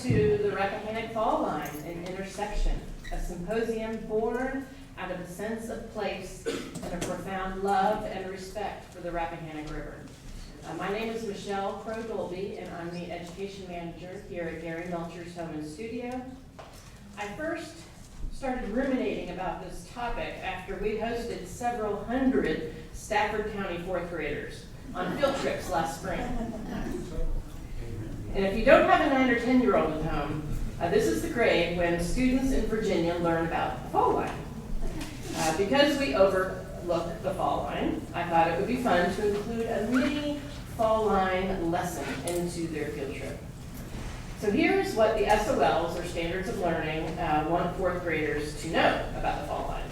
to the Rappahannock Fall Line, an intersection, a symposium born out of a sense of place and a profound love and respect for the Rappahannock River. My name is Michelle Crow-Dolby, and I'm the education manager here at Gari Melchers Home and Studio. I first started ruminating about this topic after we hosted several hundred Stafford County fourth graders on field trips last spring. And if you don't have a 9 or 10-year-old at home, this is the grade when students in Virginia learn about the fall line. Because we overlook the fall line, I thought it would be fun to include a mini fall line lesson into their field trip. So here's what the SOLs, or Standards of Learning, want fourth graders to know about the fall line.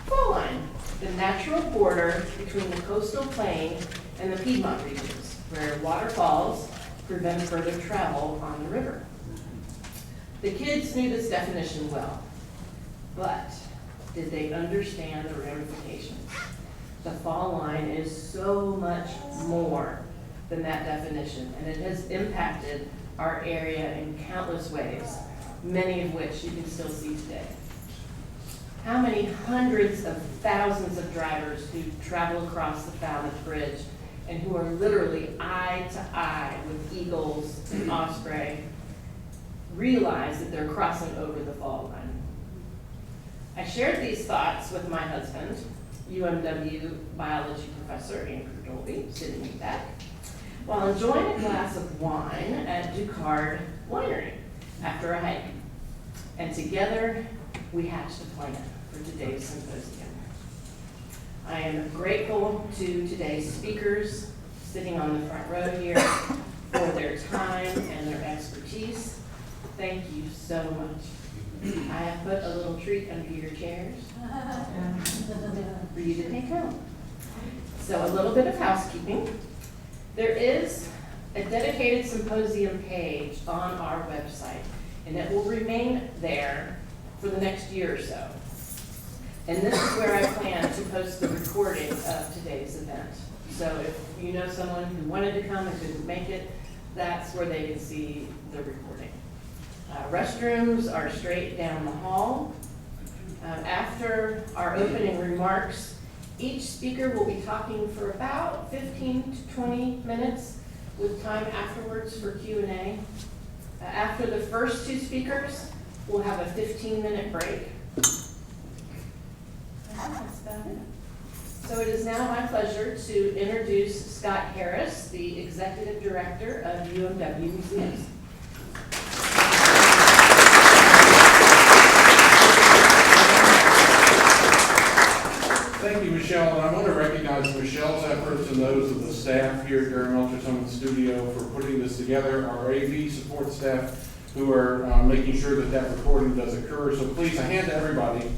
Fall line, the natural border between the coastal plain and the Piedmont regions, where waterfalls prevent further travel on the river. The kids knew this definition well, but did they understand the ramifications? The fall line is so much more than that definition, and it has impacted our area in countless ways, many of which you can still see today. How many hundreds of thousands of drivers who travel across the Falmouth Bridge and who are literally eye to eye with eagles and osprey realize that they're crossing over the fall line? I shared these thoughts with my husband, UMW biology professor Andrew Dolby, sitting in the back, while enjoying a glass of wine at Ducard Winery after a hike. And together, we hatched a plan for today's symposium. I am grateful to today's speakers sitting on the front row here for their time and their expertise. Thank you so much. I have put a little treat under your chairs for you to take home. So a little bit of housekeeping. There is a dedicated symposium page on our website, and it will remain there for the next year or so. And this is where I plan to post the recording of today's event. So if you know someone who wanted to come and couldn't make it, that's where they can see the recording. Restrooms are straight down the hall. After our opening remarks, each speaker will be talking for about 15 to 20 minutes with time afterwards for Q&A. After the first two speakers, we'll have a 15-minute break. That's about it. So it is now my pleasure to introduce Scott Harris, the Executive Director of UMW Museums. Thank you, Michelle, and I want to recognize Michelle's efforts and those of the staff here at Gari Melchers Home and Studio for putting this together, our AV support staff who are making sure that that recording does occur. So please, a hand to everybody.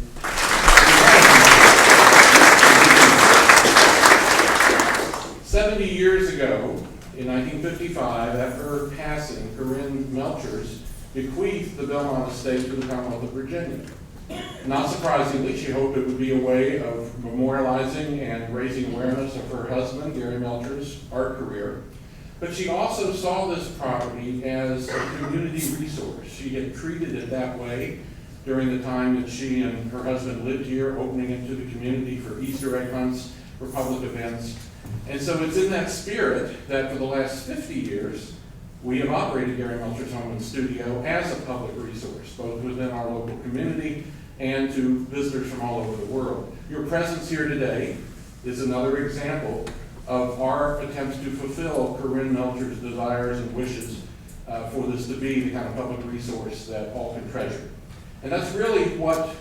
70 years ago, in 1955, after her passing, Corinne Melchers bequeathed the Belmont estate to the Commonwealth of Virginia. Not surprisingly, she hoped it would be a way of memorializing and raising awareness of her husband, Gari Melchers' art career. But she also saw this property as a community resource. She had treated it that way during the time that she and her husband lived here, opening it to the community for Easter egg hunts, for public events. And so it's in that spirit that for the last 50 years, we have operated Gari Melchers Home and Studio as a public resource, both within our local community and to visitors from all over the world. Your presence here today is another example of our attempts to fulfill Corinne Melchers' desires and wishes for this to be the kind of public resource that all can treasure. And that's really what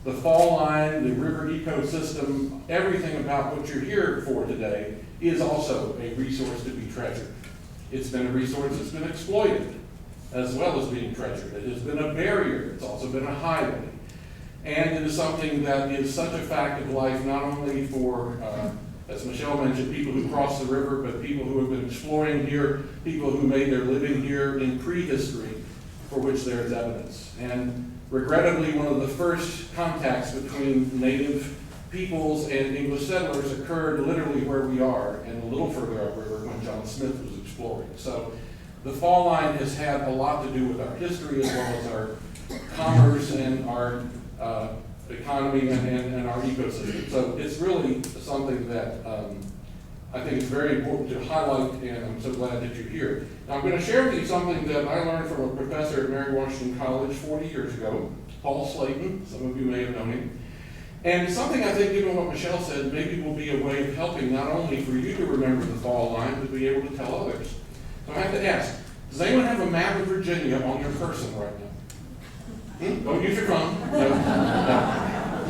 the fall line, the river ecosystem, everything about what you're here for today is also a resource to be treasured. It's been a resource that's been exploited as well as being treasured. It has been a barrier. It's also been a highway. And it is something that is such a fact of life, not only for, as Michelle mentioned, people who cross the river, but people who have been exploring here, people who made their living here in prehistory, for which there is evidence. And regrettably, one of the first contacts between native peoples and English settlers occurred literally where we are and a little further upriver when John Smith was exploring. So the fall line has had a lot to do with our history as well as our commerce and our economy and our ecosystem. So it's really something that I think is very important to highlight, and I'm so glad that you're here. Now I'm going to share with you something that I learned from a professor at Mary Washington College 40 years ago, Paul Slayton. Some of you may have known him. And it's something I think, given what Michelle said, maybe will be a way of helping not only for you to remember the fall line, but be able to tell others. So I have to ask, does anyone have a map of Virginia on your person right now? Don't use your phone. No.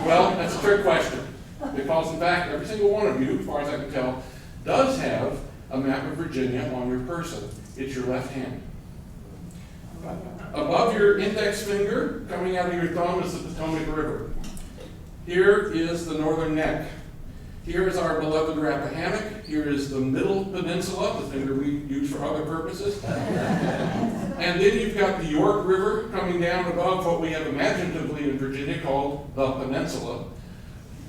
Well, that's a trick question. Because in fact, every single one of you, as far as I can tell, does have a map of Virginia on your person. It's your left hand. Above your index finger, coming out of your thumb, is the Potomac River. Here is the northern neck. Here is our beloved Rappahannock. Here is the middle peninsula, the finger we use for other purposes. And then you've got the York River coming down above what we have imaginatively in Virginia called the peninsula.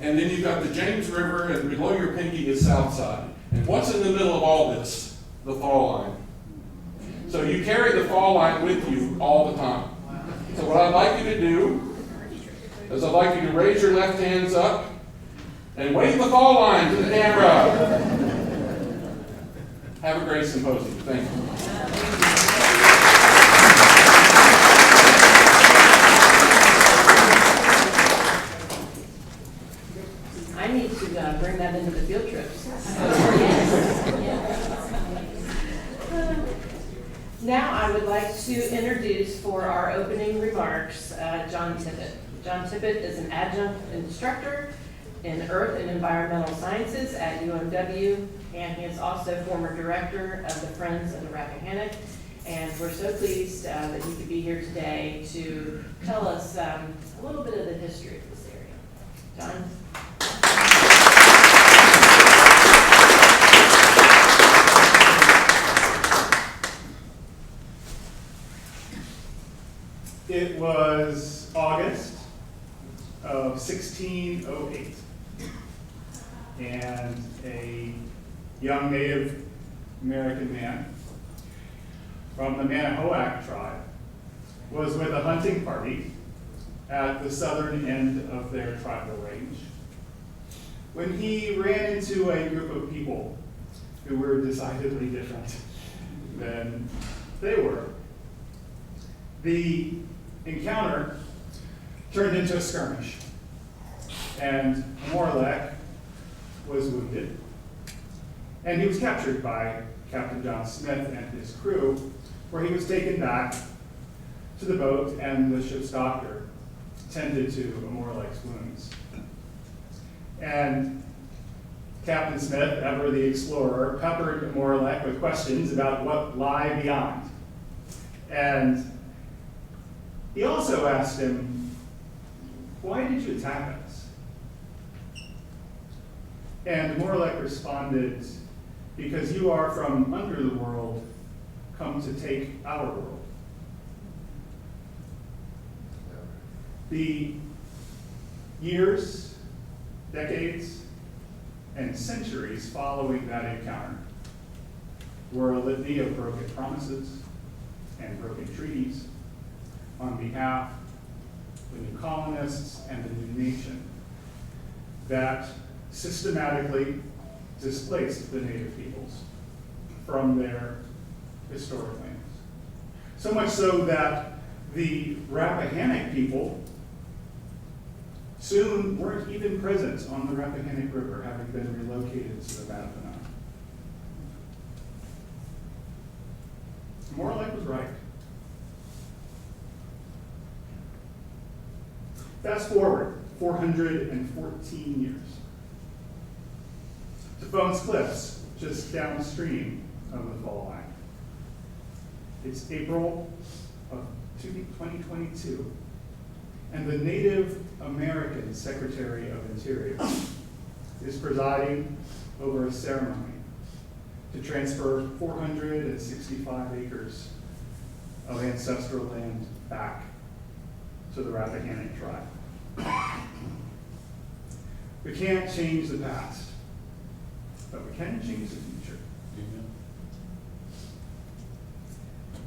And then you've got the James River, and below your pinky is Southside. And what's in the middle of all this? The fall line. So you carry the fall line with you all the time. So what I'd like you to do is I'd like you to raise your left hands up and wave the fall line to the camera. Have a great symposium. Thank you. I need to bring that into the field trips. Now I would like to introduce for our opening remarks John Tippett. John Tippett is an adjunct instructor in Earth and Environmental Sciences at UMW, and he is also former director of the Friends of the Rappahannock. And we're so pleased that he could be here today to tell us a little bit of the history of this area. John? It was August of 1608, and a young Native American man from the Manahoac tribe was with a hunting party at the southern end of their tribal range when he ran into a group of people who were decidedly different than they were. The encounter turned into a skirmish, and Morlech was wounded, and he was captured by Captain John Smith and his crew, where he was taken back to the boat, and the ship's doctor tended to Morlech's wounds. And Captain Smith, ever the explorer, peppered Morlech with questions about what lay beyond. And he also asked him, "Why did you attack us?" And Morlech responded, "Because you are from under the world, come to take our world." The years, decades, and centuries following that encounter were a litany of broken promises and broken treaties on behalf of the new colonists and the new nation that systematically displaced the native peoples from their historic lands. So much so that the Rappahannock people soon weren't even present on the Rappahannock River, having been relocated to the Rappahannock. Morlech was right. Fast forward 414 years to Phones Cliffs, just downstream of the fall line. It's April of 2022, and the Native American Secretary of Interior is presiding over a ceremony to transfer 465 acres of ancestral land back to the Rappahannock tribe. We can't change the past, but we can change the future.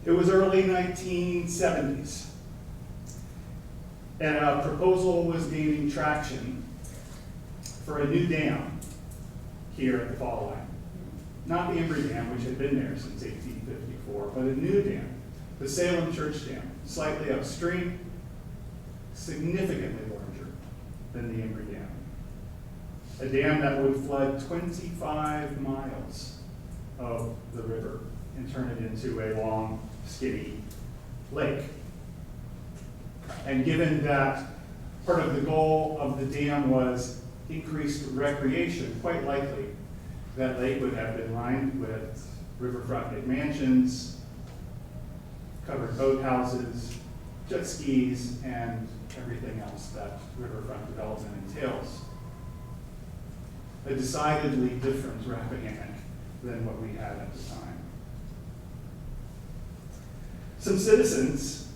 It was early 1970s, and a proposal was gaining traction for a new dam here at the Fall Line. Not the Embry Dam, which had been there since 1854, but a new dam, the Salem Church Dam, slightly upstream, significantly larger than the Embry Dam. A dam that would flood 25 miles of the river and turn it into a long, skinny lake. And given that part of the goal of the dam was increased recreation, quite likely that lake would have been lined with riverfront McMansions, covered boathouses, jet skis, and everything else that riverfront development entails. A decidedly different Rappahannock than what we had at the time. Some citizens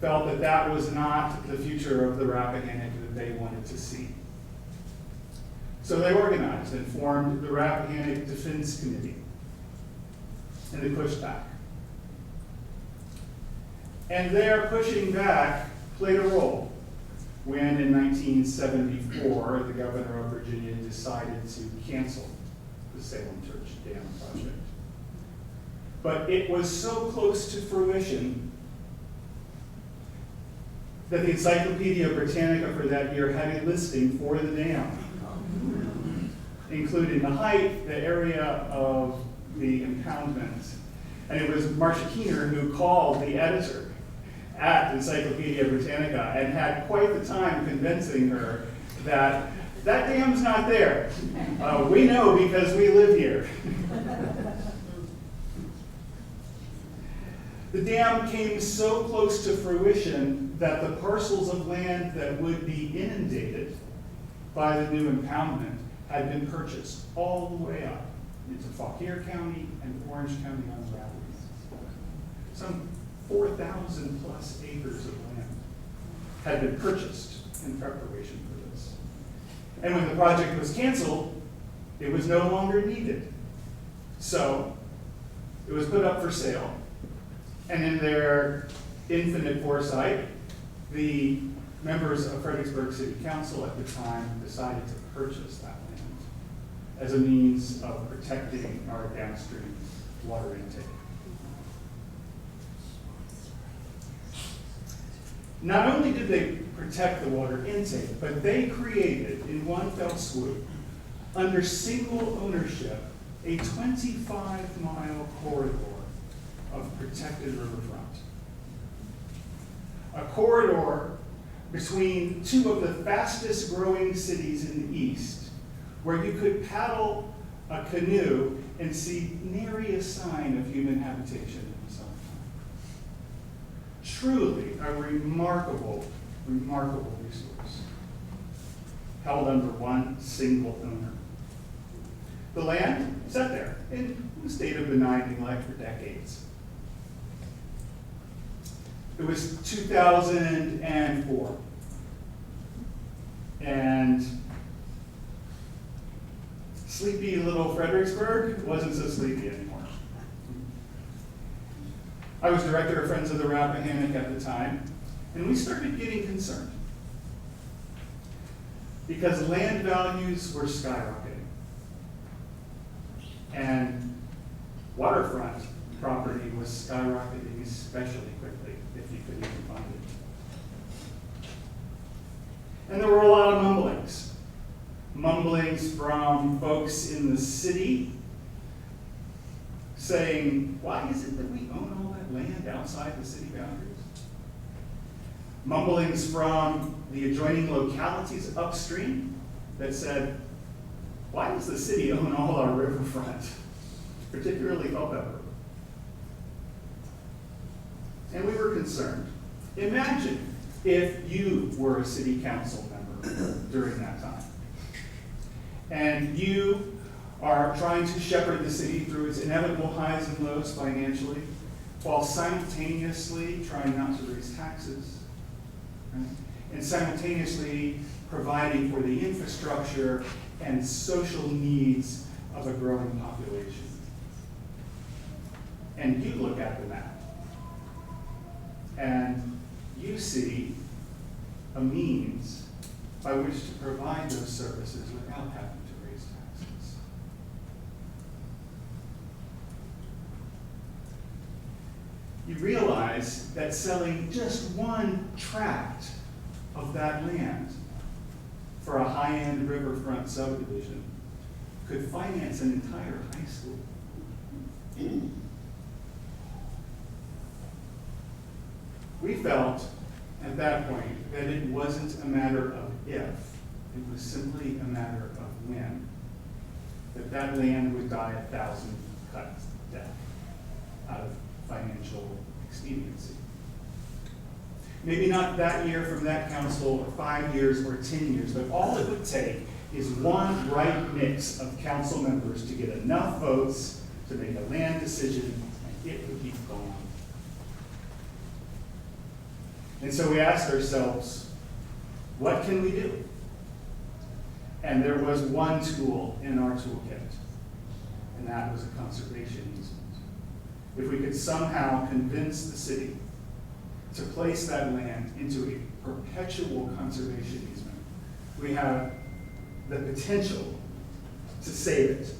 felt that that was not the future of the Rappahannock that they wanted to see. So they organized and formed the Rappahannock Defense Committee, and they pushed back. And their pushing back played a role when in 1974, the governor of Virginia decided to cancel the Salem Church Dam project. But it was so close to fruition that the Encyclopedia Britannica for that year had a listing for the dam, including the height, the area of the impoundment. And it was Marcia Keener who called the editor at Encyclopedia Britannica and had quite the time convincing her that that dam's not there. We know because we live here. The dam came so close to fruition that the parcels of land that would be inundated by the new impoundment had been purchased all the way up into Fauquier County and Orange County on the Rappahannock. Some 4,000 plus acres of land had been purchased in preparation for this. And when the project was canceled, it was no longer needed. So it was put up for sale. And in their infinite foresight, the members of Fredericksburg City Council at the time decided to purchase that land as a means of protecting our downstream water intake. Not only did they protect the water intake, but they created, in one fell swoop, under single ownership, a 25-mile corridor of protected riverfront. A corridor between two of the fastest growing cities in the East, where you could paddle a canoe and see nary a sign of human habitation in the summertime. Truly a remarkable, remarkable resource, held under one single owner. The land sat there in a state of benign neglect for decades. It was 2004, and sleepy little Fredericksburg wasn't so sleepy anymore. I was director of Friends of the Rappahannock at the time, and we started getting concerned because land values were skyrocketing, and waterfront property was skyrocketing especially quickly, if you could even find it. And there were a lot of mumblings. Mumblings from folks in the city saying, why is it that we own all that land outside the city boundaries? Mumblings from the adjoining localities upstream that said, why does the city own all our riverfront, particularly Culpeper? And we were concerned. Imagine if you were a city council member during that time, and you are trying to shepherd the city through its inevitable highs and lows financially, while simultaneously trying not to raise taxes, right? And simultaneously providing for the infrastructure and social needs of a growing population. and you look at the map, and you see a means by which to provide those services without having to raise taxes. You realize that selling just one tract of that land for a high-end riverfront subdivision could finance an entire high school. We felt at that point that it wasn't a matter of if, it was simply a matter of when, that land would die 1,000 cuts death out of financial expediency. Maybe not that year from that council, or 5 years, or 10 years, but all it would take is one right mix of council members to get enough votes to make a land decision, and it would keep going. And so we asked ourselves, what can we do? And there was one tool in our toolkit, and that was a conservation easement. If we could somehow convince the city to place that land into a perpetual conservation easement, we have the potential to save it.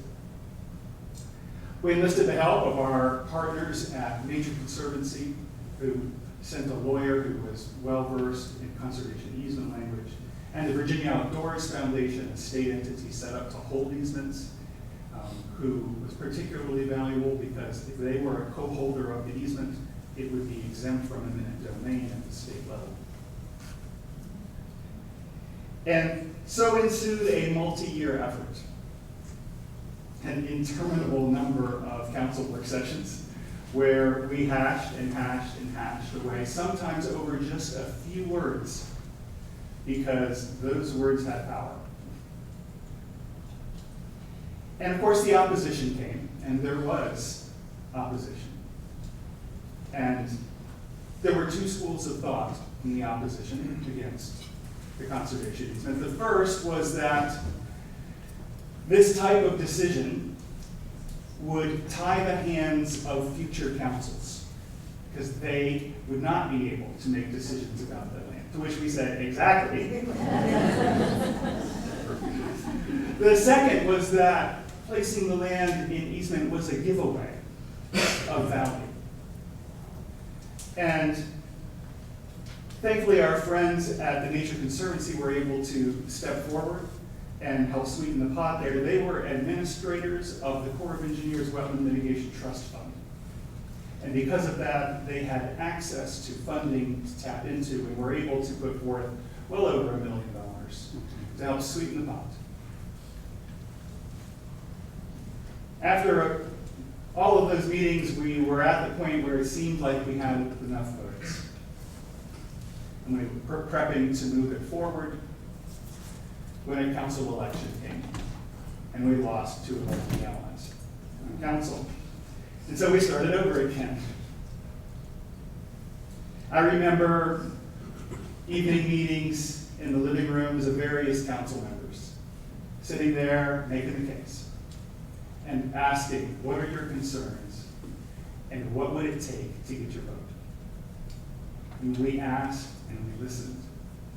We enlisted the help of our partners at Nature Conservancy, who sent a lawyer who was well-versed in conservation easement language, and the Virginia Outdoors Foundation, a state entity set up to hold easements, who was particularly valuable because if they were a co-holder of the easement, it would be exempt from eminent domain at the state level. And so ensued a multi-year effort, an interminable number of council work sessions where we hashed and hashed and hashed away, sometimes over just a few words, because those words had power. And of course the opposition came, and there was opposition. And there were two schools of thought in the opposition against the conservation easement. The first was that this type of decision would tie the hands of future councils, because they would not be able to make decisions about that land. To which we said, exactly. The second was that placing the land in easement was a giveaway of value. And thankfully, our friends at the Nature Conservancy were able to step forward and help sweeten the pot there. They were administrators of the Corps of Engineers Wetland Mitigation Trust Fund. And because of that, they had access to funding to tap into, and were able to put forth well over $1 million to help sweeten the pot. After all of those meetings, we were at the point where it seemed like we had enough votes. And we were prepping to move it forward when a council election came. And we lost 2 of the allies on council. And so we started over again. I remember evening meetings in the living rooms of various council members, sitting there making the case and asking, what are your concerns? And what would it take to get your vote? And we asked, and we listened,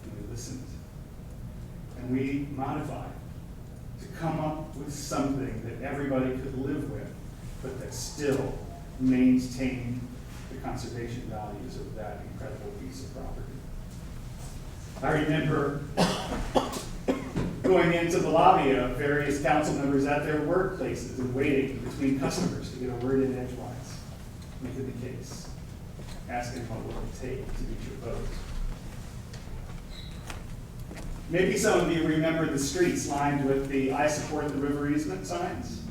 and we listened. And we modified to come up with something that everybody could live with, but that still maintained the conservation values of that incredible piece of property. I remember going into the lobby of various council members at their workplaces and waiting between customers to get a word in edgewise, making the case, asking what will it take to get your vote. Maybe some of you remember the streets lined with the I support the river easement signs.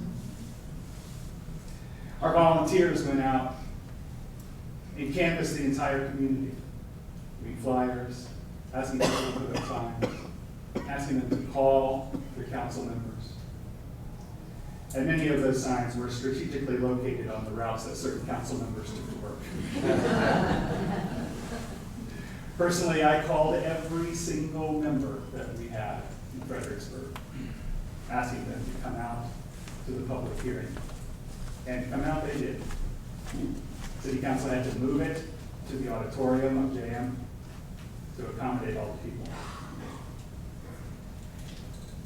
Our volunteers went out and canvassed the entire community, read flyers, asking people to put up signs, asking them to call their council members. And many of those signs were strategically located on the routes that certain council members took to work. Personally, I called every single member that we had in Fredericksburg, asking them to come out to the public hearing. And come out they did. City Council had to move it to the auditorium of JM to accommodate all the people.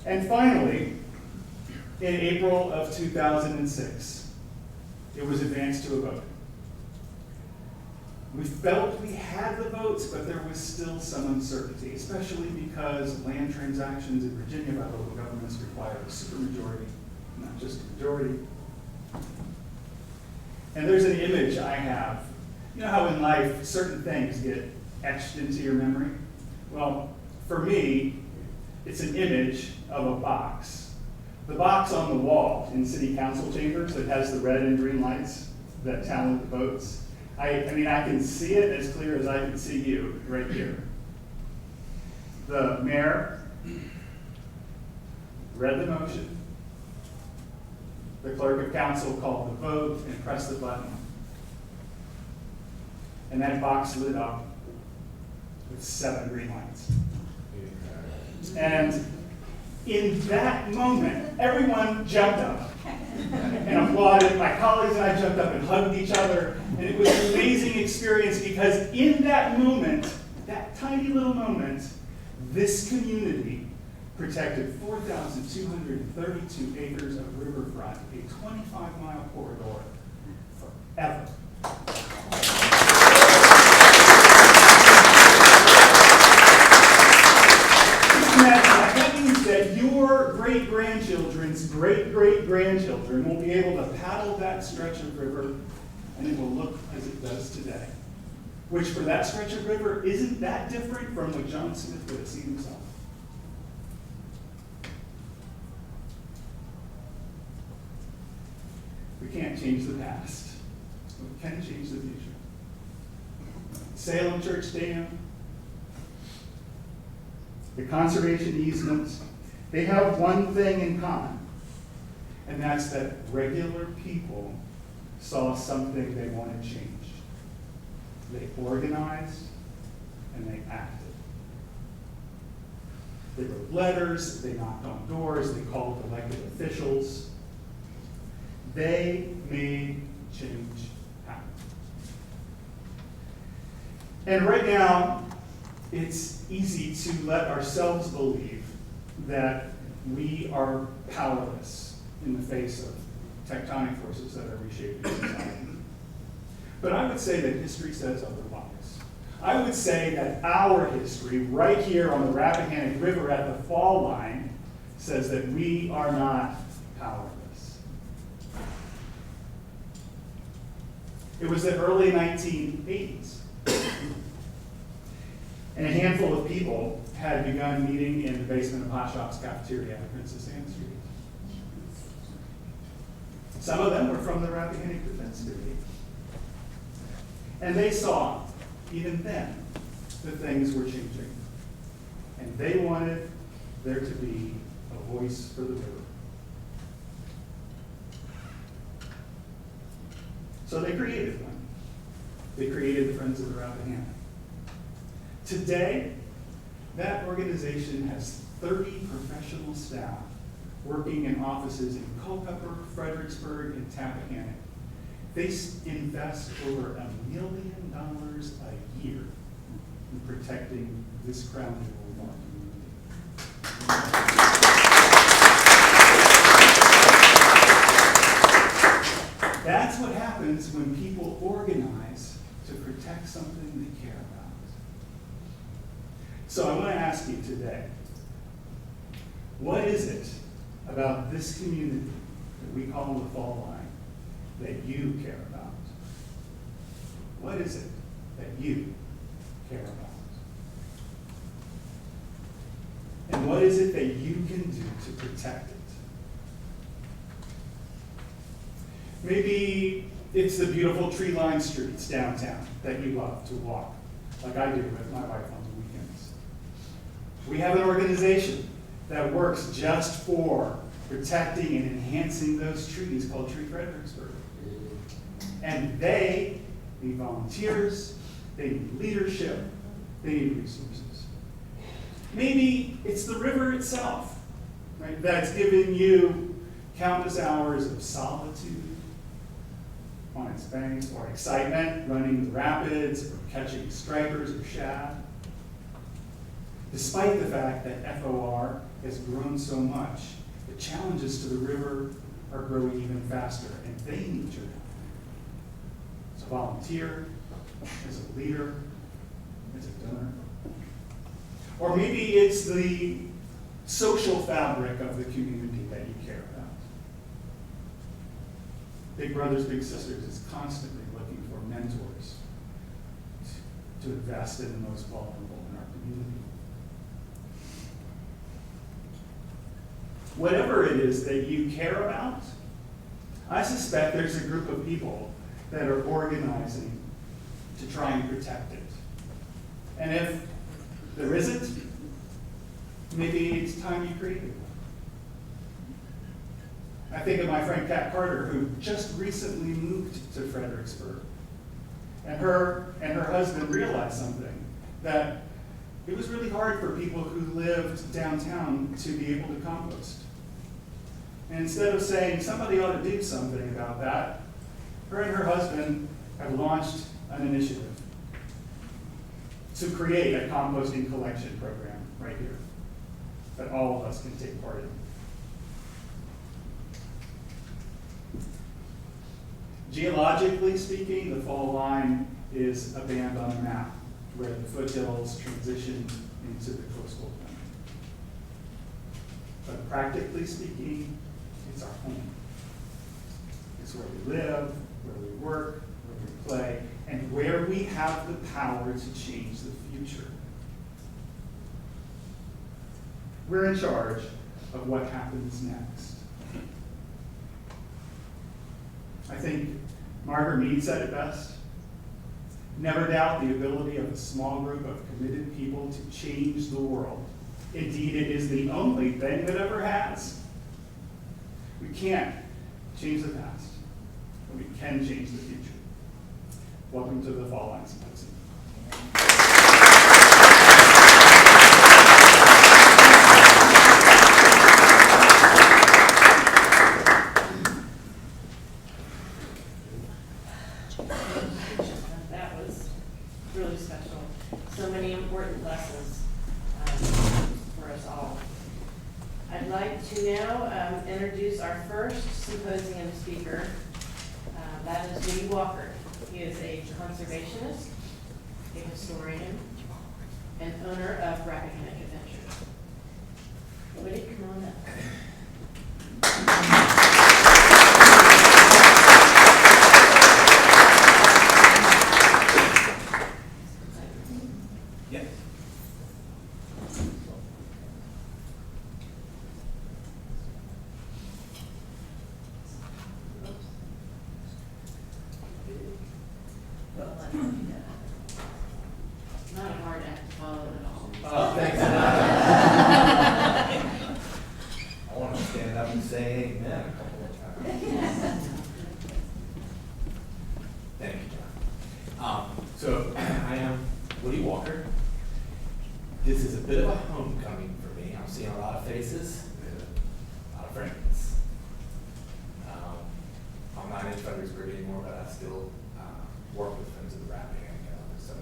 And finally, in April of 2006, it was advanced to a vote. We felt we had the votes, but there was still some uncertainty, especially because land transactions in Virginia by local governments require a supermajority, not just a majority. And there's an image I have. You know how in life certain things get etched into your memory? Well, for me, it's an image of a box. The box on the wall in city council chambers that has the red and green lights that tally the votes. I mean, I can see it as clear as I can see you right here. The mayor read the motion. The clerk of council called the vote and pressed the button. And that box lit up with 7 green lights. And in that moment, everyone jumped up and applauded. My colleagues and I jumped up and hugged each other. And it was an amazing experience because in that moment, that tiny little moment, this community protected 4,232 acres of riverfront, a 25-mile corridor forever. That means that your great-grandchildren's great-great-grandchildren will be able to paddle that stretch of river, and it will look as it does today. Which, for that stretch of river, isn't that different from what John Smith would have seen himself. We can't change the past, but we can change the future. Salem Church Dam, the conservation easements, they have one thing in common, and that's that regular people saw something they wanted changed. They organized and they acted. They wrote letters, they knocked on doors, they called elected officials. They made change happen. And right now, it's easy to let ourselves believe that we are powerless in the face of tectonic forces that are reshaping society. But I would say that history says otherwise. I would say that our history, right here on the Rappahannock River at the Fall Line, says that we are not powerless. It was the early 1980s. And a handful of people had begun meeting in the basement of Hot Shop's cafeteria on Princess Anne Street. Some of them were from the Rappahannock Defense Committee. And they saw, even then, that things were changing. And they wanted there to be a voice for the river. So they created one. They created the Friends of the Rappahannock. Today, that organization has 30 professional staff working in offices in Culpeper, Fredericksburg, and Tappahannock. They invest over $1 million a year in protecting this crown jewel of our community. That's what happens when people organize to protect something they care about. So I want to ask you today, what is it about this community that we call the Fall Line that you care about? What is it that you care about? And what is it that you can do to protect it? Maybe it's the beautiful tree-lined streets downtown that you love to walk, like I do with my wife on the weekends. We have an organization that works just for protecting and enhancing those trees called Tree Fredericksburg. And they need volunteers, they need leadership, they need resources. Maybe it's the river itself, right, that's given you countless hours of solitude on its banks, or excitement running the rapids, or catching stripers or shad. Despite the fact that FOR has grown so much, the challenges to the river are growing even faster, and they need your help. As a volunteer, as a leader, as a donor. Or maybe it's the social fabric of the community that you care about. Big Brothers Big Sisters is constantly looking for mentors to invest in the most vulnerable in our community. Whatever it is that you care about, I suspect there's a group of people that are organizing to try and protect it. And if there isn't, maybe it's time you created one. I think of my friend Kat Carter, who just recently moved to Fredericksburg. And her husband realized something, that it was really hard for people who lived downtown to be able to compost. And instead of saying somebody ought to do something about that, her and her husband have launched an initiative to create a composting collection program right here that all of us can take part in. Geologically speaking, the Fall Line is a band on a map where the foothills transition into the coastal plain. But practically speaking, it's our home. It's where we live, where we work, where we play, and where we have the power to change the future. We're in charge of what happens next. I think Margaret Mead said it best. Never doubt the ability of a small group of committed people to change the world. Indeed, it is the only thing that ever has. We can't change the past, but we can change the future. Welcome to the Fall Line Symposium. That was really special. So many important lessons for us all. I'd like to now introduce our first symposium speaker. That is Woody Walker. He is a conservationist, a historian, and owner of Rappahannock Adventures. Woody, come on up. Yes. Not a hard act to follow at all. Oh, thanks. I want to stand up and say amen a couple of times. Thank you, John. So I am Woody Walker. This is a bit of a homecoming for me. I'm seeing a lot of faces, a lot of friends. I'm not in Fredericksburg anymore, but I still work with Friends of the Rappahannock. So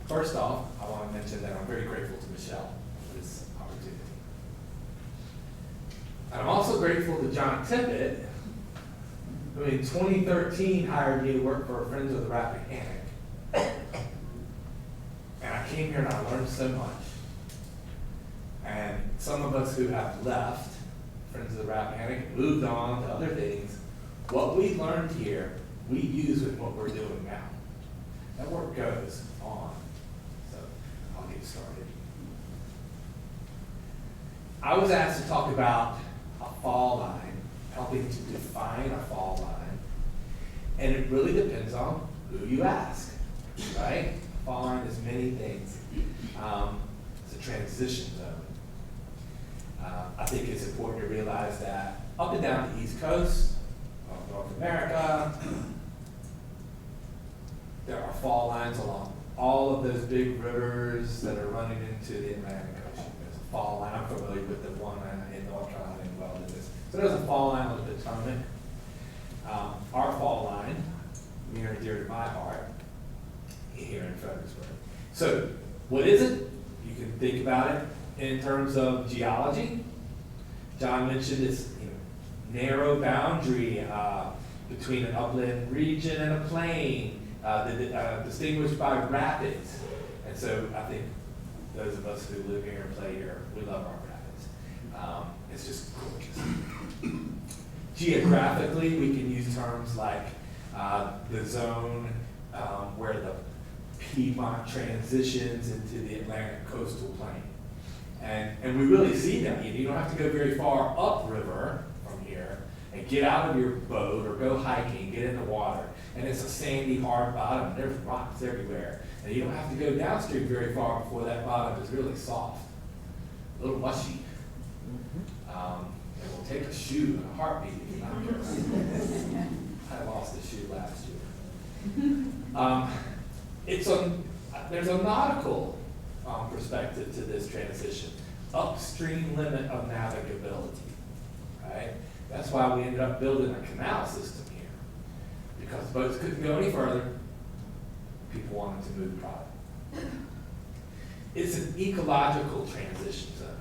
first off, I want to mention that I'm very grateful to Michelle for this opportunity. And I'm also grateful to John Tippett, who in 2013 hired me to work for Friends of the Rappahannock. And I came here and I learned so much. And some of us who have left Friends of the Rappahannock and moved on to other things, what we learned here, we use with what we're doing now. That work goes on. So I'll get started. I was asked to talk about a fall line, helping to define a fall line. And it really depends on who you ask, right? A fall line is many things. It's a transition zone. I think it's important to realize that up and down the East Coast of North America, there are fall lines along all of those big rivers that are running into the Atlantic Ocean. There's a fall line. I'm familiar with the one in North Carolina and well. So there's a fall line on the Potomac. our fall line, near and dear to my heart, here in Fredericksburg. So, what is it? You can think about it in terms of geology. John mentioned this narrow boundary between an upland region and a plain, distinguished by rapids. And so I think those of us who live here and play here, we love our rapids. It's just gorgeous. Geographically, we can use terms like the zone where the Piedmont transitions into the Atlantic coastal plain. And we really see that. You don't have to go very far upriver from here and get out of your boat or go hiking, get in the water. And it's a sandy, hard bottom. There's rocks everywhere. And you don't have to go downstream very far before that bottom is really soft, a little mushy. It will take a shoe and a heartbeat if you're not careful. I lost a shoe last year. There's a nautical perspective to this transition. Upstream limit of navigability, right? That's why we ended up building a canal system here. Because boats couldn't go any further, people wanted to move product. It's an ecological transition zone.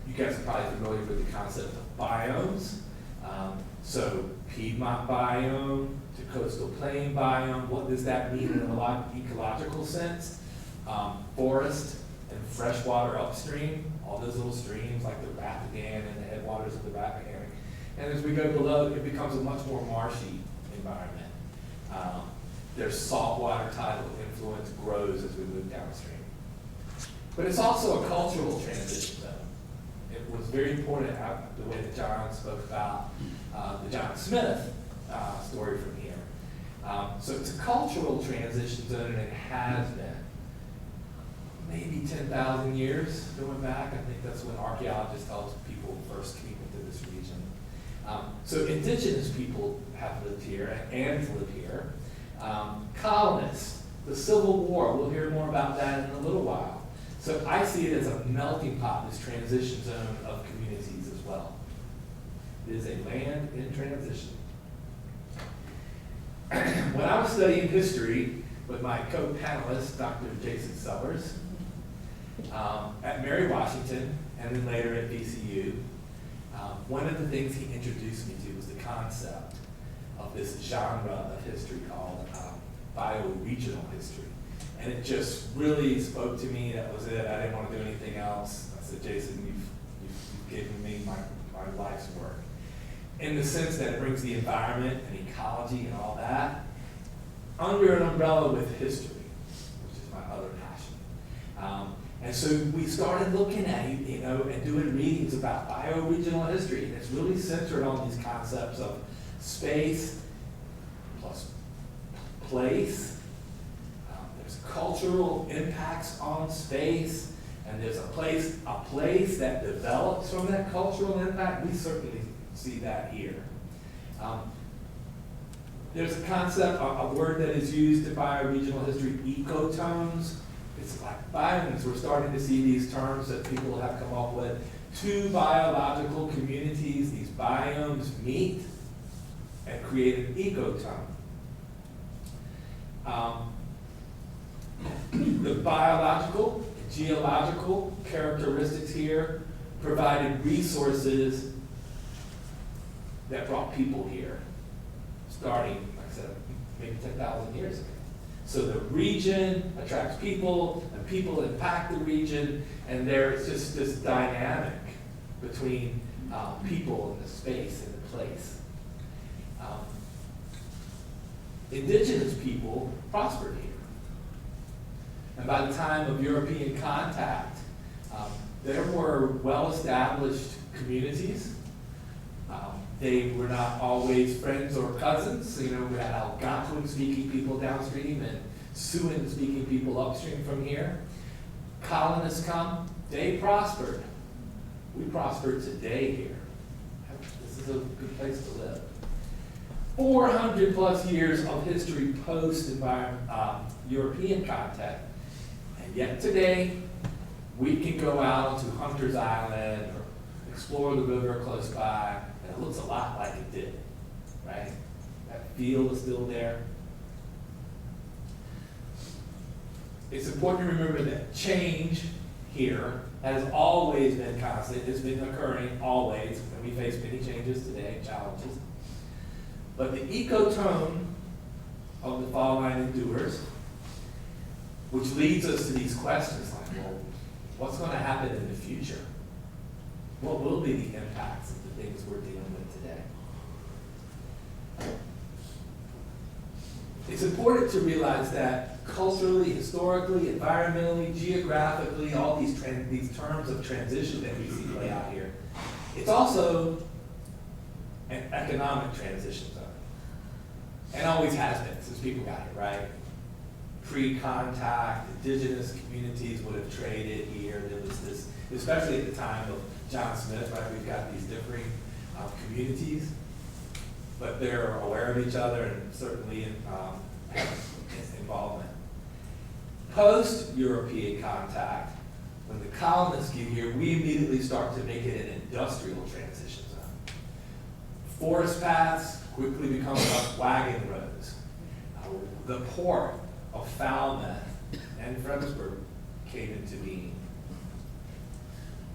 You guys are probably familiar with the concept of biomes. So Piedmont biome to coastal plain biome, what does that mean in an ecological sense? Forest and freshwater upstream, all those little streams like the Rappahannock and the headwaters of the Rappahannock. And as we go below, it becomes a much more marshy environment. Their saltwater tidal influence grows as we move downstream. But it's also a cultural transition zone. It was very important the way that John spoke about the John Smith story from here. So it's a cultural transition zone, and it has been. Maybe 10,000 years going back. I think that's when archaeologists tell us people first came into this region. So indigenous people have lived here and live here. Colonists, the Civil War, we'll hear more about that in a little while. So I see it as a melting pot, this transition zone of communities as well. It is a land in transition. When I was studying history with my co-panelist, Dr. Jason Sellers, at Mary Washington, and then later at VCU, one of the things he introduced me to was the concept of this genre of history called bioregional history. And it just really spoke to me. That was it. I didn't want to do anything else. I said, Jason, you've given me my life's work. In the sense that it brings the environment and ecology and all that under an umbrella with history, which is my other passion. And so we started looking at it, and doing readings about bioregional history. And it's really centered on these concepts of space plus place. There's cultural impacts on space, and there's a place that develops from that cultural impact. We certainly see that here. There's a concept, a word that is used in bioregional history, ecotones. It's like biomes. We're starting to see these terms that people have come up with. Two biological communities, these biomes meet and create an ecotone. The biological, geological characteristics here provided resources that brought people here, starting, like I said, maybe 10,000 years ago. So the region attracts people, and people impact the region, and there's just this dynamic between people and the space and the place. Indigenous people prospered here. And by the time of European contact, there were well-established communities. They were not always friends or cousins. We had Algonquin-speaking people downstream and Siouan-speaking people upstream from here. Colonists come, they prospered. We prosper today here. This is a good place to live. 400 plus years of history post-European contact. And yet today, we can go out to Hunter's Island or explore the river close by, and it looks a lot like it did, right? feel is still there. It's important to remember that change here has always been constant. It's been occurring always, and we face many changes today, challenges. But the ecotone of the fall line endures, which leads us to these questions like, well, what's going to happen in the future? What will be the impacts of the things we're dealing with today? It's important to realize that culturally, historically, environmentally, geographically, all these terms of transition that we see play out here, it's also an economic transition zone. And always has been since people got here, right? Pre-contact, indigenous communities would have traded here. There was this, especially at the time of John Smith, right? We've got these differing communities, but they're aware of each other and certainly have involvement. Post-European contact, when the colonists get here, we immediately start to make it an industrial transition zone. Forest paths quickly become wagon roads. The port of Falmouth and Fredericksburg came into being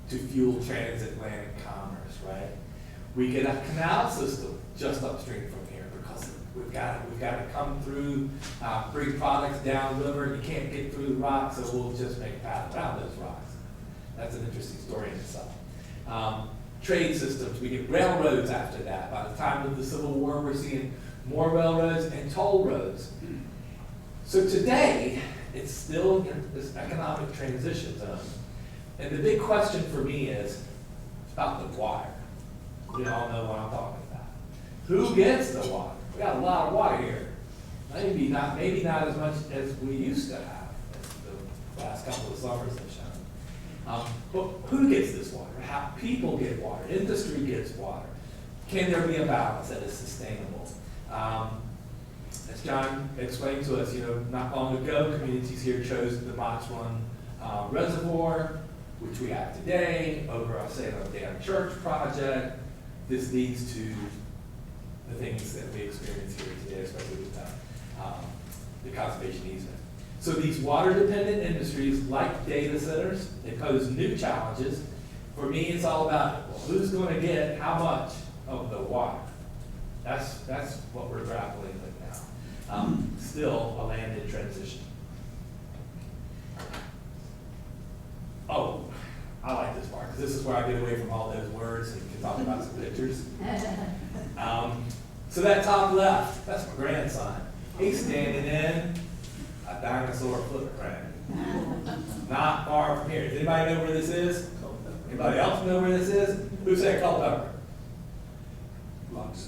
to fuel transatlantic commerce, right? We get a canal system just upstream from here because we've got to come through, bring products downriver, and you can't get through the rocks, so we'll just make a path around those rocks. That's an interesting story in itself. Trade systems, we get railroads after that. By the time of the Civil War, we're seeing more railroads and toll roads. So today, it's still in this economic transition zone. And the big question for me is about the water. We all know what I'm talking about. Who gets the water? We got a lot of water here. Maybe not as much as we used to have, as the last couple of summers have shown. But who gets this water? How people get water? Industry gets water. Can there be a balance that is sustainable? As John explained to us, not long ago, communities here chose the Mach 1 reservoir, which we have today, over our Salem Dam Church project. This leads to the things that we experience here today, especially with the conservation easement. So these water-dependent industries, like data centers, they pose new challenges. For me, it's all about, well, who's going to get how much of the water? That's what we're grappling with now. Still a land in transition. Oh, I like this part, because this is where I get away from all those words and can talk about some pictures. So that top left, that's my grandson. He's standing in a dinosaur footprint. Not far from here. Does anybody know where this is? Anybody else know where this is? Who said Culpeper?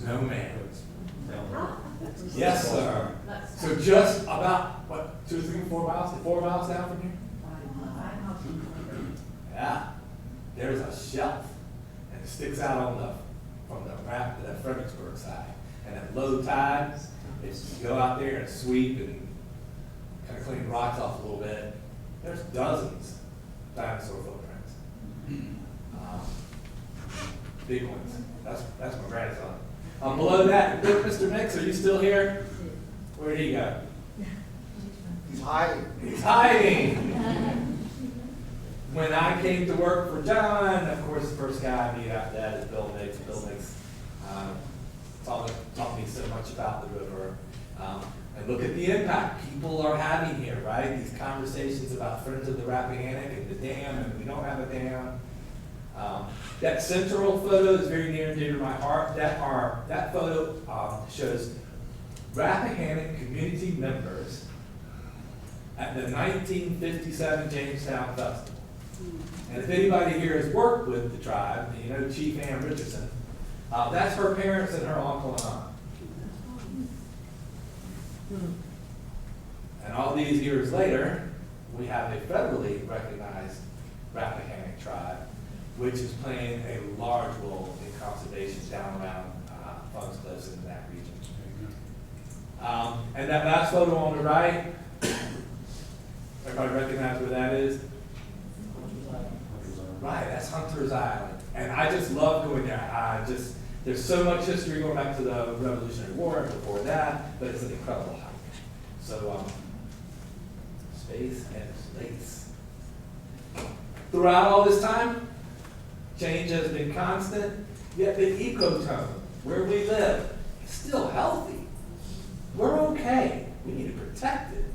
No man. Yes, sir. So just about, 2 or 3, 4 miles? 4 miles down from here? Yeah. There's a shelf, and it sticks out from the Fredericksburg side. And at low tide, you go out there and sweep and kind of clean rocks off a little bit. There's dozens of dinosaur footprints. Big ones. That's my grandson. Below that, Mr. Mix, are you still here? Where'd he go? He's hiding. He's hiding. When I came to work for John, of course, the first guy I meet after that is Bill Mix. Bill Mix taught me so much about the river. And look at the impact people are having here, right? These conversations about Friends of the Rappahannock and the dam, and we don't have a dam. That central photo is very near and dear to my heart. That photo shows Rappahannock community members at the 1957 Jamestown Festival. And if anybody here has worked with the tribe, you know Chief Ann Richardson, that's her parents and her uncle and aunt. And all these years later, we have a federally recognized Rappahannock tribe, which is playing a large role in conservation down around Funds Cliffs in that region. And that last photo on the right, everybody recognize where that is? Right, that's Hunter's Island. And I just love going there. There's so much history going back to the Revolutionary War and before that, but it's an incredible hike. So, space and place. Throughout all this time, change has been constant, yet the ecotone, where we live, is still healthy. We're okay. We need to protect it.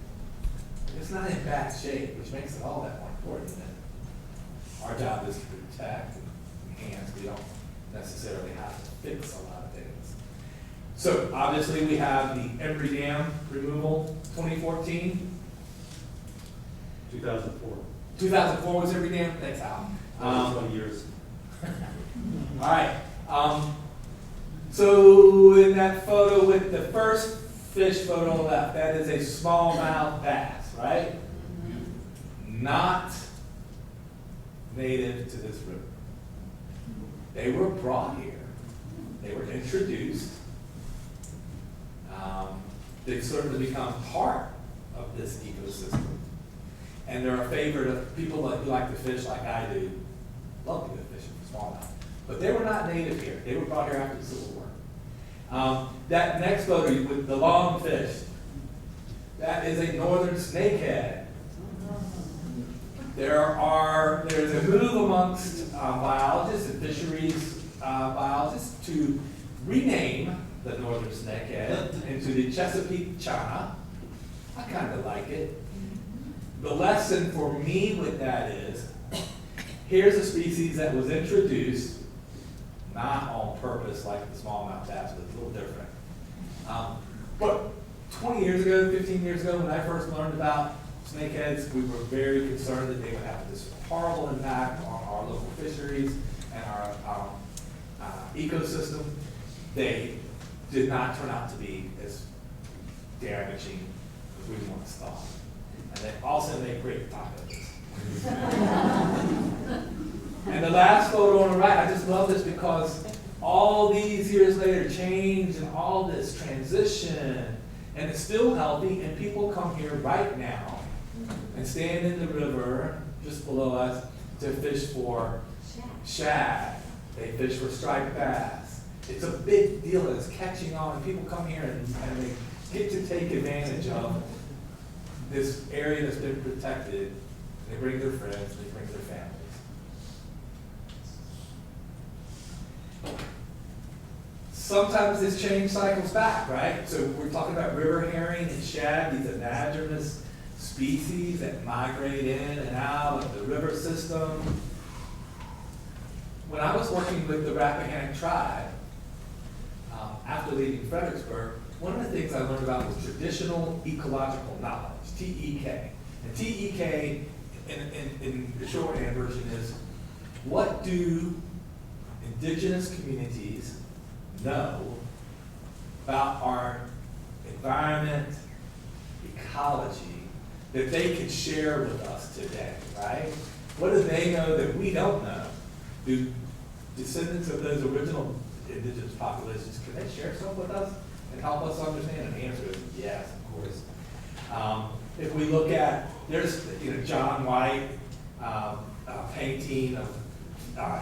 It's not in bad shape, which makes it all that more important. That our job is to protect and enhance. We don't necessarily have to fix a lot of things. So obviously we have the Embry Dam removal, 2014. 2004. 2004 was Embry Dam. Thanks, Al. 20 years. All right. So in that photo with the first fish photo on the left, that is a smallmouth bass, right? Not native to this river. They were brought here. They were introduced. They've certainly become part of this ecosystem. And they're a favorite of people who like to fish like I do. Love to go fishing for smallmouth. But they were not native here. They were brought here after the Civil War. That next photo with the long fish, that is a northern snakehead. There's a move amongst biologists and fisheries biologists to rename the northern snakehead into the Chesapeake chana. I kind of like it. The lesson for me with that is, here's a species that was introduced, not on purpose like the smallmouth bass, but it's a little different. But 20 years ago, 15 years ago, when I first learned about snakeheads, we were very concerned that they would have this horrible impact on our local fisheries and our ecosystem. They did not turn out to be as damaging as we once thought. And they also make great tacos. And the last photo on the right, I just love this because all these years later, change and all this transition, and it's still healthy, and people come here right now and stand in the river just below us to fish for shad. They fish for striped bass. It's a big deal, it's catching on, and people come here and they get to take advantage of this area that's been protected. They bring their friends, they bring their families. Sometimes this change cycles back, right? So we're talking about river herring and shad, these anadromous species that migrate in and out of the river system. When I was working with the Rappahannock tribe, after leaving Fredericksburg, one of the things I learned about was traditional ecological knowledge, TEK. And TEK, in the shorthand version, is what do indigenous communities know about our environment, ecology, that they can share with us today, right? What do they know that we don't know? Do descendants of those original indigenous populations, can they share some with us and help us understand? And the answer is yes, of course. If we look at, there's John White painting of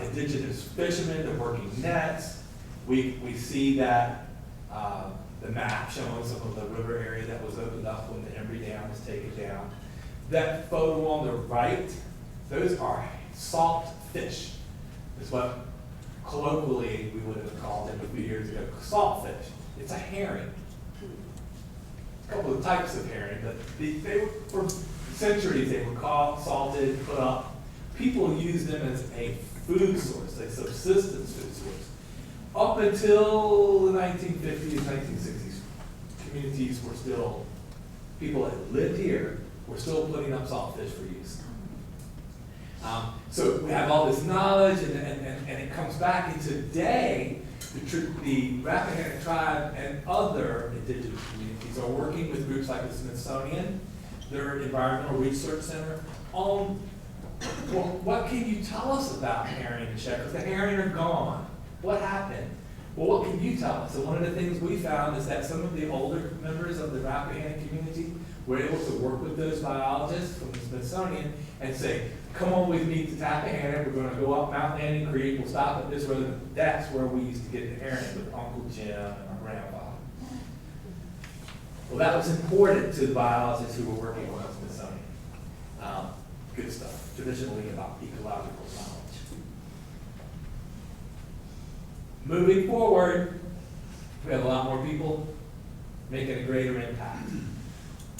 indigenous fishermen, they're working nets. We see that the map showing some of the river area that was opened up when the Embry Dam was taken down. That photo on the right, those are salt fish. Is what colloquially we would have called them a few years ago, salt fish. It's a herring. A couple of types of herring, but they were, for centuries they were caught, salted, put up. People used them as a food source, a subsistence food source. Up until the 1950s, 1960s, communities were still, people that lived here were still putting up salt fish for use. So we have all this knowledge, and it comes back, and today, the Rappahannock tribe and other indigenous communities are working with groups like the Smithsonian, their Environmental Research Center, on, well, what can you tell us about herring and shad? Because the herring are gone. What happened? Well, what can you tell us? So one of the things we found is that some of the older members of the Rappahannock community we're able to work with those biologists from the Smithsonian and say, come on with me to Rappahannock, we're gonna go up Mount Landing Creek, we'll stop at this road, that's where we used to get the heron with Uncle Jim and our grandfather. Well, that was important to the biologists who were working on the Smithsonian. Good stuff, traditionally about ecological knowledge. Moving forward, we have a lot more people making a greater impact.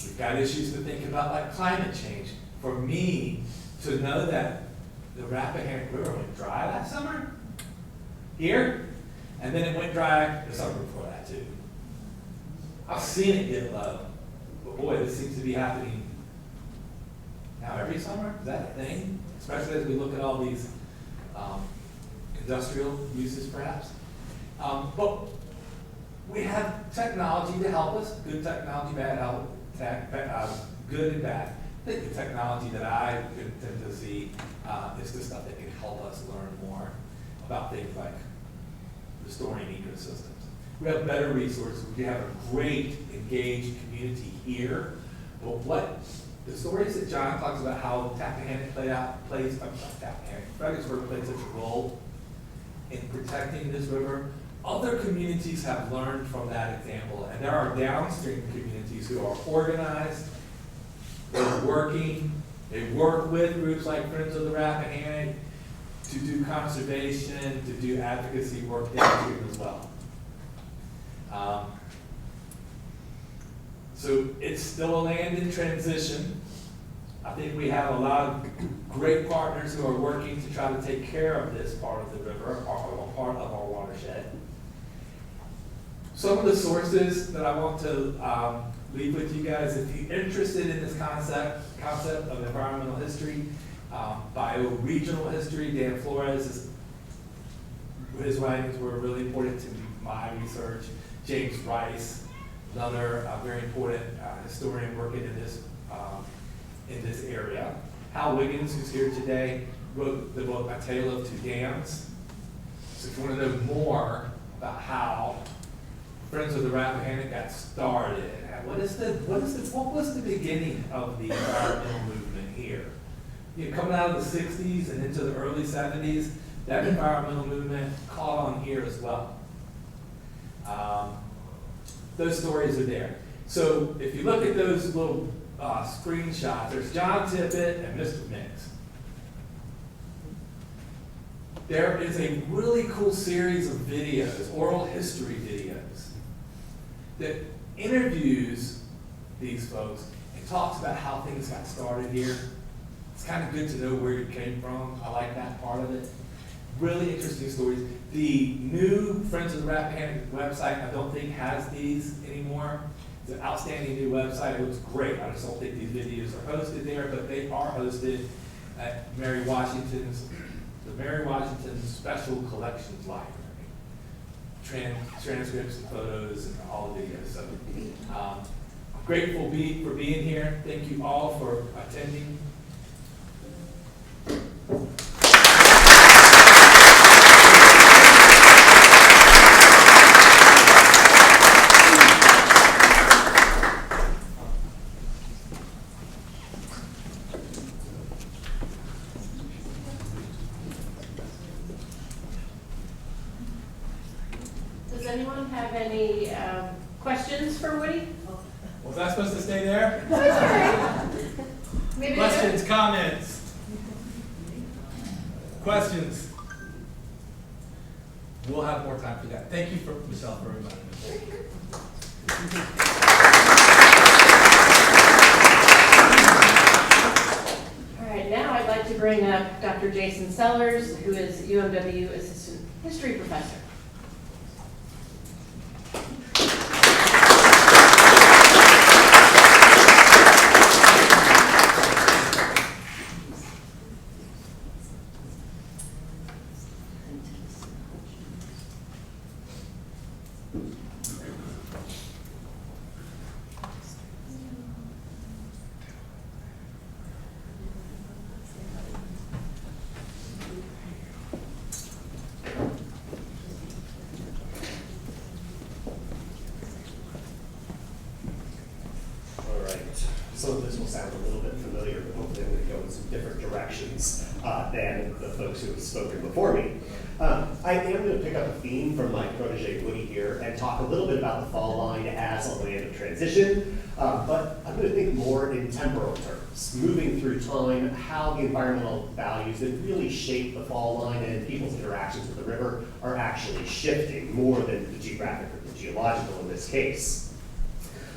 We've got issues to think about like climate change. For me, to know that the Rappahannock River went dry last summer, here, and then it went dry the summer before that too. I've seen it get low, but boy, this seems to be happening now every summer. Is that a thing? Especially as we look at all these industrial uses perhaps. But we have technology to help us, good technology, bad help, good and bad. I think the technology that I tend to see is the stuff that can help us learn more about things like restoring ecosystems. We have better resources. We have a great engaged community here. But what the stories that John talks about how Rappahannock plays Fredericksburg plays such a role in protecting this river. Other communities have learned from that example, and there are downstream communities who are organized, they're working, they work with groups like Friends of the Rappahannock to do conservation, to do advocacy work downstream as well. So it's still a land in transition. I think we have a lot of great partners who are working to try to take care of this part of the river, or part of our watershed. Some of the sources that I want to leave with you guys, if you're interested in this concept of environmental history, bioregional history, Dan Flores, his writings were really important to my research. James Rice, another very important historian working in this area. Hal Wiggins, who's here today, wrote the book A Tale of Two Dams. So if you want to know more about how Friends of the Rappahannock got started, what was the beginning of the environmental movement here? You know, coming out of the 60s and into the early 70s, that environmental movement caught on here as well. Those stories are there. So if you look at those little screenshots, there's John Tippett and Mr. Mix. There is a really cool series of videos, oral history videos, that interviews these folks and talks about how things got started here. It's kind of good to know where you came from. I like that part of it. Really interesting stories. The new Friends of the Rappahannock website, I don't think has these anymore. It's an outstanding new website. It looks great. I just don't think these videos are hosted there, but they are hosted at the Mary Washington Special Collections Library. Transcripts and photos and all the videos. So grateful for being here. Thank you all for attending. Does anyone have any questions for Woody? Was I supposed to stay there? No, it's all right. Maybe Questions, comments? Questions? We'll have more time for that. Thank you, Michelle, for reminding me. All right, now I'd like to bring up Dr. Jason Sellers, who is UMW Assistant History Professor. will sound a little bit familiar, but hopefully I'm going to go in some different directions than the folks who have spoken before me. I am going to pick up a theme from my protege Woody here and talk a little bit about the fall line as a land of transition, but I'm going to think more in temporal terms, moving through time, how the environmental values that really shape the fall line and people's interactions with the river are actually shifting more than the geographic or the geological in this case.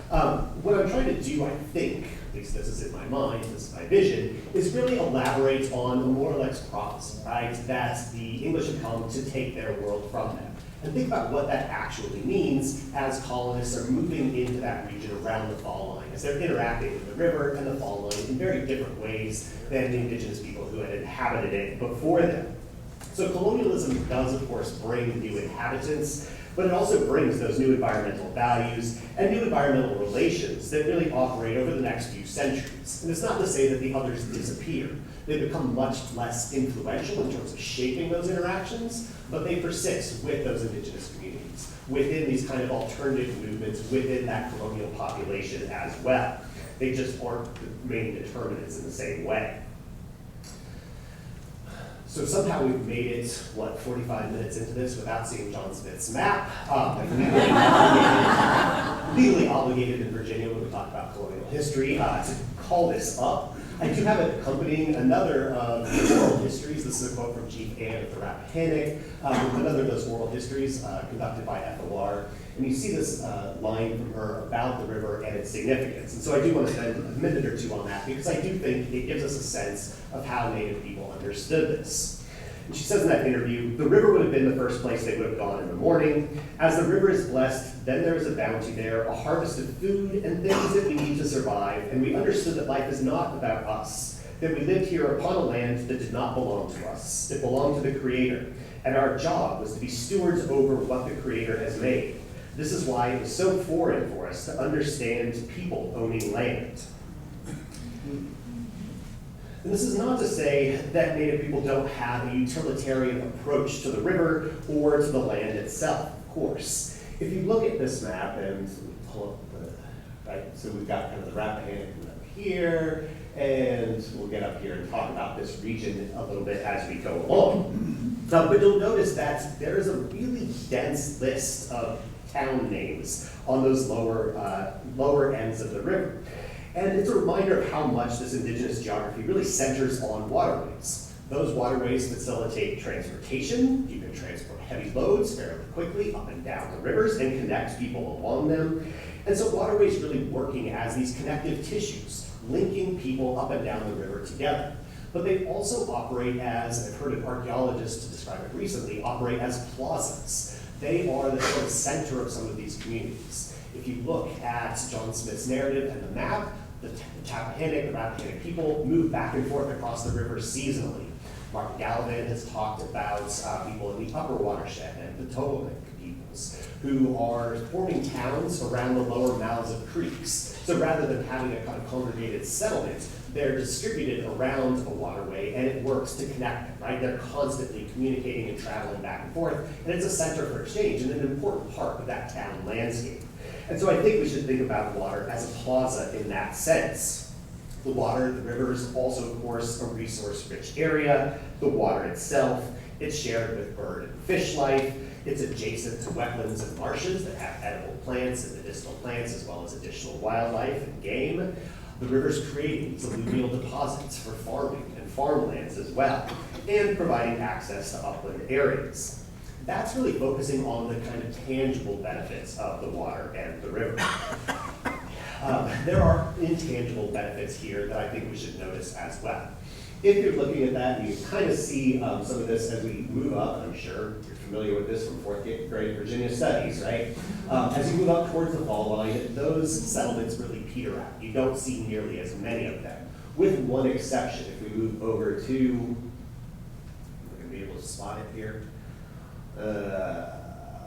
What I'm trying to do, I think, at least this is in my mind, this is my vision, is really elaborate on a more or less prophecy, right? That the English have come to take their world from them. And think about what that actually means as colonists are moving into that region around the fall line, as they're interacting with the river and the fall line in very different ways than the indigenous people who had inhabited it before them. So colonialism does, of course, bring new inhabitants, but it also brings those new environmental values and new environmental relations that really operate over the next few centuries. And it's not to say that the others disappear. They become much less influential in terms of shaping those interactions, but they persist with those indigenous communities, within these kind of alternative movements, within that colonial population as well. They just aren't the main determinants in the same way. So somehow we've made it, 45 minutes into this without seeing John Smith's map. Legally obligated in Virginia when we talk about colonial history to call this up. I do have it accompanying another of the oral histories. This is a quote from Chief Anne of the Rappahannock, another of those oral histories conducted by FOR. And you see this line from her about the river and its significance. And so I do want to spend a minute or two on that because I do think it gives us a sense of how Native people understood this. And she says in that interview, the river would have been the first place they would have gone in the morning. As the river is blessed, then there is a bounty there, a harvest of food and things that we need to survive. And we understood that life is not about us, that we lived here upon a land that did not belong to us. It belonged to the Creator. And our job was to be stewards over what the Creator has made. This is why it was so foreign for us to understand people owning land. And this is not to say that Native people don't have a utilitarian approach to the river or to the land itself, of course. If you look at this map and pull up the, right, so we've got kind of the Rappahannock up here, and we'll get up here and talk about this region a little bit as we go along. But you'll notice that there is a really dense list of town names on those lower ends of the river. And it's a reminder of how much this indigenous geography really centers on waterways. Those waterways facilitate transportation. You can transport heavy loads fairly quickly up and down the rivers and connect people along them. And so waterways really working as these connective tissues, linking people up and down the river together. But they also operate as, I've heard an archaeologist describe it recently, operate as plazas. They are the sort of center of some of these communities. If you look at John Smith's narrative and the map, the Rappahannock people move back and forth across the river seasonally. Mark Gallivan has talked about people in the upper watershed and the Potomac peoples who are forming towns around the lower mouths of creeks. So rather than having a kind of congregated settlement, they're distributed around a waterway and it works to connect them, right? They're constantly communicating and traveling back and forth, and it's a center for exchange and an important part of that town landscape. And so I think we should think about water as a plaza in that sense. The water, the river is also, of course, a resource-rich area. The water itself, it's shared with bird and fish life. It's adjacent to wetlands and marshes that have edible plants and medicinal plants, as well as additional wildlife and game. The river's creating these alluvial deposits for farming and farmlands as well, and providing access to upland areas. That's really focusing on the kind of tangible benefits of the water and the river. There are intangible benefits here that I think we should notice as well. If you're looking at that, you kind of see some of this as we move up. I'm sure you're familiar with this from 4th grade Virginia studies, right? As you move up towards the fall line, those settlements really peter out. You don't see nearly as many of them, with one exception. If we move over to, we're going to be able to spot it here,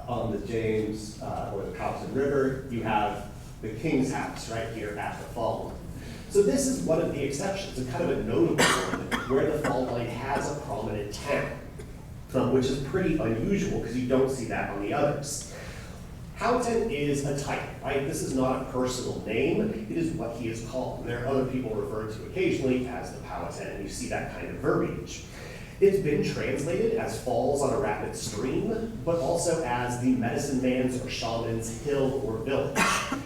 on the James or the Copson River, you have the King's House right here at the fall line. So this is one of the exceptions, and kind of a notable one, where the fall line has a prominent town, which is pretty unusual because you don't see that on the others. Powhatan is a title, right? This is not a personal name, it is what he is called. And there are other people referred to occasionally as the Powhatan, and you see that kind of verbiage. It's been translated as falls on a rapid stream, but also as the medicine man's or shaman's hill or village.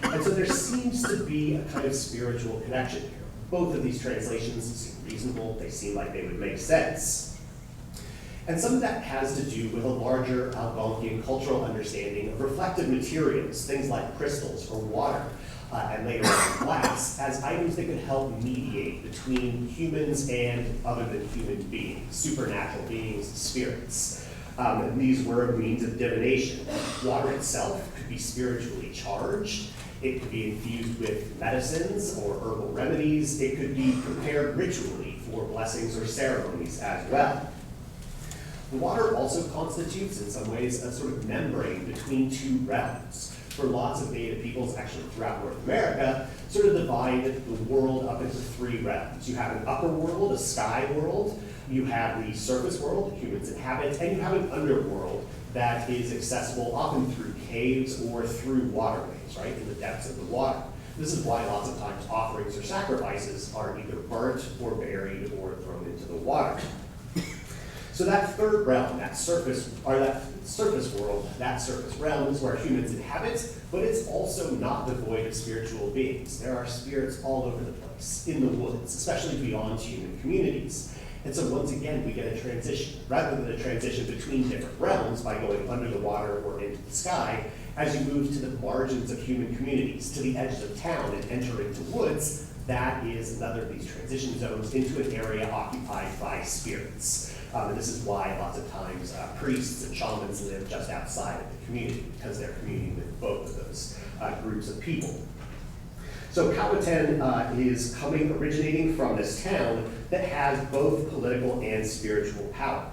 And so there seems to be a kind of spiritual connection here. Both of these translations seem reasonable, they seem like they would make sense. And some of that has to do with a larger Algonquian cultural understanding of reflective materials, things like crystals or water, and later on glass, as items that could help mediate between humans and other than human beings, supernatural beings, spirits. And these were a means of divination. Water itself could be spiritually charged. It could be infused with medicines or herbal remedies. It could be prepared ritually for blessings or ceremonies as well. Water also constitutes, in some ways, a sort of membrane between two realms. For lots of Native peoples, actually throughout North America, sort of divide the world up into three realms. You have an upper world, a sky world. You have the surface world that humans inhabit, and you have an underworld that is accessible often through caves or through waterways, right, in the depths of the water. This is why lots of times offerings or sacrifices are either burnt or buried or thrown into the water. So that third realm, that surface world, that surface realm is where humans inhabit, but it's also not devoid of spiritual beings. There are spirits all over the place, in the woods, especially beyond human communities. And so once again, we get a transition. Rather than a transition between different realms by going under the water or into the sky, as you move to the margins of human communities, to the edges of town and enter into woods, that is another of these transition zones into an area occupied by spirits. And this is why lots of times priests and shamans live just outside of the community, because they're communing with both of those groups of people. So Powhatan is originating from this town that has both political and spiritual power.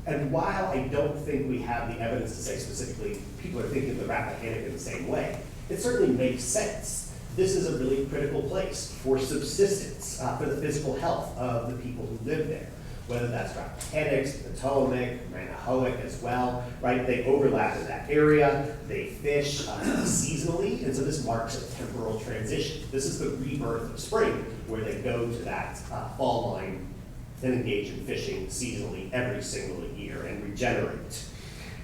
And while I don't think we have the evidence to say specifically people are thinking of the Rappahannock in the same way, it certainly makes sense. This is a really critical place for subsistence, for the physical health of the people who live there. Whether that's Rappahannocks, Potomac, Rappahannock as well, right? They overlap in that area, they fish seasonally, and so this marks a temporal transition. This is the rebirth of spring, where they go to that fall line and engage in fishing seasonally every single year and regenerate.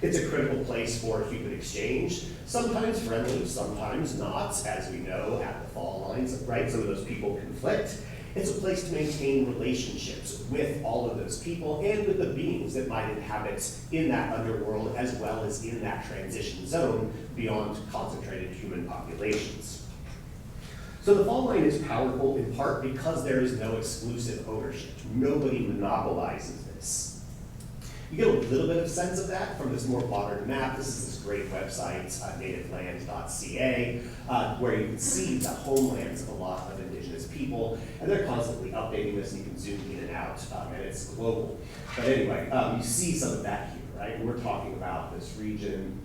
It's a critical place for human exchange, sometimes friendly, sometimes not, as we know at the fall lines, right? Some of those people conflict. It's a place to maintain relationships with all of those people and with the beings that might inhabit in that underworld as well as in that transition zone beyond concentrated human populations. So the fall line is powerful in part because there is no exclusive ownership. Nobody monopolizes this. You get a little bit of sense of that from this more modern map. This is this great website, nativeland.ca, where you can see the homelands of a lot of indigenous people, and they're constantly updating this, and you can zoom in and out, and it's global. But anyway, you see some of that here, right? And we're talking about this region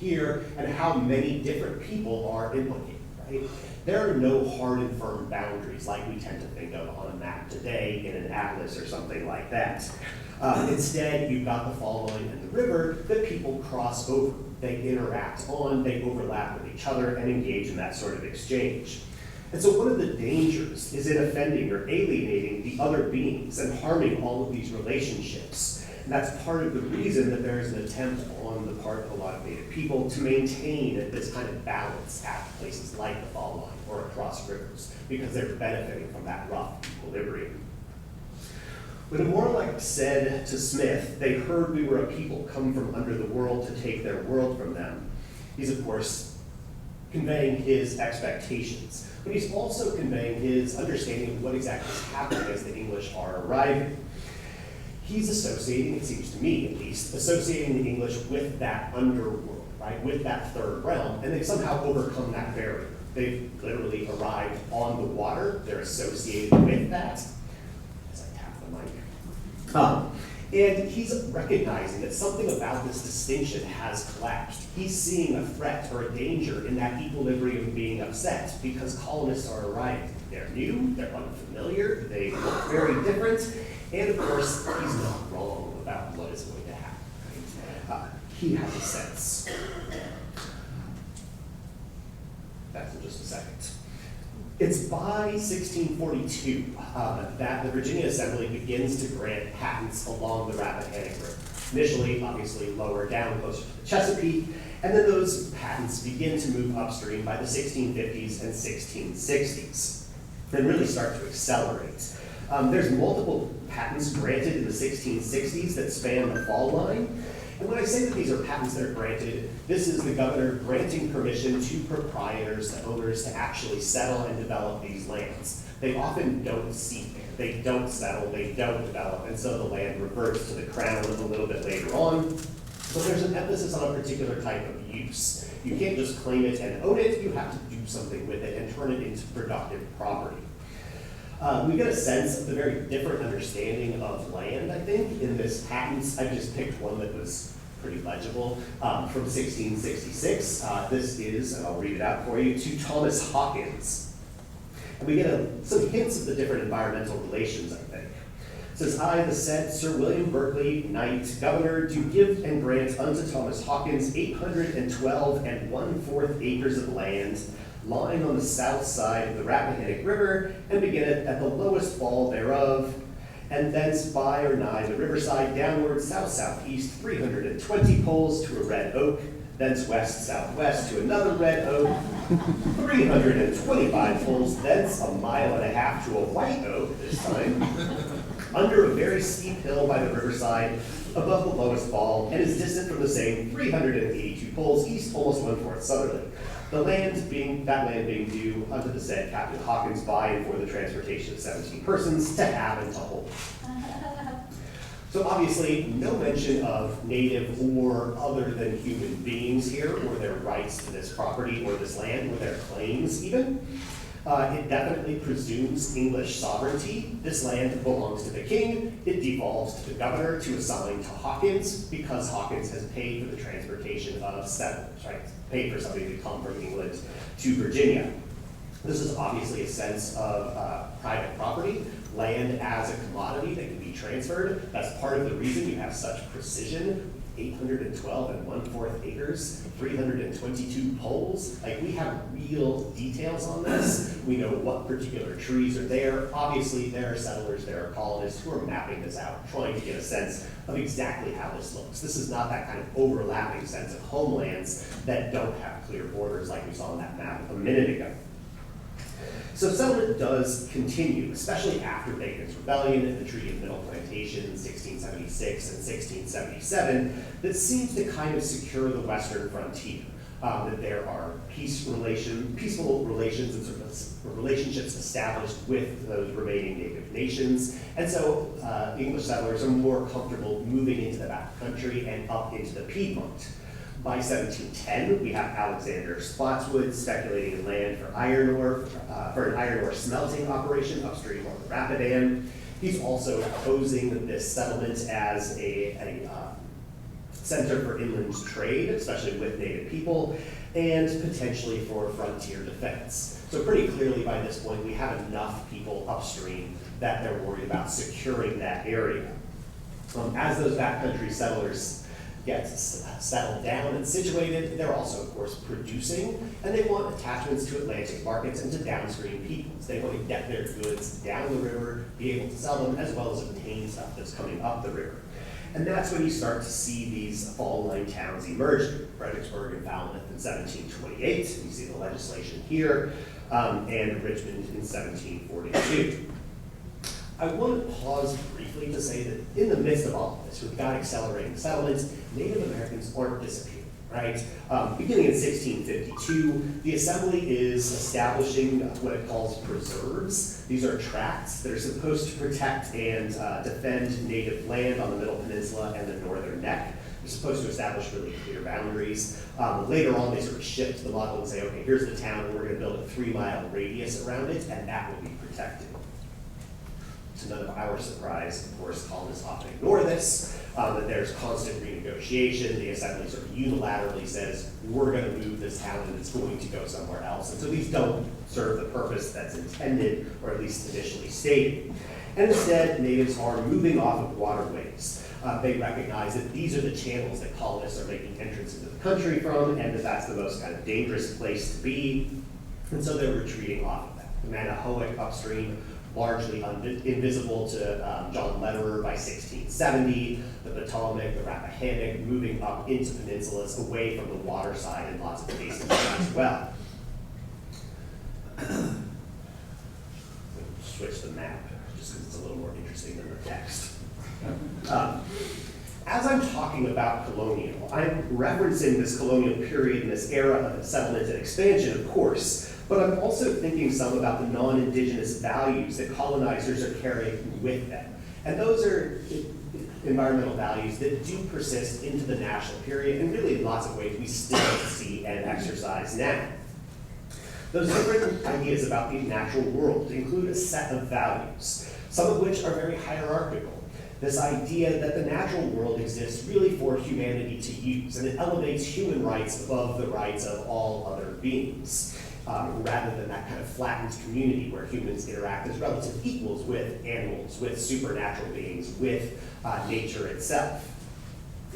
here, and how many different people are implicated, right? There are no hard and firm boundaries like we tend to think of on a map today in an atlas or something like that. Instead, you've got the fall line and the river that people cross over. They interact on, they overlap with each other and engage in that sort of exchange. And so one of the dangers is in offending or alienating the other beings and harming all of these relationships. And that's part of the reason that there is an attempt on the part of a lot of Native people to maintain this kind of balance at places like the fall line or across rivers, because they're benefiting from that rough equilibrium. When the Morlock said to Smith, they heard we were a people come from under the world to take their world from them, he's of course conveying his expectations, but he's also conveying his understanding of what exactly is happening as the English are arriving. He's associating, it seems to me at least, associating the English with that underworld, right, with that third realm, and they've somehow overcome that barrier. They've literally arrived on the water, they're associated with that. And he's recognizing that something about this distinction has collapsed. He's seeing a threat or a danger in that equilibrium being upset because colonists are arriving. They're new, they're unfamiliar, they look very different, and of course, he's not wrong about what is going to happen. He has a sense. just a second. It's by 1642 that the Virginia Assembly begins to grant patents along the Rappahannock River. Initially, obviously, lower down, closer to the Chesapeake, and then those patents begin to move upstream by the 1650s and 1660s, and really start to accelerate. There's multiple patents granted in the 1660s that span the fall line. And when I say that these are patents that are granted, this is the governor granting permission to proprietors, to owners, to actually settle and develop these lands. They often don't seek, they don't settle, they don't develop, and so the land reverts to the crown a little bit later on. So there's an emphasis on a particular type of use. You can't just claim it and own it, you have to do something with it and turn it into productive property. We get a sense of the very different understanding of land, I think, in this patents. I just picked one that was pretty legible from 1666. This is, and I'll read it out for you, to Thomas Hawkins. And we get some hints of the different environmental relations, I think. It says, I, the said Sir William Berkeley, Knight, Governor, do give and grant unto Thomas Hawkins 812 1/4 acres of land, lying on the south side of the Rappahannock River, and beginneth at the lowest fall thereof, and thence by or nigh the riverside downward south-southeast 320 poles to a red oak, thence west-southwest to another red oak, 325 poles, thence 1.5 miles to a white oak this time, under a very steep hill by the riverside, above the lowest fall, and is distant from the same 382 poles east, almost 1/4 southerly. That land being due unto the said Captain Hawkins by and for the transportation of 17 persons to have and to hold. So obviously, no mention of native or other than human beings here, or their rights to this property or this land, or their claims even. It definitely presumes English sovereignty. This land belongs to the king. It devolves to the governor to assign to Hawkins because Hawkins has paid for the transportation of settlers, right? Paid for somebody to come from England to Virginia. This is obviously a sense of private property, land as a commodity that can be transferred. That's part of the reason you have such precision. 812 1/4 acres, 322 poles. Like, we have real details on this. We know what particular trees are there. Obviously, there are settlers, there are colonists who are mapping this out, trying to get a sense of exactly how this looks. This is not that kind of overlapping sense of homelands that don't have clear borders like we saw on that map a minute ago. So settlement does continue, especially after Bacon's Rebellion and the Treaty of Middle Plantation in 1676 and 1677, that seems to kind of secure the western frontier. That there are peaceful relations and sort of relationships established with those remaining native nations. And so English settlers are more comfortable moving into the back country and up into the Piedmont. By 1710, we have Alexander Spotswood speculating in land for an iron ore smelting operation upstream on the Rapidan. He's also opposing this settlement as a center for inland trade, especially with native people, and potentially for frontier defense. So pretty clearly by this point, we have enough people upstream that they're worried about securing that area. As those backcountry settlers get settled down and situated, they're also, of course, producing, and they want attachments to Atlantic markets and to downstream peoples. They want to get their goods down the river, be able to sell them, as well as obtain stuff that's coming up the river. And that's when you start to see these fall line towns emerge, Fredericksburg and Falmouth in 1728, you see the legislation here, and Richmond in 1742. I want to pause briefly to say that in the midst of all of this, we've got accelerating settlements, Native Americans aren't disappearing, right? Beginning in 1652, the Assembly is establishing what it calls preserves. These are tracts that are supposed to protect and defend native land on the Middle Peninsula and the Northern Neck. They're supposed to establish really clear boundaries. Later on, they sort of shift the model and say, okay, here's the town, and we're going to build a 3-mile radius around it, and that will be protected. To none of our surprise, of course, colonists often ignore this, that there's constant renegotiation. The Assembly sort of unilaterally says, we're going to move this town and it's going to go somewhere else. And so these don't serve the purpose that's intended, or at least initially stated. And instead, natives are moving off of waterways. They recognize that these are the channels that colonists are making entrance into the country from, and that that's the most kind of dangerous place to be. And so they're retreating off of that. The Rappahannock upstream, largely invisible to John Lederer by 1670, the Potomac, the Rappahannock, moving up into peninsulas away from the water side in lots of cases as well. Switch the map, just because it's a little more interesting than the text. As I'm talking about colonial, I'm referencing this colonial period and this era of settlement and expansion, of course, but I'm also thinking some about the non-indigenous values that colonizers are carrying with them. And those are environmental values that do persist into the national period, and really in lots of ways we still see and exercise now. Those different ideas about the natural world include a set of values, some of which are very hierarchical. This idea that the natural world exists really for humanity to use, and it elevates human rights above the rights of all other beings, rather than that kind of flattened community where humans interact as relative equals with animals, with supernatural beings, with nature itself.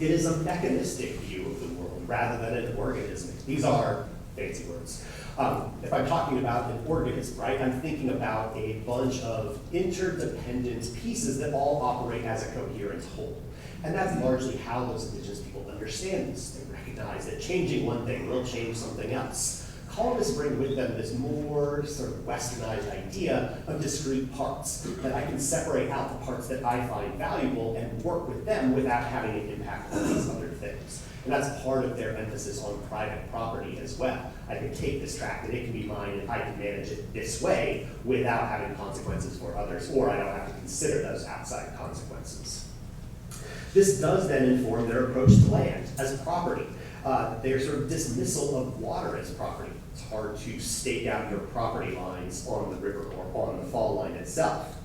It is a mechanistic view of the world rather than an organismic. These are fancy words. If I'm talking about an organism, right, I'm thinking about a bunch of interdependent pieces that all operate as a coherent whole. And that's largely how those indigenous people understand this. They recognize that changing one thing will change something else. Colonists bring with them this more sort of westernized idea of discrete parts, that I can separate out the parts that I find valuable and work with them without having an impact on these other things. And that's part of their emphasis on private property as well. I can take this tract and it can be mine and I can manage it this way without having consequences for others, or I don't have to consider those outside consequences. This does then inform their approach to land as property. Their sort of dismissal of water as property. It's hard to stake out your property lines on the river or on the fall line itself.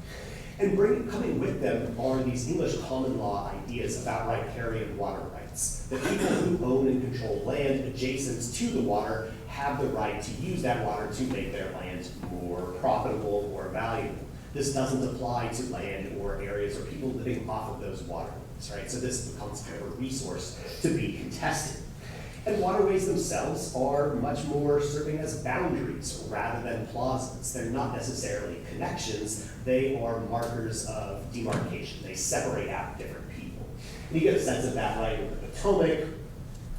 And coming with them are these English common law ideas about riparian water rights. That people who own and control land adjacent to the water have the right to use that water to make their land more profitable or valuable. This doesn't apply to land or areas or people living off of those waterways, right? So this becomes kind of a resource to be contested. And waterways themselves are much more serving as boundaries rather than plazas. They're not necessarily connections, they are markers of demarcation. They separate out different people. And you get a sense of that right in the Potomac,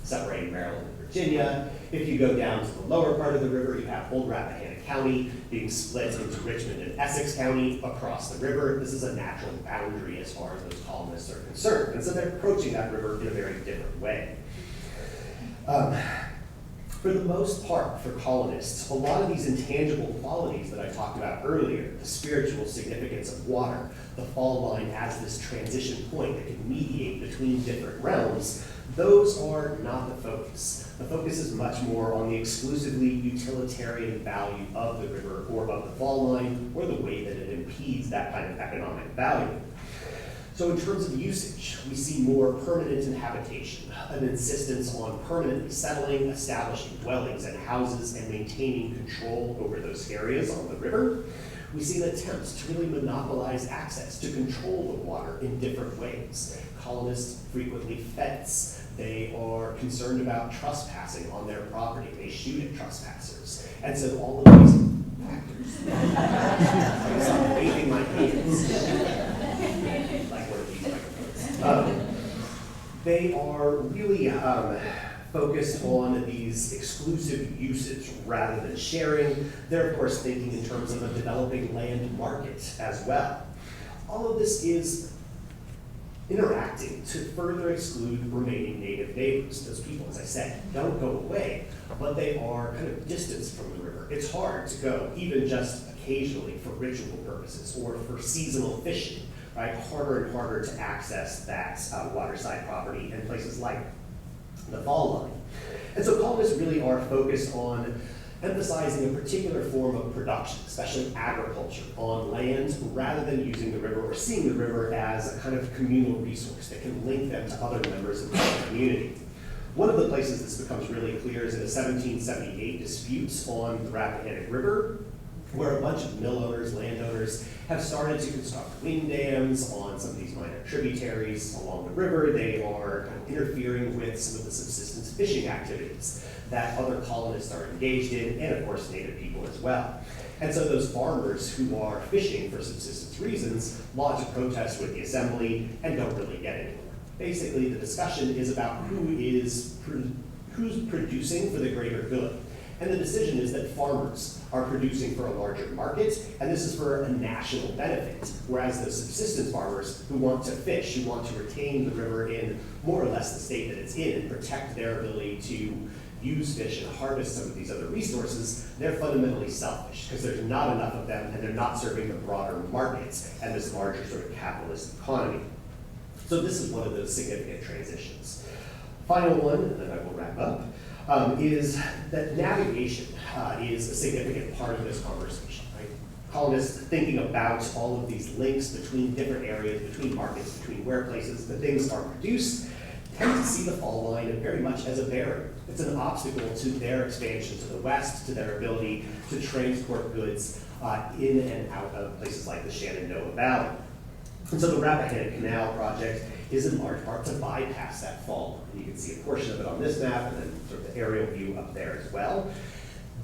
separating Maryland and Virginia. If you go down to the lower part of the river, you have Old Rappahannock County being split into Richmond and Essex County across the river. This is a natural boundary as far as those colonists are concerned. And so they're approaching that river in a very different way. For the most part, for colonists, a lot of these intangible qualities that I talked about earlier, the spiritual significance of water, the fall line as this transition point that can mediate between different realms, those are not the focus. The focus is much more on the exclusively utilitarian value of the river or of the fall line, or the way that it impedes that kind of economic value. So in terms of usage, we see more permanent inhabitation, an insistence on permanently settling, establishing dwellings and houses, and maintaining control over those areas on the river. We see an attempt to really monopolize access, to control the water in different ways. Colonists frequently fence. They are concerned about trespassing on their property. They shoot at trespassers. And so all of these factors, I stop waving my hands. They are really focused on these exclusive uses rather than sharing. They're, of course, thinking in terms of a developing land market as well. All of this is interacting to further exclude remaining native neighbors. Those people, as I said, don't go away, but they are kind of distanced from the river. It's hard to go, even just occasionally for ritual purposes or for seasonal fishing. Right, harder and harder to access that waterside property in places like the fall line. And so colonists really are focused on emphasizing a particular form of production, especially agriculture, on land rather than using the river or seeing the river as a kind of communal resource that can link them to other members of the community. One of the places this becomes really clear is in a 1778 dispute on the Rappahannock River, where a bunch of mill owners, landowners, have started to construct wind dams on some of these minor tributaries along the river. They are kind of interfering with some of the subsistence fishing activities that other colonists are engaged in, and of course native people as well. And so those farmers who are fishing for subsistence reasons lodge a protest with the assembly and don't really get anywhere. Basically, the discussion is about who's producing for the greater good. And the decision is that farmers are producing for a larger market, and this is for a national benefit, whereas the subsistence farmers who want to fish, who want to retain the river in more or less the state that it's in and protect their ability to use fish and harvest some of these other resources, they're fundamentally selfish because there's not enough of them and they're not serving the broader markets and this larger sort of capitalist economy. So this is one of those significant transitions. Final one, and then I will wrap up, is that navigation is a significant part of this conversation, right? Colonists thinking about all of these links between different areas, between markets, between where places that things are produced, tend to see the fall line very much as a barrier. It's an obstacle to their expansion to the west, to their ability to transport goods in and out of places like the Shenandoah Valley. And so the Rappahannock Canal project is in large part to bypass that fall line. You can see a portion of it on this map and then sort of the aerial view up there as well.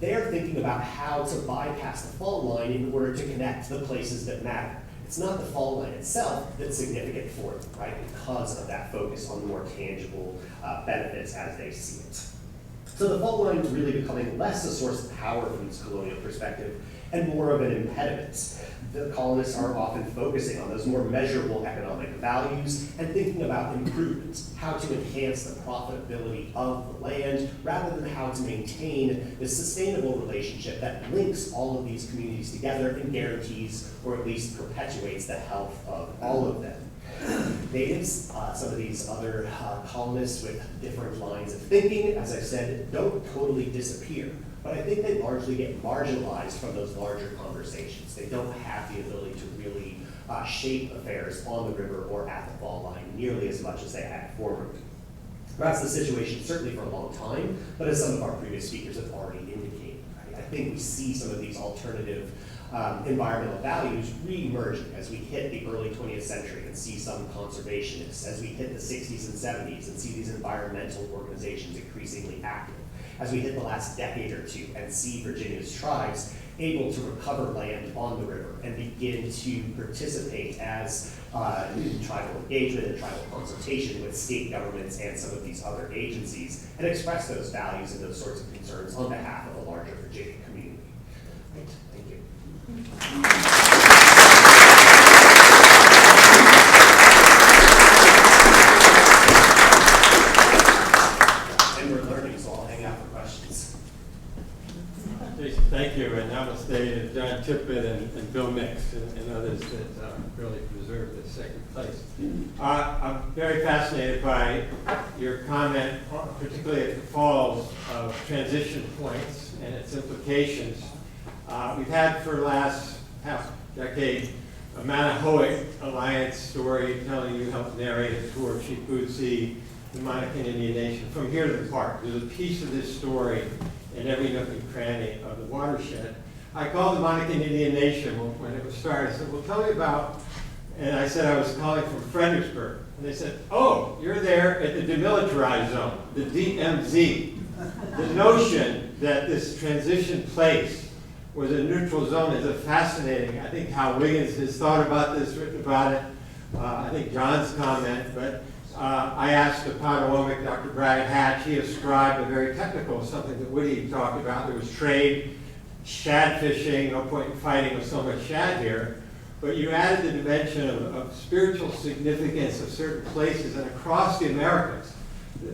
They're thinking about how to bypass the fall line in order to connect the places that matter. It's not the fall line itself that's significant for them, right? Because of that focus on the more tangible benefits as they see it. So the fall line is really becoming less a source of power from this colonial perspective and more of an impediment. The colonists are often focusing on those more measurable economic values and thinking about improvements, how to enhance the profitability of the land rather than how to maintain this sustainable relationship that links all of these communities together and guarantees or at least perpetuates the health of all of them. Natives, some of these other colonists with different lines of thinking, as I said, don't totally disappear. But I think they largely get marginalized from those larger conversations. They don't have the ability to really shape affairs on the river or at the fall line nearly as much as they had formerly. That's the situation certainly for a long time, but as some of our previous speakers have already indicated, I think we see some of these alternative environmental values re-emerging as we hit the early 20th century and see some conservationists, as we hit the 60s and 70s and see these environmental organizations increasingly active, as we hit the last decade or two and see Virginia's tribes able to recover land on the river and begin to participate as in tribal engagement and tribal consultation with state governments and some of these other agencies and express those values and those sorts of concerns on behalf of a larger Virginia community. Right, thank you. And we're learning, so I'll hang out for questions. Jason, thank you, and namaste to John Tippett and Bill Mix and others that really preserved this second place. I'm very fascinated by your comment, particularly at the falls, of transition points and its implications. We've had for the last half decade a Mannahoic Alliance story telling you helped narrate a tour of Chiputsi, the Monacan Indian Nation, from here to the park. There's a piece of this story in every nook and cranny of the watershed. I called the Monacan Indian Nation when it was started. I said, well, tell me about, and I said I was calling from Fredericksburg. And they said, oh, you're there at the demilitarized zone, the DMZ. The notion that this transition place was a neutral zone is a fascinating. I think how Wiggins has thought about this, written about it. I think John's comment, but I asked the Potawatomi, Dr. Brad Hatch, he ascribed a very technical, something that Woody talked about. There was trade, shad fishing, no point in fighting with so much shad here. But you added the dimension of spiritual significance of certain places and across the Americas,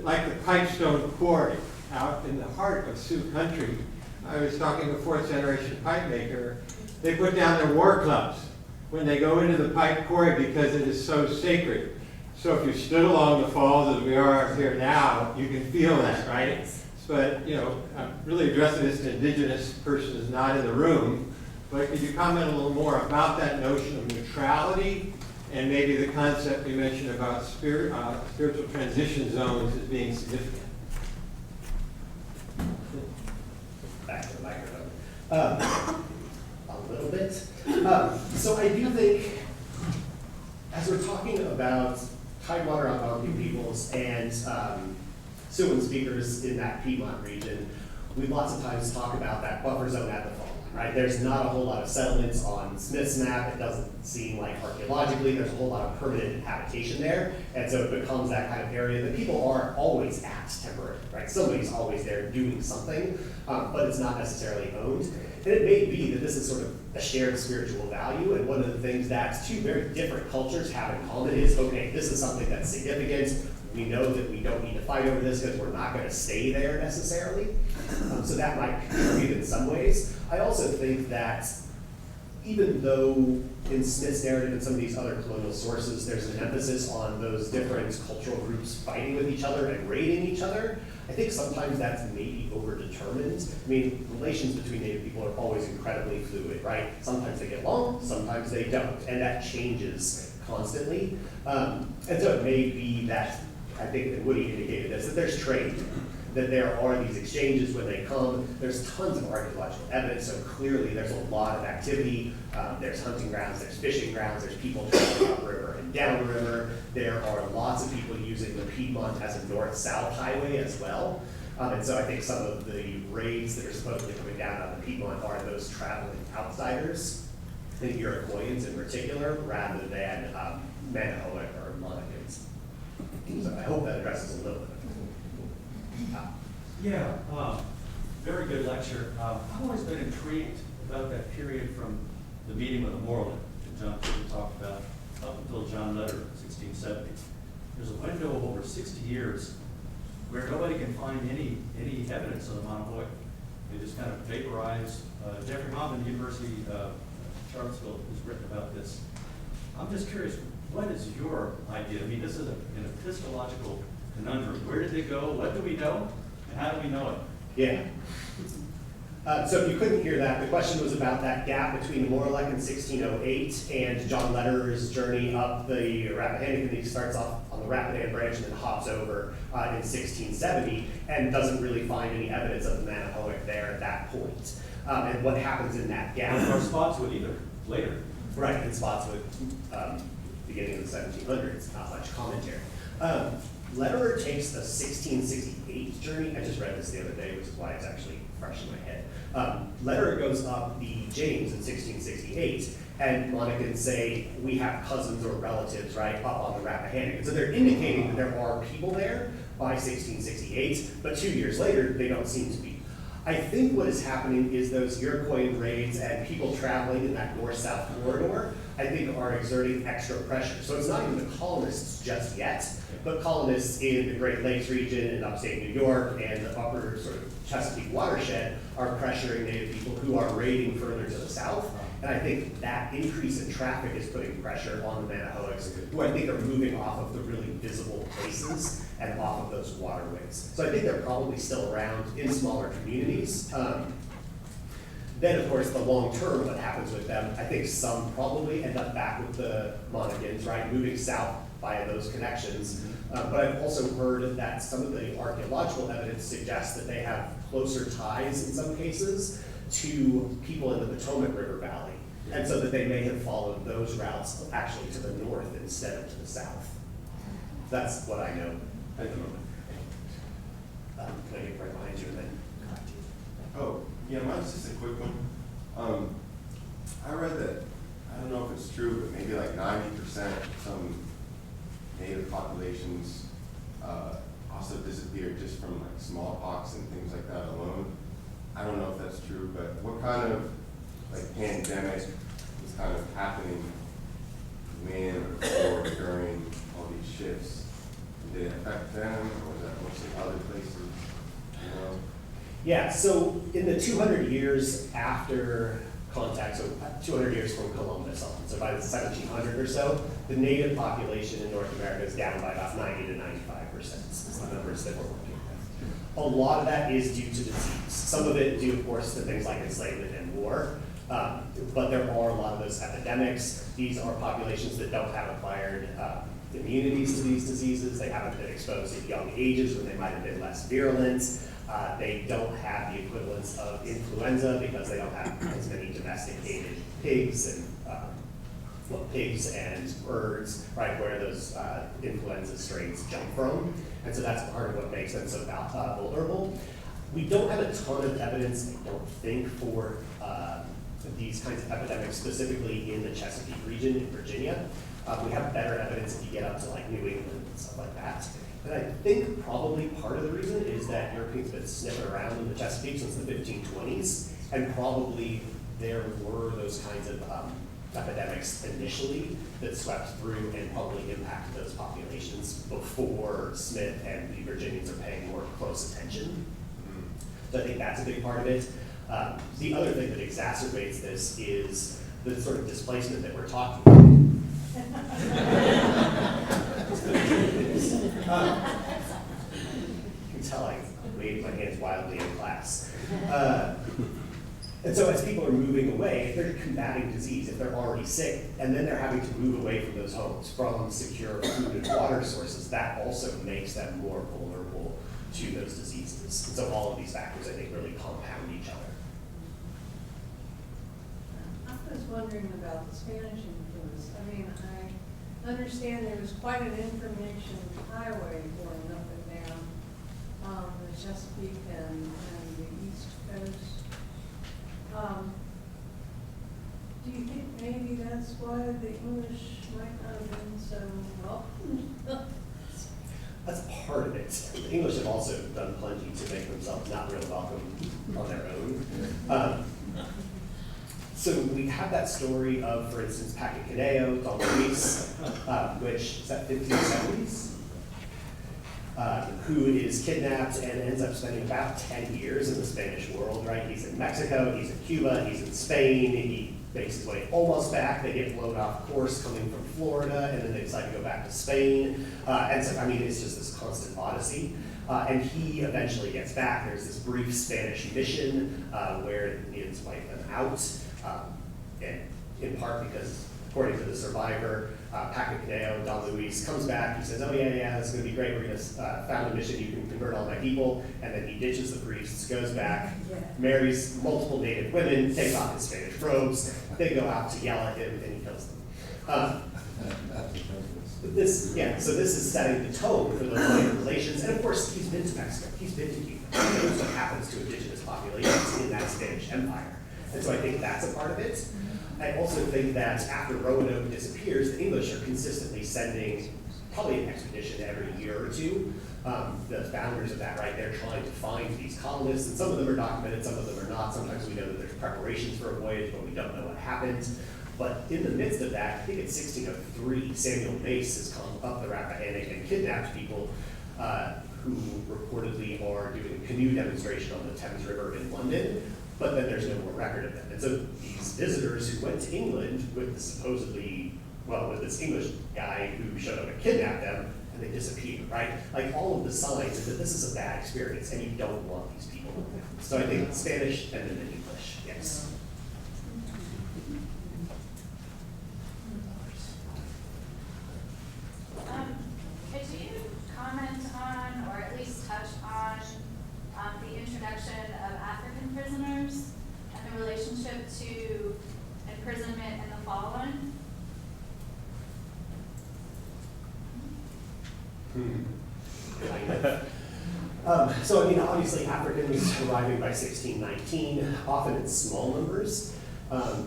like the Pipestone Quarry out in the heart of Sioux country. I was talking to a fourth generation pipe maker. They put down their war clubs when they go into the pipe quarry because it is so sacred. So if you stood along the falls as we are here now, you can feel that, right? But, you know, I'm really addressing this to indigenous persons not in the room, but could you comment a little more about that notion of neutrality and maybe the concept you mentioned about spiritual transition zones as being significant? Back to the microphone. A little bit. So I do think, as we're talking about tidewater Algonquin peoples and Siouan speakers in that Piedmont region, we lots of times talk about that buffer zone at the fall line, right? There's not a whole lot of settlements on Smith's map. It doesn't seem like archaeologically there's a whole lot of permanent habitation there. And so it becomes that kind of area that people are always at temporarily, right? Somebody's always there doing something, but it's not necessarily owned. And it may be that this is sort of a shared spiritual value, and one of the things that two very different cultures have in common is, okay, this is something that's significant. We know that we don't need to fight over this because we're not going to stay there necessarily. So that might contribute in some ways. I also think that even though in Smith's narrative and some of these other colonial sources, there's an emphasis on those different cultural groups fighting with each other and raiding each other, I think sometimes that's maybe overdetermined. I mean, relations between Native people are always incredibly fluid, right? Sometimes they get along, sometimes they don't, and that changes constantly. And so it may be that, I think that Woody indicated this, that there's trade, that there are these exchanges when they come. There's tons of archaeological evidence, so clearly there's a lot of activity. There's hunting grounds, there's fishing grounds, there's people traveling upriver and downriver. There are lots of people using the Piedmont as a north-south highway as well. And so I think some of the raids that are supposedly coming down on the Piedmont are those traveling outsiders, I think Iroquoians in particular, rather than Manahoac or Monacans. So I hope that addresses a little bit. Yeah, very good lecture. I've always been intrigued about that period from the meeting with the Moreland that John talked about up until John Letter, 1670. There's a window of over 60 years where nobody can find any evidence of the Monohoic. They just kind of vaporize. Jeffrey Hoffman, University of Charlottesville, has written about this. I'm just curious, what is your idea? I mean, this is an epistemological conundrum. Where did they go? What do we know? And how do we know it? Yeah. So if you couldn't hear that, the question was about that gap between Morlech in 1608 and John Lederer's journey up the Rappahannock, and he starts off on the Rapidan branch and then hops over in 1670 and doesn't really find any evidence of the Manahoac there at that point. And what happens in that gap? Or Spotswood either, later. Right, in Spotswood, beginning of the 1700s, not much commentary. Lederer takes the 1668 journey. I just read this the other day, which is why it's actually fresh in my head. Lederer goes up the James in 1668, and Monacans say, we have cousins or relatives, right, up on the Rappahannock. And so they're indicating that there are people there by 1668, but 2 years later, they don't seem to be. I think what is happening is those Iroquois raids and people traveling in that north-south corridor, I think, are exerting extra pressure. So it's not even the colonists just yet, but colonists in the Great Lakes region in upstate New York and the upper sort of Chesapeake watershed are pressuring Native people who are raiding further to the south. And I think that increase in traffic is putting pressure on the Manahoacs, who I think are moving off of the really visible places and off of those waterways. So I think they're probably still around in smaller communities. Then, of course, the long term, what happens with them, I think some probably end up back with the Monacans, right, moving south via those connections. But I've also heard that some of the archaeological evidence suggests that they have closer ties in some cases to people in the Potomac River Valley. And so that they may have followed those routes actually to the north instead of to the south. That's what I know at the moment. Can I get right behind you and then correct you? Oh, yeah, mine's just a quick one. I read that, I don't know if it's true, but maybe like 90% of some native populations also disappeared just from like smallpox and things like that alone. I don't know if that's true, but what kind of like pandemic was kind of happening when or during all these shifts? Did it affect them, or was that mostly other places? You know? Yeah, so in the 200 years after contact, so 200 years from Columbus on, so by the 1700 or so, the native population in North America is down by about 90 to 95%. Is the numbers that we're working with. A lot of that is due to disease. Some of it due, of course, to things like enslavement and war, but there are a lot of those epidemics. These are populations that don't have acquired immunities to these diseases. They haven't been exposed at young ages when they might have been less virulent. They don't have the equivalence of influenza because they don't have as many domesticated pigs and pigs and birds, right, where those influenza strains jump from. And so that's part of what makes them so vulnerable. We don't have a ton of evidence, I don't think, for these kinds of epidemics specifically in the Chesapeake region in Virginia. We have better evidence if you get up to like New England and stuff like that. And I think probably part of the reason is that Europeans have been sniffing around in the Chesapeake since the 1520s, and probably there were those kinds of epidemics initially that swept through and probably impacted those populations before Smith and the Virginians are paying more close attention. So I think that's a big part of it. The other thing that exacerbates this is the sort of displacement that we're talking about. You can tell I waved my hands wildly in class. And so as people are moving away, if they're combating disease, if they're already sick, and then they're having to move away from those homes, from secure food and water sources, that also makes them more vulnerable to those diseases. And so all of these factors, I think, really compound each other. I was wondering about the Spanish influence. I mean, I understand there was quite an information highway going up and down the Chesapeake and the East Coast. Do you think maybe that's why the English might not have been so welcome? That's part of it. The English have also done plenty to make themselves not real welcome on their own. So we have that story of, for instance, Paquiquineo, Don Luis, which is that 1570s, who is kidnapped and ends up spending about 10 years in the Spanish world, right? He's in Mexico, he's in Cuba, he's in Spain, he makes his way almost back, they get blown off course coming from Florida, and then they decide to go back to Spain. And so, I mean, it's just this constant odyssey. And he eventually gets back. There's this brief Spanish mission where the Indians wipe them out, and in part because, according to the survivor, Paquiquineo, Don Luis, comes back. He says, oh, yeah, this is going to be great. We're going to found a mission. You can convert all my people. And then he ditches the priests, goes back, marries multiple native women, takes off his Spanish robes. They go out to yell at him, and he kills them. So this is setting the tone for those later relations. And of course, he's been to Mexico. He's been to Cuba. He knows what happens to indigenous populations in that Spanish Empire. And so I think that's a part of it. I also think that after Roanoke disappears, the English are consistently sending probably an expedition every year or two. The founders of that, right, they're trying to find these colonists, and some of them are documented, some of them are not. Sometimes we know that there's preparations for a voyage, but we don't know what happened. But in the midst of that, I think it's 1603, Samuel Mace has come up the Rappahannock and kidnapped people who reportedly are doing a canoe demonstration on the Thames River in London, but then there's no more record of them. And so these visitors who went to England with with this English guy who showed up and kidnapped them, and they disappear, right? Like all of the signs is that this is a bad experience and you don't want these people. So I think Spanish and then the English, yes. Could you comment on, or at least touch on, the introduction of African prisoners and the relationship to imprisonment in the Fall Line? So, I mean, obviously Africans arriving by 1619, often in small numbers.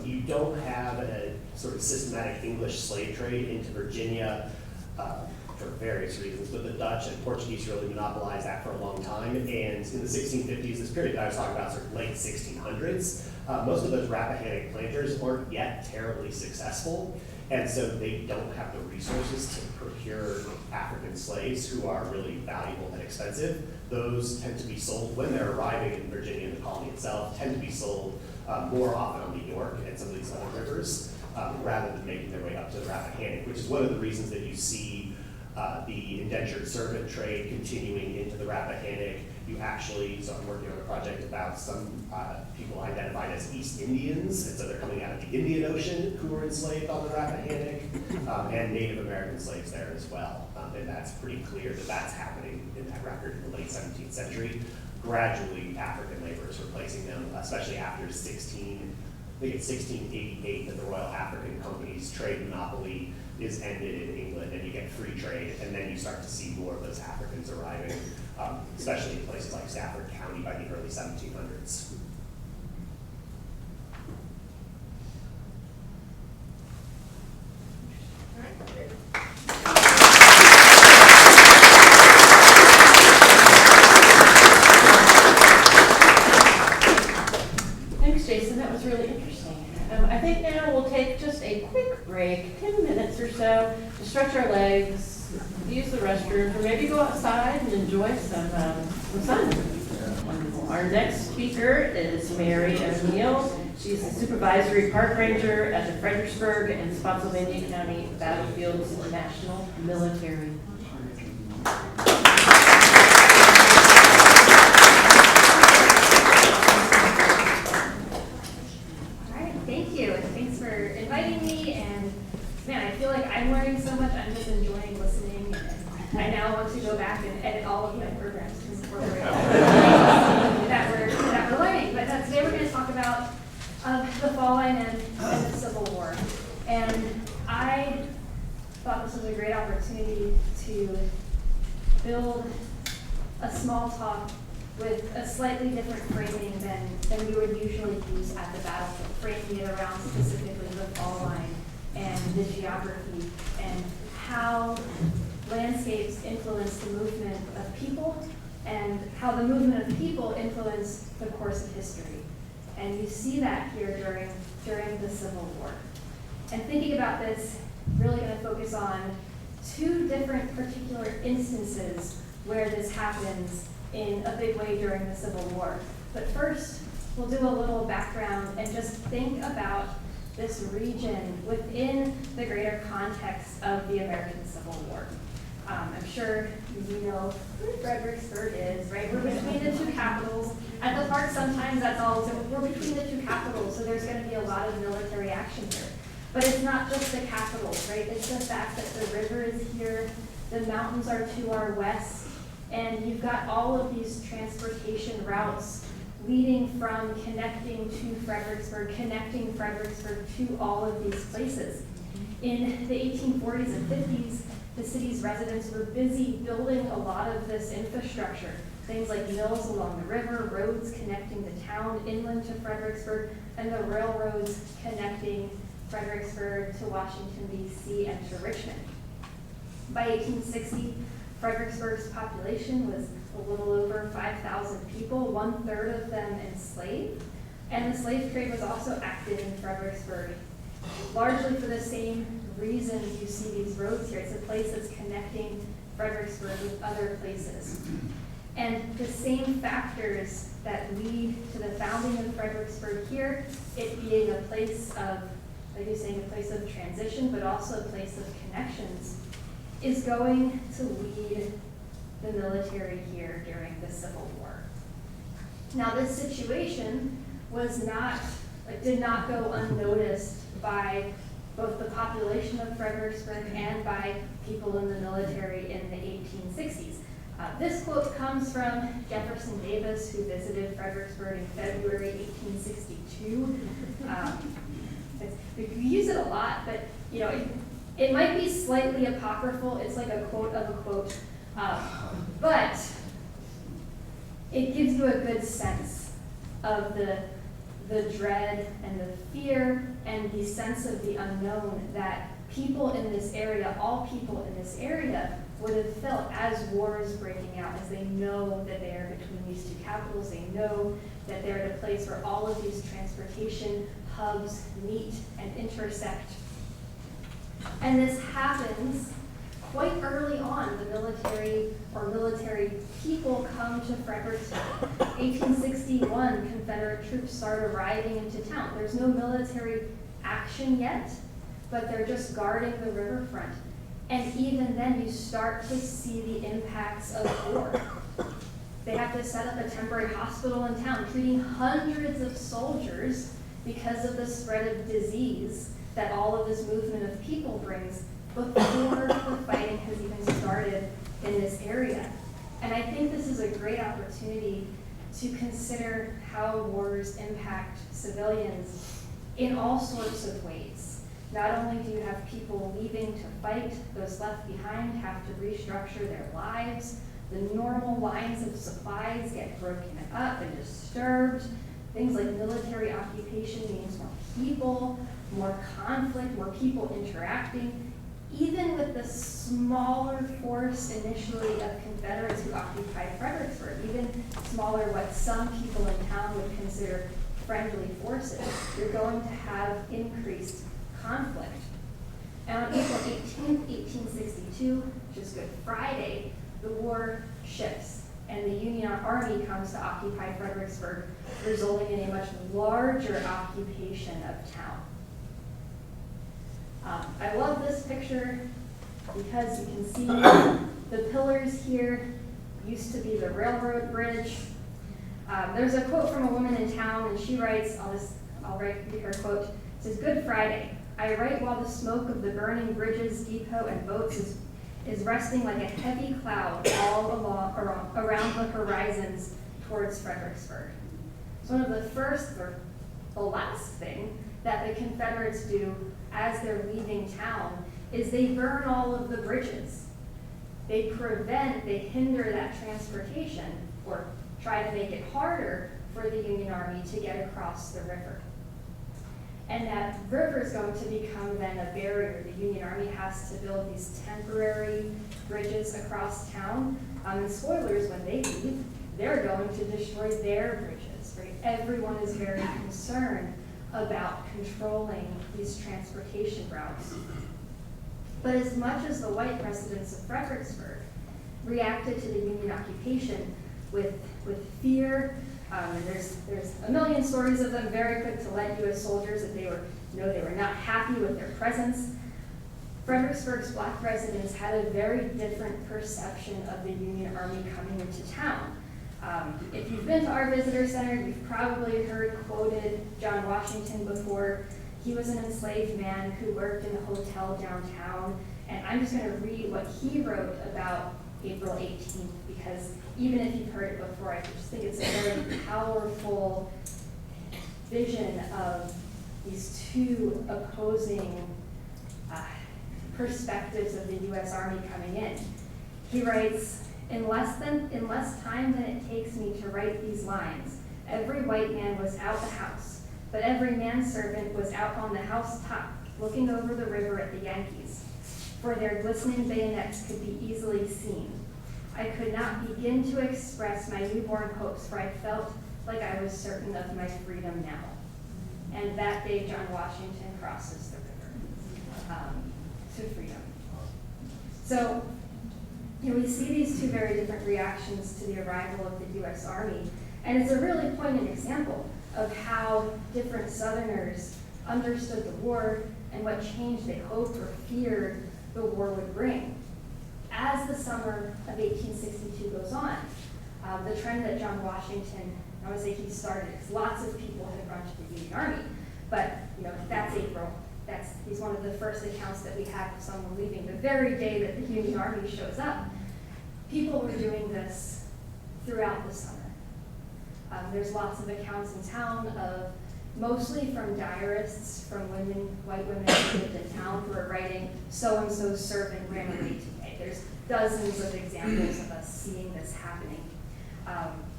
You don't have a sort of systematic English slave trade into Virginia for various reasons, but the Dutch and Portuguese really monopolized that for a long time. And in the 1650s, this period that I was talking about, sort of late 1600s, most of those Rappahannock planters aren't yet terribly successful. And so they don't have the resources to procure African slaves who are really valuable and expensive. Those tend to be sold when they're arriving in Virginia, and the colony itself, tend to be sold more often on the York and some of these other rivers, rather than making their way up to the Rappahannock, which is one of the reasons that you see the indentured servant trade continuing into the Rappahannock. You actually, so I'm working on a project about some people identified as East Indians, and so they're coming out of the Indian Ocean who were enslaved on the Rappahannock, and Native American slaves there as well. And that's pretty clear that that's happening in that record in the late 17th century. Gradually, African laborers replacing them, especially after think it's 1688 that the Royal African Company's trade monopoly is ended in England, and you get free trade, and then you start to see more of those Africans arriving, especially in places like Stafford County by the early 1700s. Thanks, Jason. That was really interesting. I think now we'll take just a quick break, 10 minutes or so, to stretch our legs, use the restroom, or maybe go outside and enjoy some sun. Our next speaker is Mary O'Neill. She's a supervisory park ranger at the Fredericksburg and Spotsylvania County Battlefields National Military Park. Thank you, and thanks for inviting me, and man, I feel like I'm learning so much. I'm just enjoying listening, and I now want to go back and edit all of my programs to incorporate all the things that we're learning. But today we're going to talk about the Fall Line and the Civil War. And I thought this was a great opportunity to build a small talk with a slightly different framing than we would usually use at the battlefield, framing it around specifically the fall line and the geography and how landscapes influence the movement of people and how the movement of people influence the course of history. And you see that here during the Civil War. And thinking about this, really going to focus on two different particular instances where this happens in a big way during the Civil War. But first, we'll do a little background and just think about this region within the greater context of the American Civil War. I'm sure you know who Fredericksburg is, right? We're between the two capitals. At the park, sometimes that's all, so we're between the two capitals, so there's going to be a lot of military action here. But it's not just the capitals, right? It's the fact that the river is here, the mountains are to our west, and you've got all of these transportation routes leading from connecting to Fredericksburg, connecting Fredericksburg to all of these places. In the 1840s and 50s, the city's residents were busy building a lot of this infrastructure. Things like mills along the river, roads connecting the town inland to Fredericksburg, and the railroads connecting Fredericksburg to Washington, D.C. and to Richmond. By 1860, Fredericksburg's population was a little over 5,000 people, 1/3 of them enslaved. And the slave trade was also active in Fredericksburg, largely for the same reasons you see these roads here. It's a place that's connecting Fredericksburg with other places. And the same factors that lead to the founding of Fredericksburg here, it being a place of, like you're saying, a place of transition, but also a place of connections, is going to lead the military here during the Civil War. Now, this situation was not, did not go unnoticed by both the population of Fredericksburg and by people in the military in the 1860s. This quote comes from Jefferson Davis, who visited Fredericksburg in February 1862. We use it a lot, but you know, it might be slightly apocryphal. It's like a quote of a quote, but it gives you a good sense of the dread and the fear and the sense of the unknown that people in this area, all people in this area, would have felt as war is breaking out, as they know that they are between these two capitals. They know that they're at a place where all of these transportation hubs meet and intersect. And this happens quite early on. The military people come to Fredericksburg. 1861, Confederate troops start arriving into town. There's no military action yet, but they're just guarding the riverfront. And even then, you start to see the impacts of war. They have to set up a temporary hospital in town, treating hundreds of soldiers because of the spread of disease that all of this movement of people brings before the fighting has even started in this area. And I think this is a great opportunity to consider how wars impact civilians in all sorts of ways. Not only do you have people leaving to fight, those left behind have to restructure their lives. The normal lines of supplies get broken up and disturbed. Things like military occupation means more people, more conflict, more people interacting. Even with the smaller force initially of Confederates who occupied Fredericksburg, even smaller what some people in town would consider friendly forces, you're going to have increased conflict. And on April 18th, 1862, which is Good Friday, the war shifts and the Union Army comes to occupy Fredericksburg, resulting in a much larger occupation of town. I love this picture because you can see the pillars here used to be the railroad bridge. There's a quote from a woman in town, and she writes, I'll read her quote. It says, "Good Friday. I write while the smoke of the burning bridges, depot, and boats is resting like a heavy cloud all around the horizons towards Fredericksburg." So one of the first, or the last thing that the Confederates do as they're leaving town is they burn all of the bridges. They hinder that transportation, or try to make it harder for the Union Army to get across the river. And that river is going to become then a barrier. The Union Army has to build these temporary bridges across town. And spoilers, when they leave, they're going to destroy their bridges, right? Everyone is very concerned about controlling these transportation routes. But as much as the white residents of Fredericksburg reacted to the Union occupation with fear, and there's a million stories of them very quick to let U.S. soldiers that they were not happy with their presence. Fredericksburg's black residents had a very different perception of the Union Army coming into town. If you've been to our visitor center, you've probably heard quoted John Washington before. He was an enslaved man who worked in a hotel downtown, and I'm just going to read what he wrote about April 18th, because even if you've heard it before, I just think it's a very powerful vision of these two opposing perspectives of the U.S. Army coming in. He writes, in less time than it takes me to write these lines, every white man was out the house, but every manservant was out on the housetop, looking over the river at the Yankees, for their glistening bayonets could be easily seen. I could not begin to express my newborn hopes, for I felt like I was certain of my freedom now. And that day, John Washington crosses the river to freedom. So we see these two very different reactions to the arrival of the U.S. Army, and it's a really poignant example of how different Southerners understood the war and what change they hoped or feared the war would bring. As the summer of 1862 goes on, the trend that John Washington, I would say he started, because lots of people had run to the Union Army, but that's April. He's one of the first accounts that we have of someone leaving. The very day that the Union Army shows up, people were doing this throughout the summer. There's lots of accounts in town of, mostly from diarists, from white women who lived in town who are writing, so-and-so's servant ran away today. There's dozens of examples of us seeing this happening.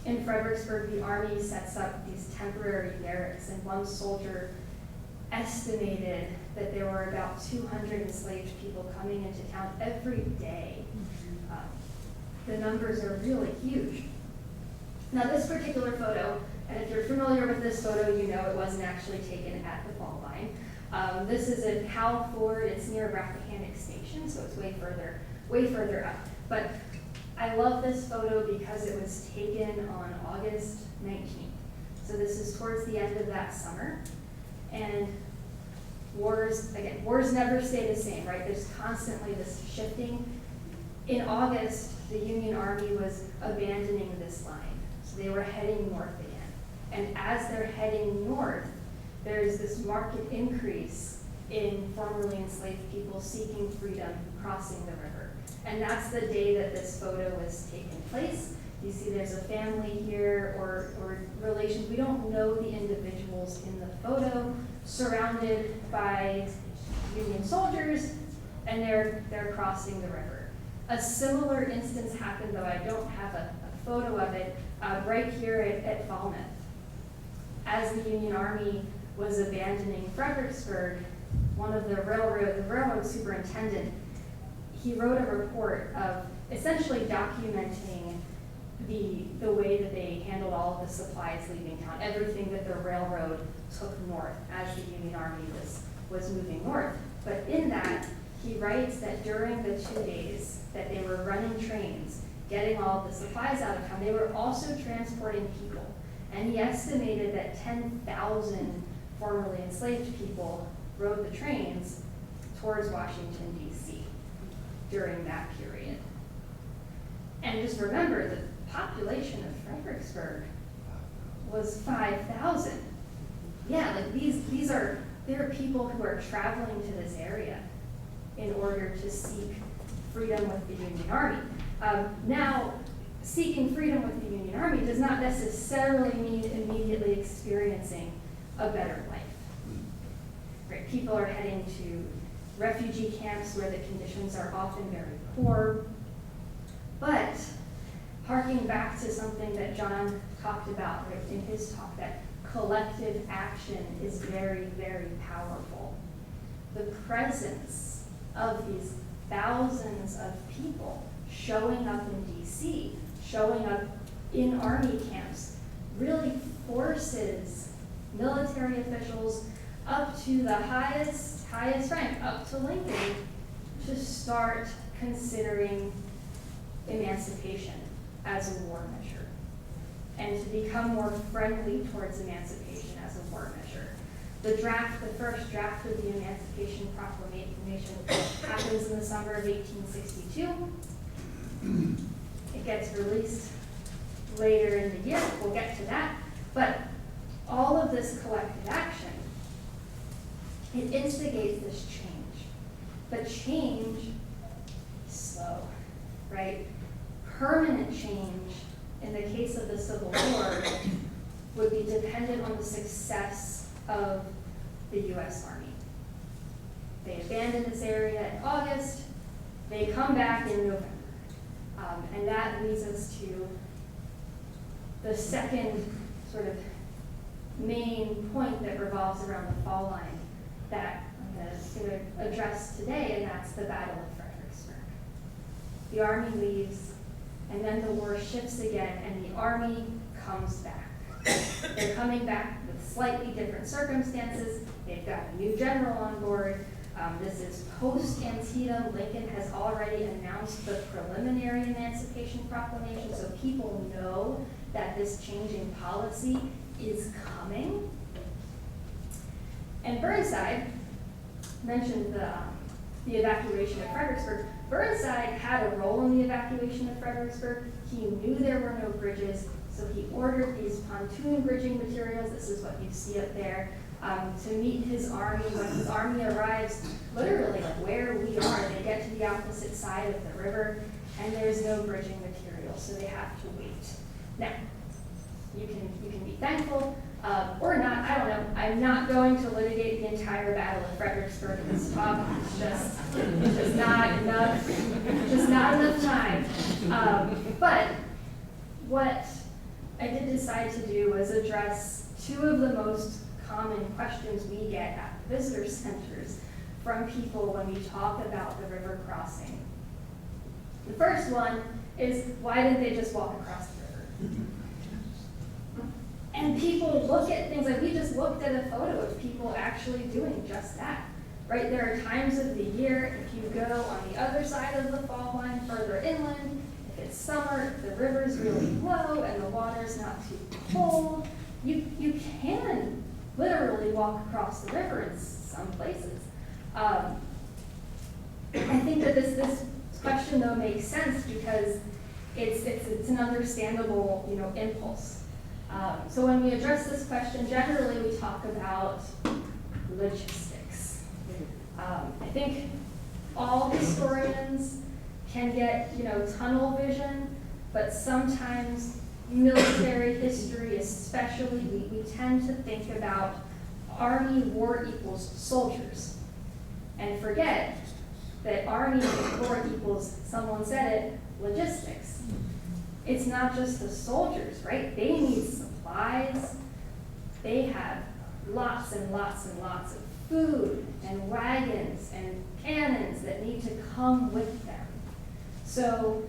In Fredericksburg, the Army sets up these temporary barracks, and one soldier estimated that there were about 200 enslaved people coming into town every day. The numbers are really huge. Now this particular photo, and if you're familiar with this photo, you know it wasn't actually taken at the Fall Line. This is at Hal Ford. It's near Rappahannock Station, so it's way further up. But I love this photo because it was taken on August 19th. So this is towards the end of that summer. And wars never stay the same, right? There's constantly this shifting. In August, the Union Army was abandoning this line. So they were heading north again. And as they're heading north, there's this marked increase in formerly enslaved people seeking freedom crossing the river. And that's the day that this photo was taking place. You see there's a family here or relations. We don't know the individuals in the photo, surrounded by Union soldiers, and they're crossing the river. A similar instance happened, though I don't have a photo of it, right here at Falmouth. As the Union Army was abandoning Fredericksburg, one of the railroad superintendent, he wrote a report of essentially documenting the way that they handled all of the supplies leaving town, everything that the railroad took north as the Union Army was moving north. But in that, he writes that during the 2 days that they were running trains, getting all of the supplies out of town, they were also transporting people. And he estimated that 10,000 formerly enslaved people rode the trains towards Washington, D.C. during that period. And just remember, the population of Fredericksburg was 5,000. Yeah, like there are people who are traveling to this area in order to seek freedom with the Union Army. Now, seeking freedom with the Union Army does not necessarily mean immediately experiencing a better life. Right? People are heading to refugee camps where the conditions are often very poor. But harking back to something that John talked about right, in his talk, that collective action is very, very powerful. The presence of these thousands of people showing up in DC, showing up in army camps, really forces military officials up to the highest rank, up to Lincoln, to start considering emancipation as a war measure, and to become more friendly towards emancipation as a war measure. The first draft of the Emancipation Proclamation happens in the summer of 1862. It gets released later in the year. We'll get to that. But all of this collective action, it instigates this change. But change is slow, right? Permanent change, in the case of the Civil War, would be dependent on the success of the U.S. Army. They abandon this area in August, they come back in November. And that leads us to the second sort of main point that revolves around the fall line that I'm going to address today, and that's the Battle of Fredericksburg. The Army leaves, and then the war shifts again, and the Army comes back. They're coming back with slightly different circumstances. They've got a new general on board. This is post-Antietam. Lincoln has already announced the preliminary Emancipation Proclamation, so people know that this change in policy is coming. And Burnside mentioned the evacuation of Fredericksburg. Burnside had a role in the evacuation of Fredericksburg. He knew there were no bridges, so he ordered these pontoon bridging materials. This is what you see up there. To meet his army. When his army arrives, literally like where we are, they get to the opposite side of the river, and there's no bridging material, so they have to wait. Now, you can be thankful or not. I don't know. I'm not going to litigate the entire Battle of Fredericksburg in this talk. It's just not enough. Just not enough time. But what I did decide to do was address two of the most common questions we get at the visitor centers from people when we talk about the river crossing. The first one is, why didn't they just walk across the river? And people look at things like, we just looked at a photo of people actually doing just that, right? There are times of the year, if you go on the other side of the fall line, further inland, if it's summer, if the river's really low and the water's not too cold, you can literally walk across the river in some places. I think that this question though makes sense because it's an understandable impulse. So when we address this question, generally we talk about logistics. I think all historians can get tunnel vision, but sometimes military history especially, we tend to think about Army war equals soldiers, and forget that Army war equals, someone said it, logistics. It's not just the soldiers, right? They need supplies. They have lots and lots and lots of food and wagons and cannons that need to come with them. So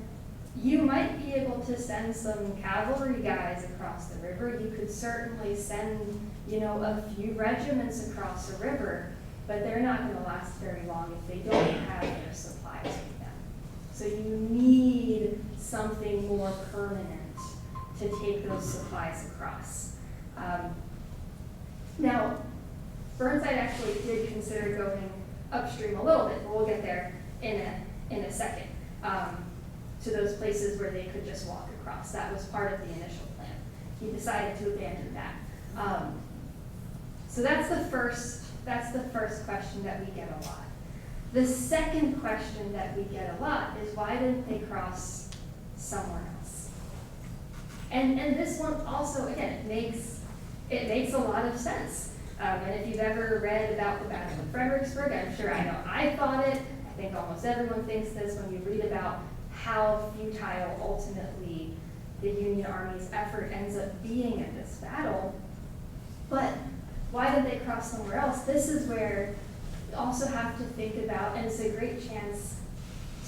you might be able to send some cavalry guys across the river. You could certainly send, a few regiments across the river, but they're not going to last very long if they don't have their supplies with them. So you need something more permanent to take those supplies across. Now, Burnside actually did consider going upstream a little bit, but we'll get there in a second, to those places where they could just walk across. That was part of the initial plan. He decided to abandon that. So that's the first question that we get a lot. The second question that we get a lot is, why didn't they cross somewhere else? And this one also, again, it makes a lot of sense. And if you've ever read about the Battle of Fredericksburg, I'm sure I thought it. I think almost everyone thinks this when you read about how futile ultimately the Union Army's effort ends up being in this battle. But why did they cross somewhere else? This is where you also have to think about, and it's a great chance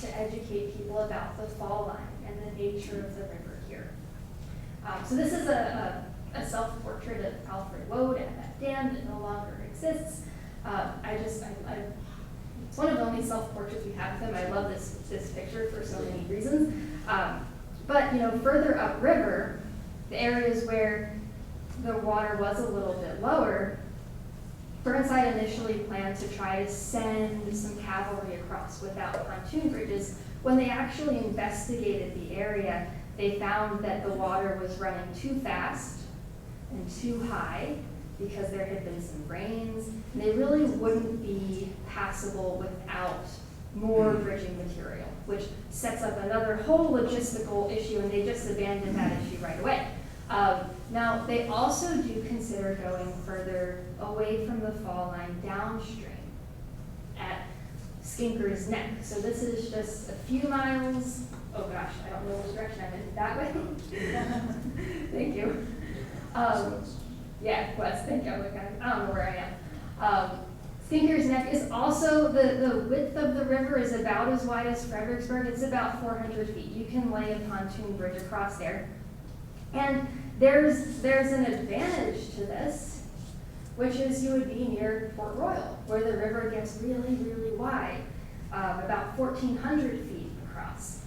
to educate people about the fall line and the nature of the river here. So this is a self-portrait of Alfred Woad at that dam that no longer exists. It's one of the only self-portraits we have of him. I love this picture for so many reasons. But further upriver, the areas where the water was a little bit lower, Burnside initially planned to try to send some cavalry across without pontoon bridges. When they actually investigated the area, they found that the water was running too fast and too high because there had been some rains, and they really wouldn't be passable without more bridging material, which sets up another whole logistical issue, and they just abandoned that issue right away. Now, they also do consider going further away from the fall line downstream at Skinker's Neck. So this is just a few miles, oh gosh, I don't know which direction I'm in, that way? Thank you. Yeah, west, thank you, I don't know where I am. Skinker's Neck is also, the width of the river is about as wide as Fredericksburg. It's about 400 feet. You can lay a pontoon bridge across there. And there's an advantage to this, which is you would be near Port Royal, where the river gets really, really wide, about 1,400 feet across.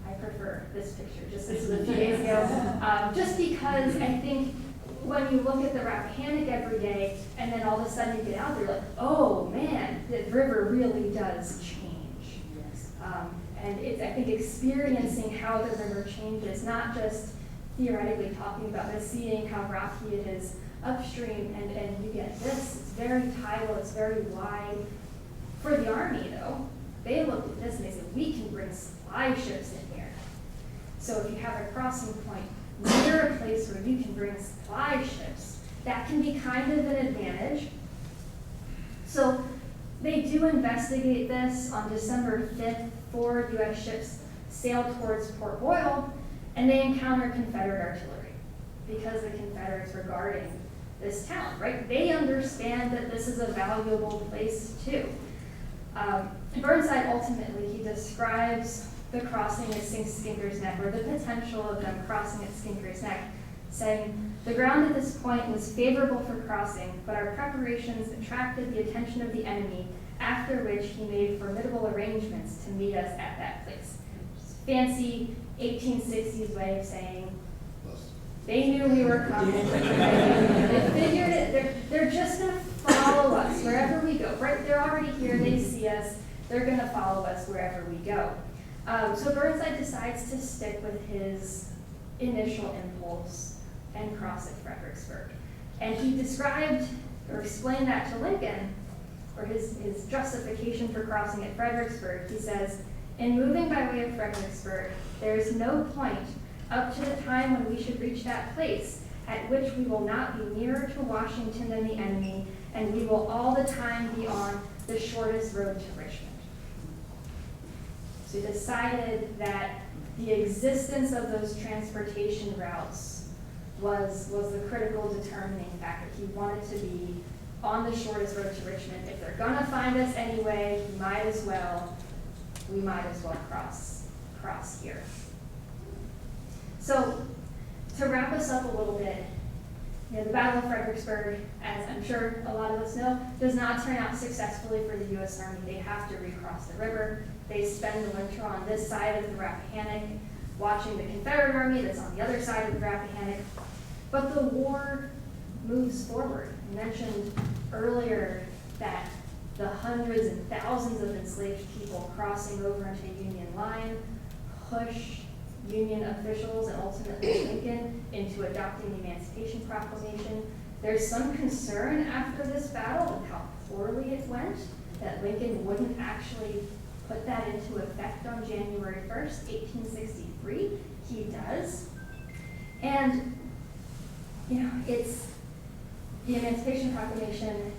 I prefer this picture, just this was a few days ago, just because I think when you look at the Rappahannock every day, and then all of a sudden you get out there, like, oh man, the river really does change. Yes. And it's, I think, experiencing how the river changes, not just theoretically talking about it, seeing how rocky it is upstream, and you get this. It's very tidal, it's very wide. For the Army, though, they looked at this and they said, we can bring supply ships in here. So if you have a crossing point near a place where you can bring supply ships, that can be kind of an advantage. So they do investigate this. On December 5th, 4 U.S. ships sailed towards Port Royal, and they encounter Confederate artillery because the Confederates were guarding this town, right? They understand that this is a valuable place too. Burnside ultimately, he describes the crossing at Skinker's Neck, or the potential of them crossing at Skinker's Neck, saying, the ground at this point was favorable for crossing, but our preparations attracted the attention of the enemy, after which he made formidable arrangements to meet us at that place. Fancy 1860s way of saying, they knew we were coming. They figured it, they're just gonna follow us wherever we go, right? They're already here, they see us, they're gonna follow us wherever we go. So Burnside decides to stick with his initial impulse and cross at Fredericksburg. And he described, or explained that to Lincoln, or his justification for crossing at Fredericksburg. He says, in moving by way of Fredericksburg, there is no point up to the time when we should reach that place at which we will not be nearer to Washington than the enemy, and we will all the time be on the shortest road to Richmond. So he decided that the existence of those transportation routes was the critical determining factor. He wanted to be on the shortest road to Richmond. If they're gonna find us anyway, we might as well cross here. So to wrap us up a little bit, the Battle of Fredericksburg, as I'm sure a lot of us know, does not turn out successfully for the U.S. Army. They have to recross the river. They spend the winter on this side of the Rappahannock, watching the Confederate Army that's on the other side of the Rappahannock. But the war moves forward. I mentioned earlier that the hundreds and thousands of enslaved people crossing over into Union line push Union officials and ultimately Lincoln into adopting the Emancipation Proclamation. There's some concern after this battle with how poorly it went, that Lincoln wouldn't actually put that into effect on January 1st, 1863. He does. And, it's the Emancipation Proclamation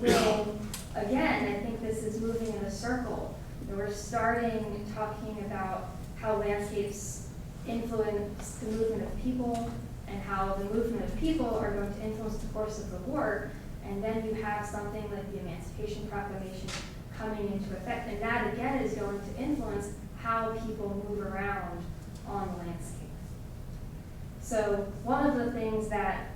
will, again, I think this is moving in a circle. We're starting talking about how landscapes influence the movement of people and how the movement of people are going to influence the course of the war. And then you have something like the Emancipation Proclamation coming into effect. And that, again, is going to influence how people move around on the landscape. So one of the things that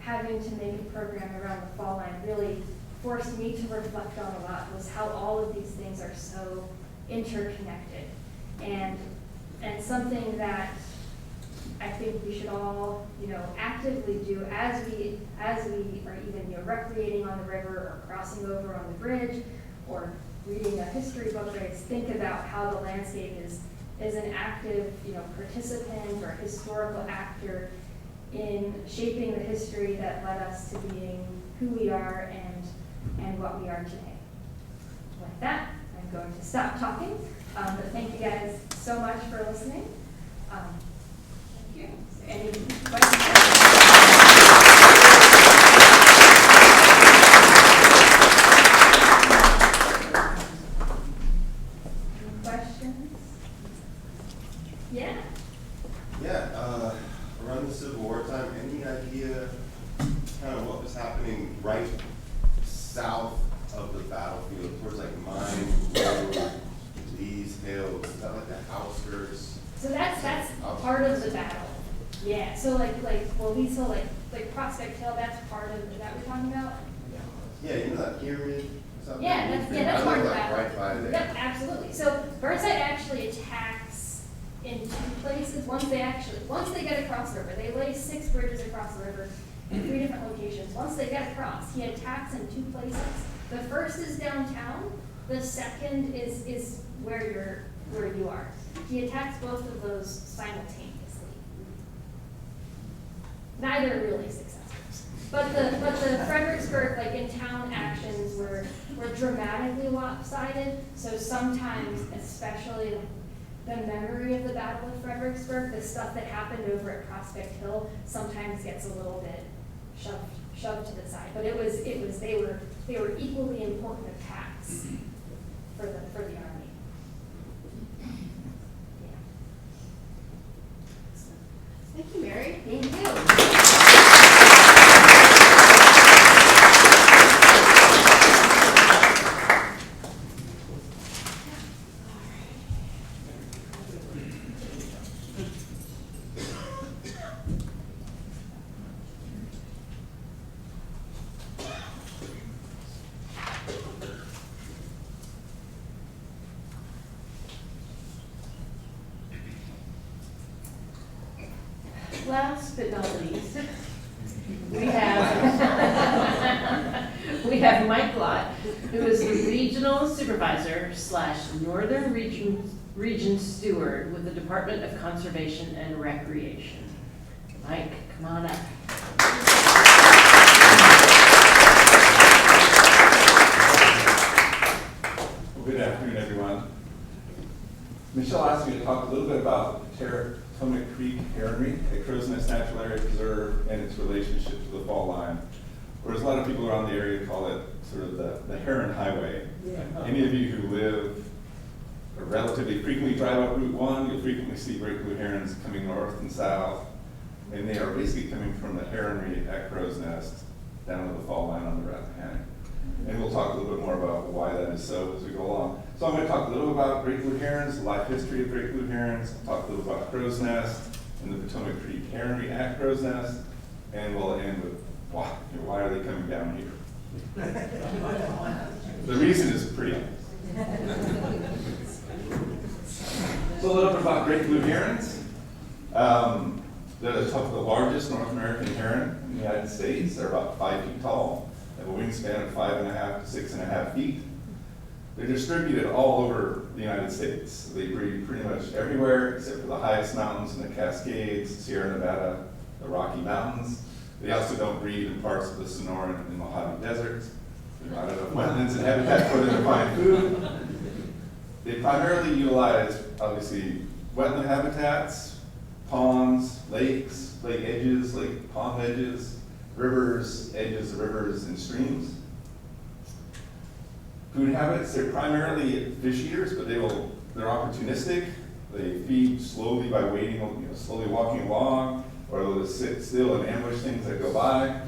having to make a program around the fall line really forced me to reflect on a lot was how all of these things are so interconnected. And something that I think we should all, actively do as we are even, recreating on the river or crossing over on the bridge or reading a history book, right, is think about how the landscape is an active, participant or historical actor in shaping the history that led us to being who we are and what we are today. With that, I'm going to stop talking, but thank you guys so much for listening. Thank you. Any questions? Yeah. Yeah, around the Civil War time, any idea kind of what was happening right south of the battlefield, towards like Mine Road, Lee's Hill? Is that like the outskirts? So that's part of the battle. Yeah. So like Lee's Hill, like Prospect Hill, that's part of. Is that what we're talking about? Yeah, you know that pyramid? Yeah, that's part of the battle. Right by there. Yep, absolutely. So Burnside actually attacks in two places. Once they get across the river, they lay 6 bridges across the river in 3 different locations. Once they get across, he attacks in 2 places. The first is downtown. The second is where you are. He attacks both of those simultaneously. Neither really successful. But the Fredericksburg, in-town actions were dramatically lopsided. So sometimes, especially the memory of the Battle of Fredericksburg, the stuff that happened over at Prospect Hill, sometimes gets a little bit shoved to the side. But they were equally important attacks for the Army. Yeah. Thank you, Mary. Thank you. Last but not least, we have Mike Lott, who is the Regional Supervisor / Northern Region Steward with the Department of Conservation and Recreation. Mike, come on up. Well, good afternoon, everyone. Michelle asked me to talk a little bit about Potomac Creek Heronry at Crow's Nest Natural Area Preserve and its relationship to the fall line. Whereas a lot of people around the area call it sort of the Heron Highway. Any of you who live or relatively frequently drive up Route 1, you'll frequently see great blue herons coming north and south. And they are basically coming from the Heronry at Crow's Nest down to the fall line on the Rappahannock. And we'll talk a little bit more about why that is so as we go along. So I'm going to talk a little about great blue herons, the life history of great blue herons, talk a little about Crow's Nest and the Potomac Creek Heronry at Crow's Nest, and we'll end with why are they coming down here? The reason is pretty obvious. So a little bit about great blue herons. They're the largest North American heron in the United States. They're about 5 feet tall. They have a wingspan of 5.5 to 6.5 feet. They're distributed all over the United States. They breed pretty much everywhere except for the highest mountains in the Cascades, Sierra Nevada, the Rocky Mountains. They also don't breed in parts of the Sonoran and Mojave deserts. There's not enough wetlands and habitat for them to find food. They primarily utilize, obviously, wetland habitats, ponds, lakes, lake edges, lake pond edges, rivers, edges of rivers and streams. Food habits, they're primarily fish eaters, but they're opportunistic. They feed slowly by waiting, slowly walking along, or they'll just sit still and ambush things that go by.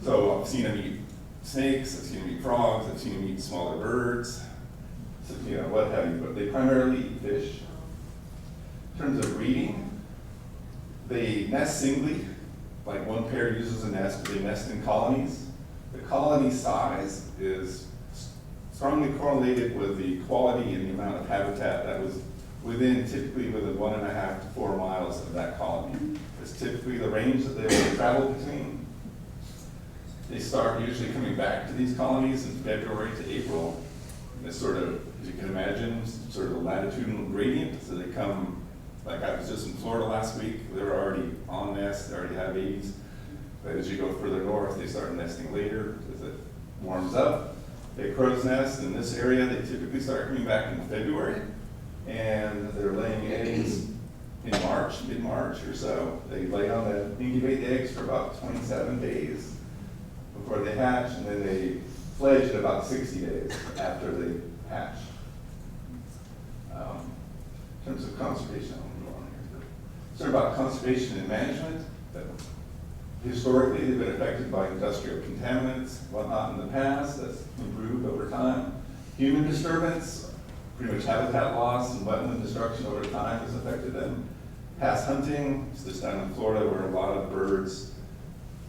So I've seen them eat snakes, I've seen them eat frogs, I've seen them eat smaller birds, so, what have you, but they primarily eat fish. In terms of breeding, they nest singly, like one pair uses a nest, but they nest in colonies. The colony size is strongly correlated with the quality and the amount of habitat that was typically within 1.5 to 4 miles of that colony. It's typically the range that they will travel between. They start usually coming back to these colonies in February to April. And it's sort of, as you can imagine, sort of a latitudinal gradient. So they come, like I was just in Florida last week, they were already on nest, they already have babies. But as you go further north, they start nesting later as it warms up. At Crow's Nest in this area, they typically start coming back in February. And they're laying eggs in March, mid-March or so. They lay on the incubate eggs for about 27 days before they hatch, and then they fledge at about 60 days after they hatch. In terms of conservation, I won't go on here. So about conservation and management. Historically, they've been affected by industrial contaminants, whatnot in the past. That's improved over time. Human disturbance, pretty much habitat loss and wetland destruction over time has affected them. Past hunting, it's just down in Florida where a lot of birds,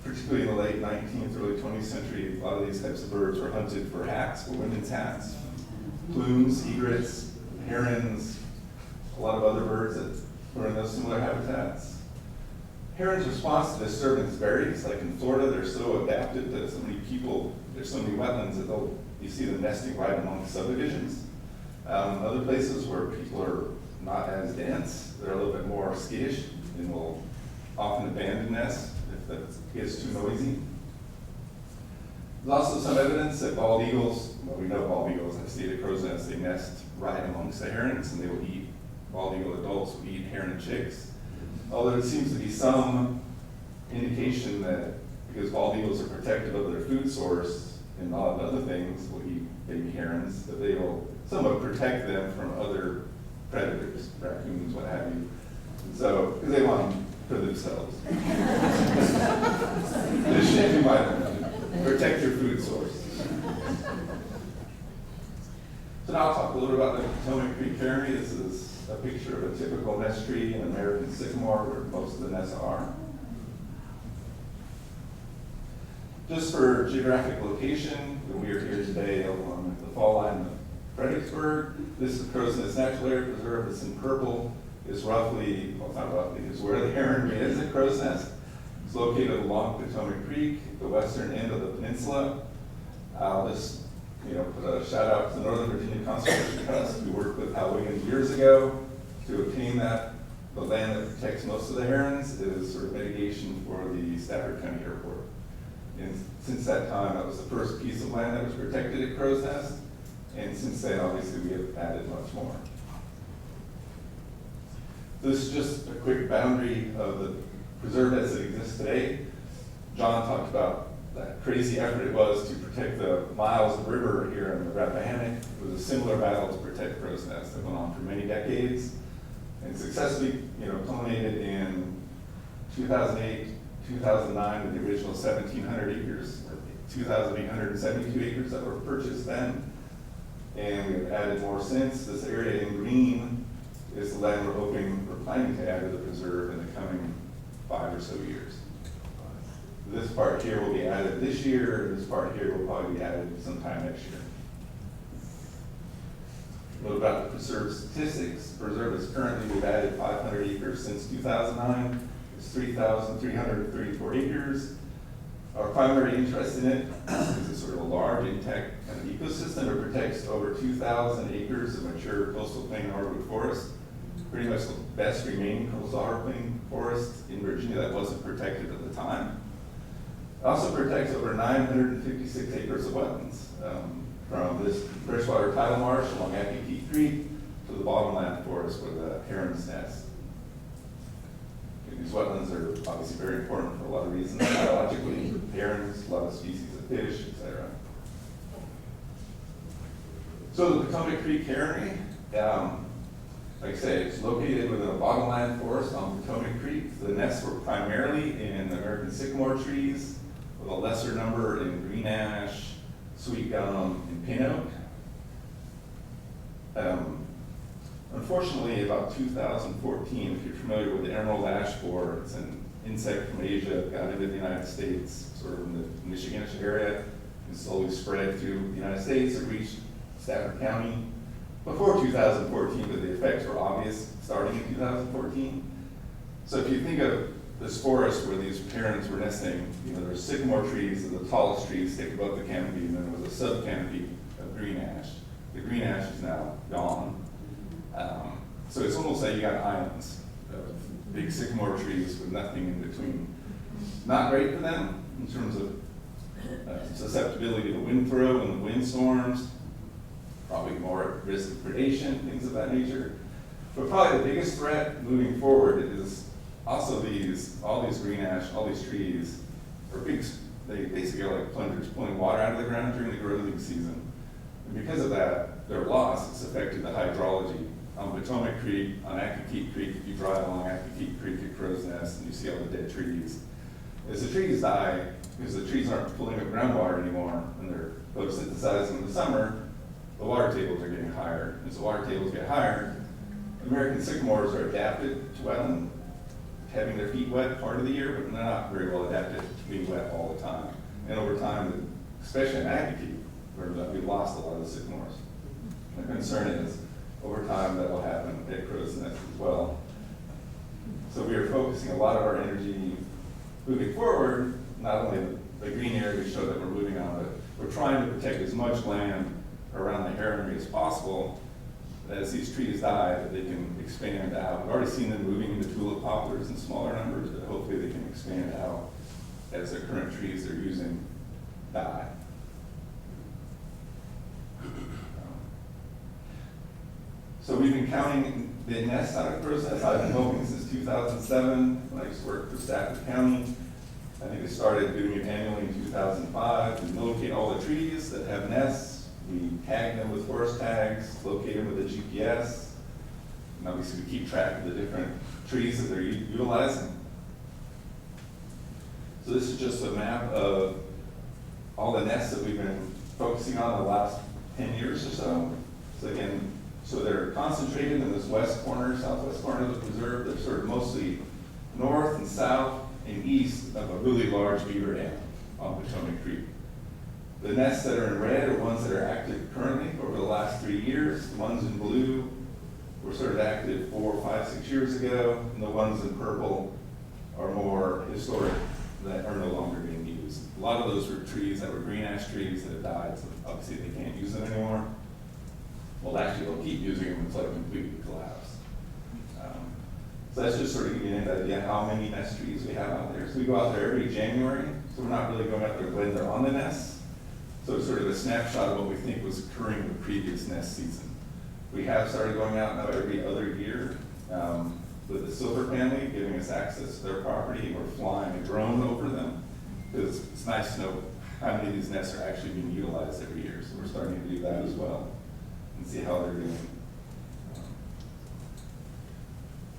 particularly in the late 19th, early 20th century, a lot of these types of birds were hunted for hats, for women's hats. Plumes, egrets, herons, a lot of other birds that were in those similar habitats. Herons' response to disturbance varies. Like in Florida, they're so adapted to so many people, there's so many wetlands that you see them nesting right among subdivisions. Other places where people are not as dense, they're a little bit more skittish and will often abandon nests if that gets too noisy. There's also some evidence that bald eagles, well, we know bald eagles have stayed at Crow's Nest, they nest right amongst the herons, and they will eat, bald eagle adults will eat heron chicks. Although there seems to be some indication that because bald eagles are protective of their food source and a lot of other things will eat baby herons, that they will somewhat protect them from other predators, raccoons, what have you. And so, because they want them for themselves. Just you might protect your food source. So now I'll talk a little about the Potomac Creek Heronry. This is a picture of a typical nest tree in American sycamore where most of the nests are. Just for geographic location, we are here today along the fall line of Fredericksburg. This is Crow's Nest Natural Area Preserve. This in purple is roughly, well, it's not roughly, it's where the heronry is at Crow's Nest. It's located along Potomac Creek, the western end of the peninsula. I'll just put a shout out to the Northern Virginia Conservation Trust. We worked with Hal Wiggins years ago to obtain that. The land that protects most of the herons is sort of mitigation for the Stafford County Airport. And since that time, that was the first piece of land that was protected at Crow's Nest. And since then, obviously, we have added much more. This is just a quick boundary of the preserve as it exists today. John talked about that crazy effort it was to protect the miles of river here in the Rappahannock. It was a similar battle to protect Crow's Nest that went on for many decades and successfully, culminated in 2008, 2009 with the original 1,700 acres, or 2,872 acres that were purchased then. And we've added more since. This area in green is the land we're planning to add to the preserve in the coming 5 or so years. This part here will be added this year, this part here will probably be added sometime next year. A little about the preserve statistics. Preserve is currently, we've added 500 acres since 2009. It's 3,334 acres. Our primary interest in it is it's sort of a large, intact kind of ecosystem. It protects over 2,000 acres of mature coastal plain hardwood forest. Pretty much the best remaining coastal hardwood forest in Virginia that wasn't protected at the time. It also protects over 956 acres of wetlands, from this freshwater tidal marsh along Ackie Creek to the bottomland forest where the heron's nest. These wetlands are obviously very important for a lot of reasons, biologically, herons, a lot of species of fish, etc. So the Potomac Creek Heronry, like I say, it's located within a bottomland forest on Potomac Creek. The nests were primarily in American sycamore trees, with a lesser number in green ash, sweet gum, and pin oak. Unfortunately, about 2014, if you're familiar with the emerald ash borer, it's an insect from Asia, got into the United States, sort of in the Michiganish area, and slowly spread through the United States. It reached Stafford County before 2014, but the effects were obvious starting in 2014. So if you think of this forest where these herons were nesting, there's sycamore trees, and the tallest trees stick above the canopy, and then there was a sub-canopy of green ash. The green ash is now gone. So it's almost like you got islands of big sycamore trees with nothing in between. Not great for them in terms of susceptibility to wind throw and the windstorms, probably more at risk of predation, things of that nature. But probably the biggest threat moving forward is also all these green ash, all these trees are big, they basically are like plungers pulling water out of the ground during the growing season. And because of that, their loss has affected the hydrology on Potomac Creek, on Ackie Creek. If you drive along Ackie Creek at Crow's Nest and you see all the dead trees, as the trees die, because the trees aren't pulling up groundwater anymore and they're photosynthesizing in the summer, the water tables are getting higher. As the water tables get higher, American sycamores are adapted to wetland, having their feet wet part of the year, but they're not very well adapted to being wet all the time. And over time, especially in Ackie, where we lost a lot of the sycamores. The concern is, over time, that will happen at Crow's Nest as well. So we are focusing a lot of our energy moving forward, not only the green area we show that we're moving on, but we're trying to protect as much land around the heronry as possible, that as these trees die, that they can expand out. We've already seen them moving into tulip poplars in smaller numbers, but hopefully they can expand out as the current trees they're using die. So we've been counting the nests out of Crow's Nest. I've been hoping since 2007 when I used to work for Stafford County. I think I started doing it annually in 2005. We locate all the trees that have nests. We tag them with forest tags, locate them with a GPS. And obviously we keep track of the different trees that they're utilizing. So this is just a map of all the nests that we've been focusing on the last 10 years or so. So again, so they're concentrated in this west corner, southwest corner of the preserve. They're sort of mostly north and south and east of a really large beaver dam on Potomac Creek. The nests that are in red are ones that are active currently over the last 3 years. The ones in blue were sort of active 4, 5, 6 years ago, and the ones in purple are more historic that are no longer being used. A lot of those were trees that were green ash trees that have died, so obviously they can't use them anymore. Well, actually, they'll keep using them until they completely collapse. So that's just sort of giving you an idea how many nest trees we have out there. So we go out there every January, so we're not really going out there when they're on the nests. So it's sort of a snapshot of what we think was occurring in the previous nest season. We have started going out now every other year. with the Silver family, giving us access to their property, and we're flying a drone over them, because it's nice to know how many of these nests are actually being utilized every year. So we're starting to do that as well, and see how they're doing.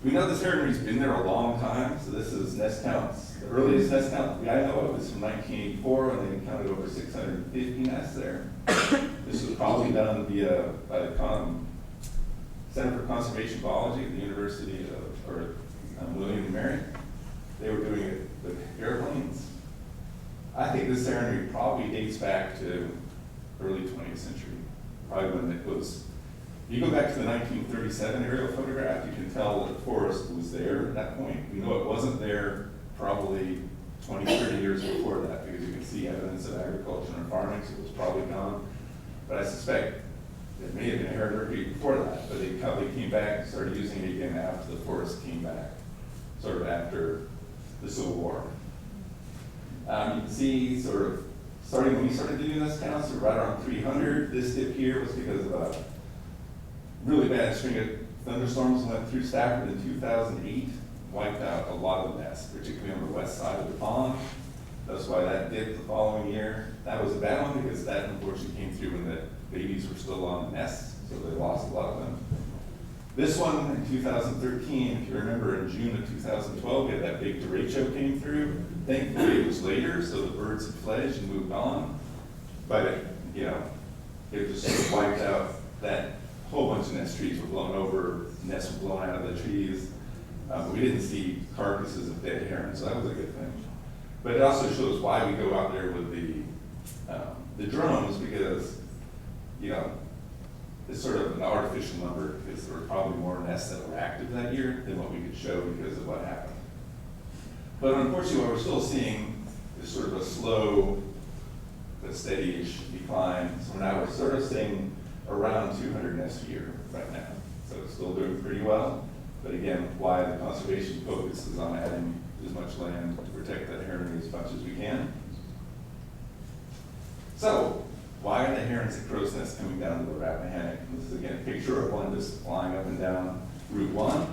We know this heronry's been there a long time, so this is nest counts. The earliest nest count I know of is from 1984, when they counted over 650 nests there. This was probably done by the Center for Conservation Biology at the University of William and Mary. They were doing it with airplanes. I think this heronry probably dates back to early 20th century, probably when it was. You go back to the 1937 aerial photograph, you can tell that the forest was there at that point. We know it wasn't there probably 20, 30 years before that, because you can see evidence of agriculture and farming, so it was probably gone. But I suspect it may have been a heronry before that, but they probably came back and started using it again after the forest came back, sort of after the Civil War. You can see sort of starting when we started doing this count, so right around 300. This dip here was because of a really bad string of thunderstorms went through Stafford in 2008, wiped out a lot of the nests, particularly on the west side of the pond. That's why that dipped the following year. That was a bad one because that unfortunately came through when the babies were still on the nests, so they lost a lot of them. This one in 2013, if you remember, in June of 2012, we had that big derecho came through. Thankfully, it was later, so the birds had fledged and moved on. But it just sort of wiped out that whole bunch of nest trees were blown over, nests were blown out of the trees. We didn't see carcasses of dead herons, so that was a good thing. But it also shows why we go out there with the drones, because it's sort of an artificial number, because there were probably more nests that were active that year than what we could show because of what happened. But unfortunately, what we're still seeing is sort of a slow but steady-ish decline. So now we're sort of staying around 200 nests a year right now. So it's still doing pretty well. But again, why the conservation focus is on adding as much land to protect that heron as much as we can. So, why are the herons at Crow's Nest coming down to the Rappahannock? This is again a picture of one just flying up and down Route 1.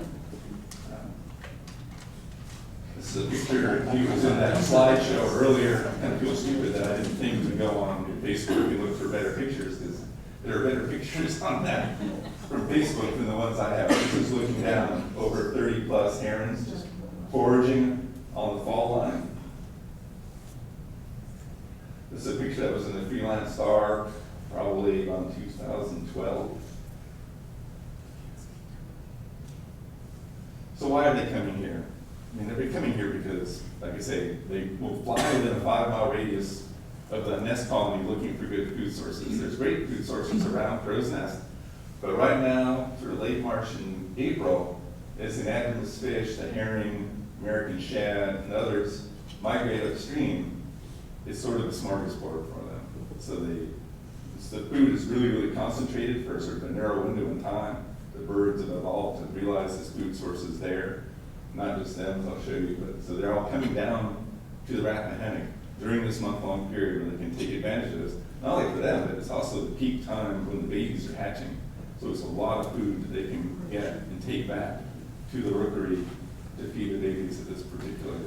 This is a picture, he was in that slideshow earlier. I kind of feel stupid that I didn't think to go on Facebook and look for better pictures, because there are better pictures on that from Facebook than the ones I have. This is looking down over 30 plus herons just foraging on the fall line. This is a picture that was in the Freelance Star, probably around 2012. So why are they coming here? I mean, they're coming here because, like I say, they will fly within a 5-mile radius of the nest colony looking for good food sources. There's great food sources around Crow's Nest, but right now, through late March and April, as anadromous fish, the herring, American shad, and others migrate upstream, it's sort of a smorgasbord for them. So the food is really, really concentrated for sort of a narrow window in time. The birds have evolved to realize this food source is there. Not just them, as I'll show you, but so they're all coming down to the Rappahannock during this month-long period where they can take advantage of this. Not only for them, but it's also the peak time when the babies are hatching. So it's a lot of food that they can get and take back to the rookery to feed the babies at this particular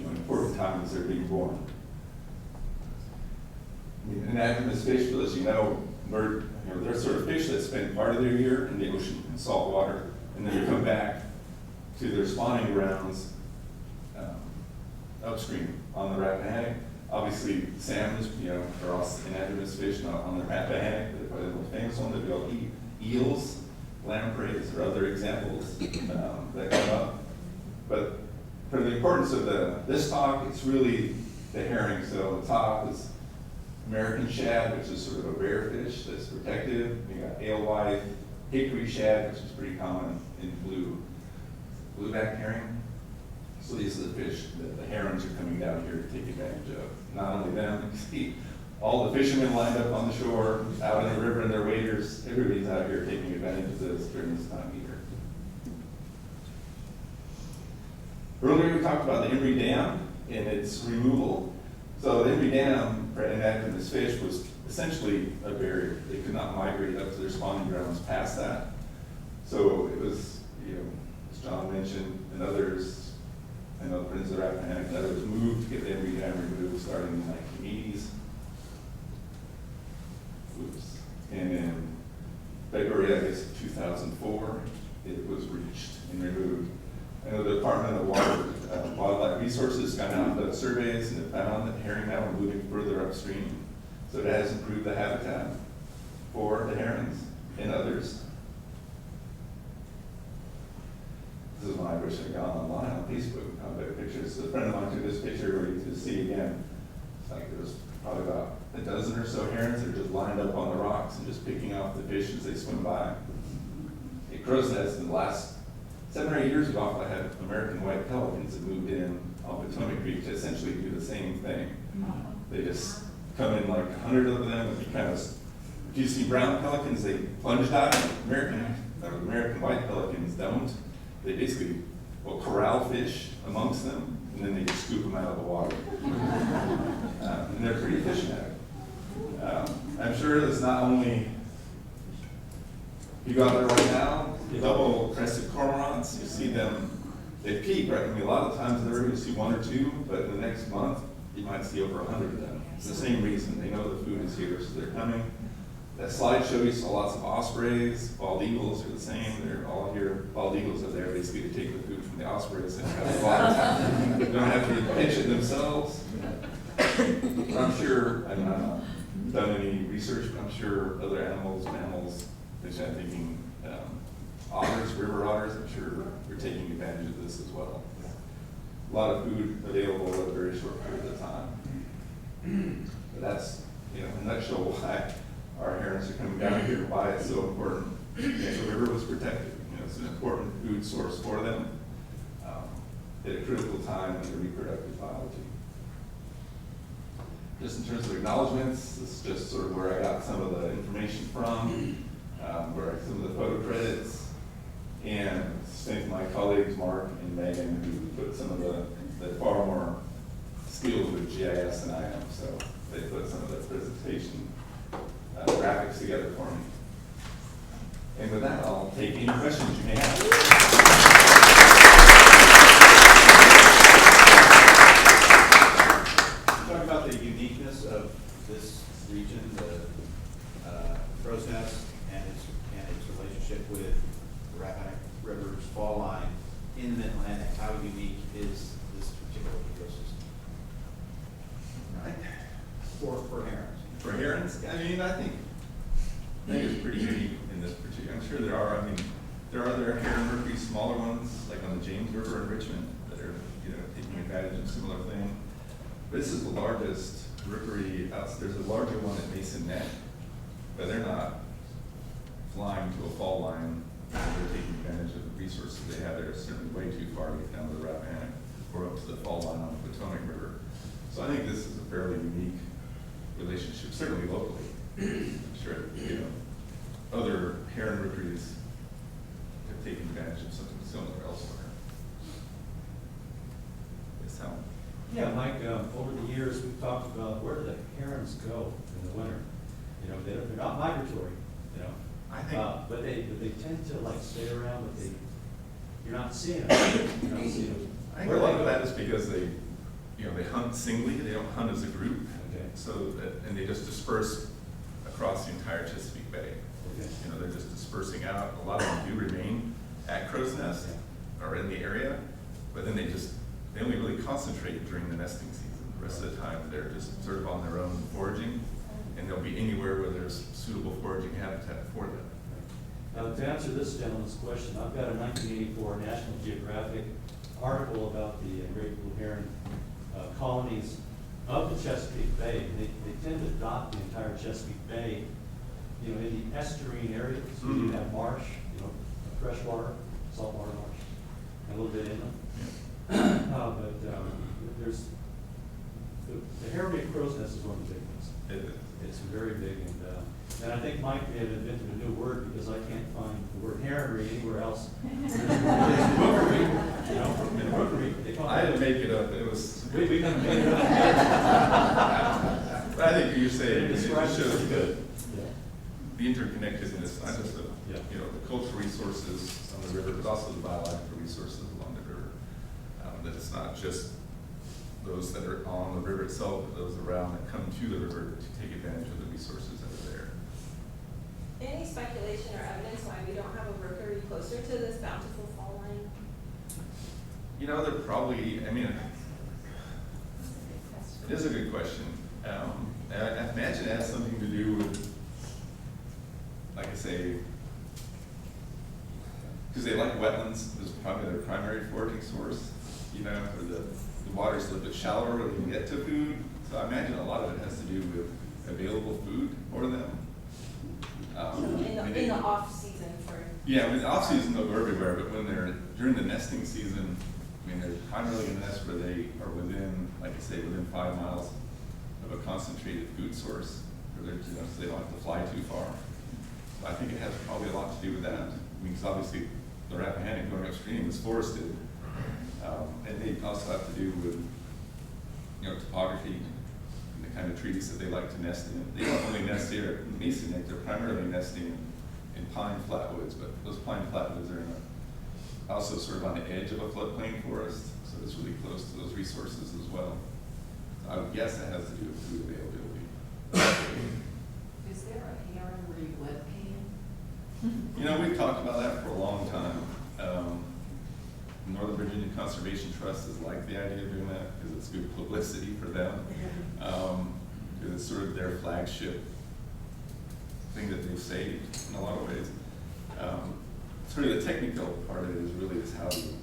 important time as they're being born. Anadromous fish, as you know, they're sort of fish that spend part of their year in the ocean in salt water, and then they come back to their spawning grounds upstream on the Rappahannock. Obviously, salmon, are also anadromous fish on the Rappahannock. They're probably the most famous one that we all eat. Eels, lampreys, or other examples that come up. But for the importance of this talk, it's really the herring. So on the top is American shad, which is sort of a rare fish that's protective. You got alewife, hickory shad, which is pretty common in blueback herring. So these are the fish that the herons are coming down here to take advantage of. Not only them, you see all the fishermen lined up on the shore, out in the river in their waders. Everybody's out here taking advantage of this during this time of year. Earlier we talked about the Emery Dam and its removal. So the Emery Dam for anadromous fish was essentially a barrier. They could not migrate up to their spawning grounds past that. So it was, as John mentioned, up into the Rappahannock, and others moved to get the embryo dam removed starting in the 1980s. Oops. And in February, I guess, of 2004, it was reached and removed. I know the Department of Wildlife Resources got out the surveys and it found that herring now are moving further upstream. So it has improved the habitat for the herons and others. This is when I wish I'd gone online on Facebook and found better pictures. A friend of mine took this picture where you can see again, it's like there was probably about a dozen or so herons that are just lined up on the rocks and just picking off the fish as they swim by. At Crow's Nest in the last 7 or 8 years ago, I had American white pelicans that moved in on Potomac Creek to essentially do the same thing. They just come in like 100 of them, and you kind of, if you see brown pelicans, they plunge dive. American white pelicans don't. They basically will corral fish amongst them, and then they just scoop them out of the water. And they're pretty efficient at it. I'm sure it's not only, you go out there right now, double-crested cormorants, you see them, they peak, right? I mean, a lot of times in the river you see 1 or 2, but in the next month, you might see over 100 of them. It's the same reason. They know the food is here, so they're coming. That slideshow, you saw lots of ospreys, bald eagles are the same. They're all here. Bald eagles are there basically to take the food from the ospreys and have flies. They don't have to pinch it themselves. But I'm sure, I mean, I've not done any research, but I'm sure other animals, mammals, fish, I'm thinking otters, river otters, I'm sure are taking advantage of this as well. A lot of food available at a very short period of time. But that's, in a nutshell, why our herons are coming down here, why it's so important. The river was protected. It's an important food source for them at a critical time in their reproductive biology. Just in terms of acknowledgments, this is just sort of where I got some of the information from, where some of the photo credits, and thank my colleagues Mark and Megan who put some of the far more skilled with GIS than I am, so they put some of the presentation graphics together for me. And with that, I'll take any questions you may have. Talk about the uniqueness of this region, the Crow's Nest, and its relationship with the Rappahannock River's fall line in the Mid-Atlantic. How unique is this particular ecosystem? Right. For herons. For herons, I mean, I think it's pretty unique in this particular. I'm sure there are. I mean, there are other heron rookeries, smaller ones, like on the James River in Richmond, that are taking advantage of a similar thing. This is the largest rookery. There's a larger one at Mason Neck, but they're not flying to a fall line. They're taking advantage of the resources they have there. It's certainly way too far to get down to the Rappahannock or up to the fall line on the Potomac River. So I think this is a fairly unique relationship, certainly locally. I'm sure other heron rookeries have taken advantage of something similar elsewhere. Yes, Hal? Yeah, Mike, over the years, we've talked about where do the herons go in the winter? They're not migratory, I think, but they tend to like stay around, but you're not seeing them. You're not seeing them. I think a lot of that is because they hunt singly. They don't hunt as a group. Okay. And they just disperse across the entire Chesapeake Bay. Okay. They're just dispersing out. A lot of them do remain at Crow's Nest or in the area, but then they only really concentrate during the nesting season. The rest of the time, they're just sort of on their own foraging, and they'll be anywhere where there's suitable foraging habitat for them. Now, to answer this gentleman's question, I've got a 1984 National Geographic article about the great blue heron colonies of the Chesapeake Bay. They tend to dot the entire Chesapeake Bay, in the estuarine areas. So you have marsh, freshwater, saltwater marsh, and a little bit inland. There's the heron crow's nest is one of the big ones. It's very big, and I think Mike may have invented a new word because I can't find the word heronry anywhere else. There's rookery, rookery. I didn't make it up. It was. We didn't make it up. But I think you say it describes shows pretty good. The interconnectedness, not just the cultural resources on the river, but also the biological resources along the river. that it's not just those that are on the river itself, but those around that come to the river to take advantage of the resources that are there. Any speculation or evidence why we don't have a rookery closer to this bountiful fall line? You know, they're probably, I mean, it is a good question. I imagine it has something to do with, like I say, because they like wetlands, is probably their primary foraging source, you know, or the water's a little bit shallower where they can get to food. So I imagine a lot of it has to do with available food for them. In the off season for. Yeah, in the off season they'll go everywhere, but when they're during the nesting season, I mean, they're primarily going to nest where they are within, like I say, within 5 miles of a concentrated food source, where they're, you know, so they don't have to fly too far. So I think it has probably a lot to do with that. I mean, because obviously the Rappahannock going upstream is forested, and they also have to do with, you know, topography and the kind of trees that they like to nest in. They don't only nest here in Mason Neck, they're primarily nesting in pine flatwoods, but those pine flatwoods are also sort of on the edge of a floodplain forest, so it's really close to those resources as well. So I would guess that has to do with food availability. Is there a heron webcam? You know, we've talked about that for a long time. Northern Virginia Conservation Trust has liked the idea of doing that because it's good publicity for them. Because it's sort of their flagship thing that they've saved in a lot of ways. Sort of the technical part of it is really is how you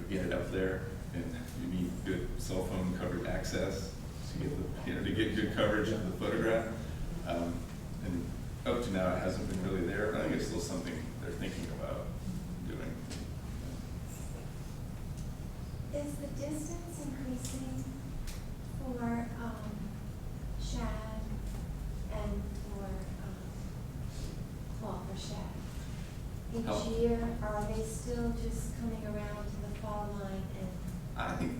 get it up there, and you need good cell phone covered access to get the, you know, to get good coverage of the photograph. And up to now, it hasn't been really there, but I think it's still something they're thinking about doing. Is the distance increasing for shad and for shad? Each year, are they still just coming around to the fall line and? I think,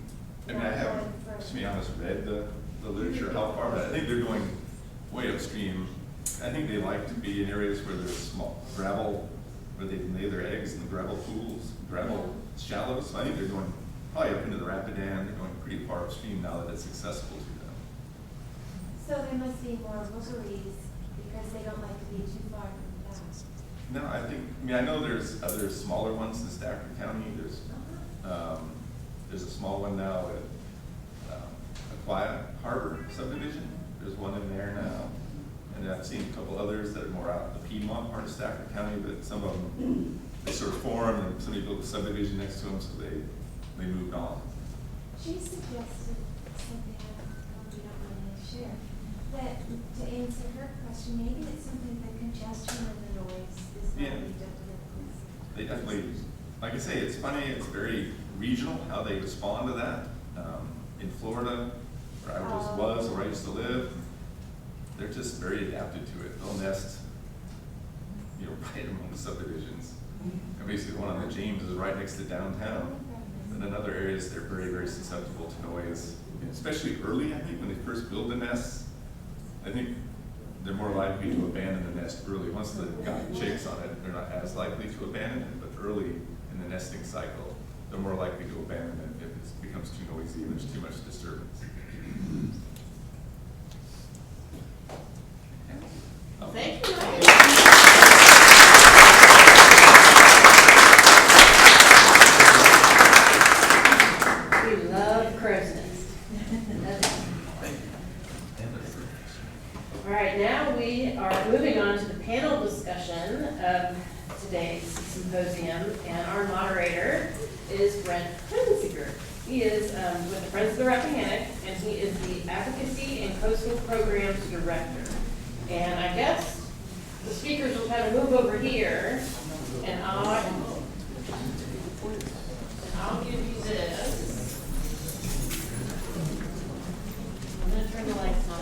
I mean, I haven't, to be honest, read the literature how far, but I think they're going way upstream. I think they like to be in areas where there's small gravel, where they lay their eggs in the gravel pools, gravel shallows. So I think they're going probably up into the Rapidan. They're going pretty far upstream now that it's accessible to them. So there must be more rookeries because they don't like to be too far from that. No, I think, I mean, I know there's other smaller ones in Stafford County. There's a small one now at Aquia Harbor subdivision. There's one in there now. And I've seen a couple others that are more out in the Piedmont part of Stafford County, but some of them, they sort of formed and somebody built a subdivision next to them, so they moved on. She suggested something I probably don't want to share, that to answer her question, maybe it's something the congestion and the noise is not They definitely, like I say, it's funny, it's very regional how they respond to that. In Florida, where I just was, or I used to live, they're just very adapted to it. They'll nest, you know, right among the subdivisions. And basically the one on the James is right next to downtown. And in other areas, they're very, very susceptible to noise, especially early, I think, when they first build the nests. I think they're more likely to abandon the nest early. Once they've got chicks on it, they're not as likely to abandon it, but early in the nesting cycle, they're more likely to abandon it if it becomes too noisy and there's too much disturbance. Thank you. We love crow's nest. All right, now we are moving on to the panel discussion of today's symposium, and our moderator is Brent Hunziker. He is with the Friends of the Rappahannock, and he is the Advocacy and Coastal Programs Director. And I guess the speakers will kind of move over here, and I'll give you this. I'm going to turn the lights on.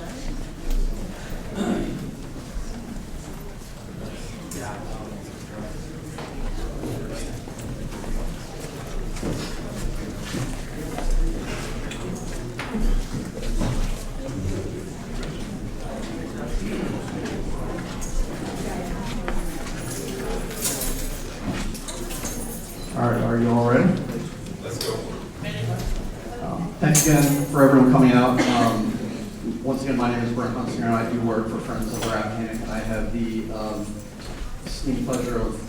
All right, are you all ready? Thanks again for everyone coming out. Once again, my name is Brent Hunsinger, and I do work for Friends of the Rappahannock, and I have the esteemed pleasure of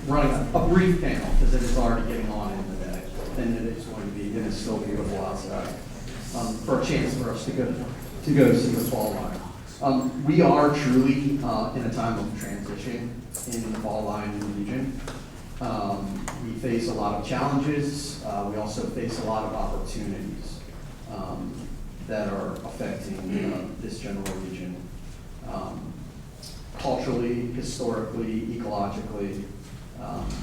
running a brief panel, because it is already getting on in the day, and it is going to be, it is still beautiful outside, for a chance for us to go see the fall line. We are truly in a time of transition in the fall line region. We face a lot of challenges. We also face a lot of opportunities that are affecting this general region. Culturally, historically, ecologically,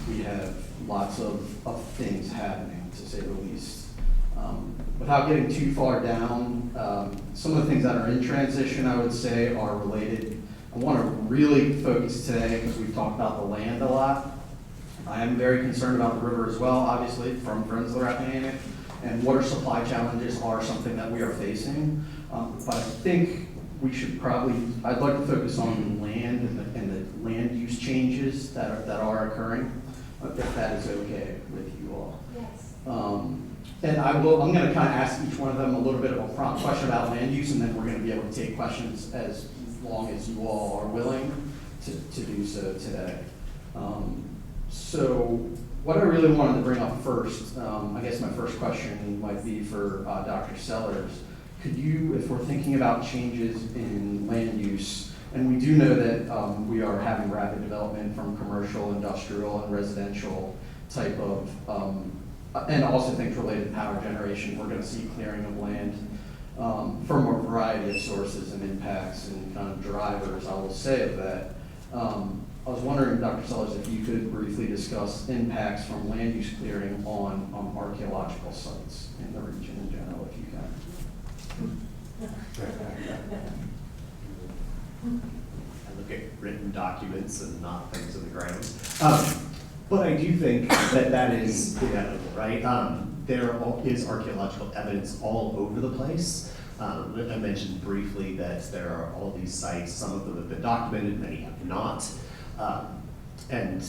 we have lots of things happening, to say the least. Without getting too far down, some of the things that are in transition, I would say, are related. I want to really focus today, because we've talked about the land a lot. I am very concerned about the river as well, obviously, from Friends of the Rappahannock, and water supply challenges are something that we are facing. But I think we should probably, I'd like to focus on land and the land use changes that are occurring, if that is okay with you all. Yes. And I'm going to kind of ask each one of them a little bit of a prompt question about land use, and then we're going to be able to take questions as long as you all are willing to do so today. So what I really wanted to bring up first, I guess my first question might be for Dr. Sellers. Could you, if we're thinking about changes in land use, and we do know that we are having rapid development from commercial, industrial, and residential type of, and also things related to power generation, we're going to see clearing of land from a variety of sources and impacts and kind of drivers, I will say, of that. I was wondering, Dr. Sellers, if you could briefly discuss impacts from land use clearing on archaeological sites in the region in general, if you can. I look at written documents and not things in the ground. But I do think that is inevitable, right? There is archaeological evidence all over the place. I mentioned briefly that there are all these sites, some of them have been documented, many have not. And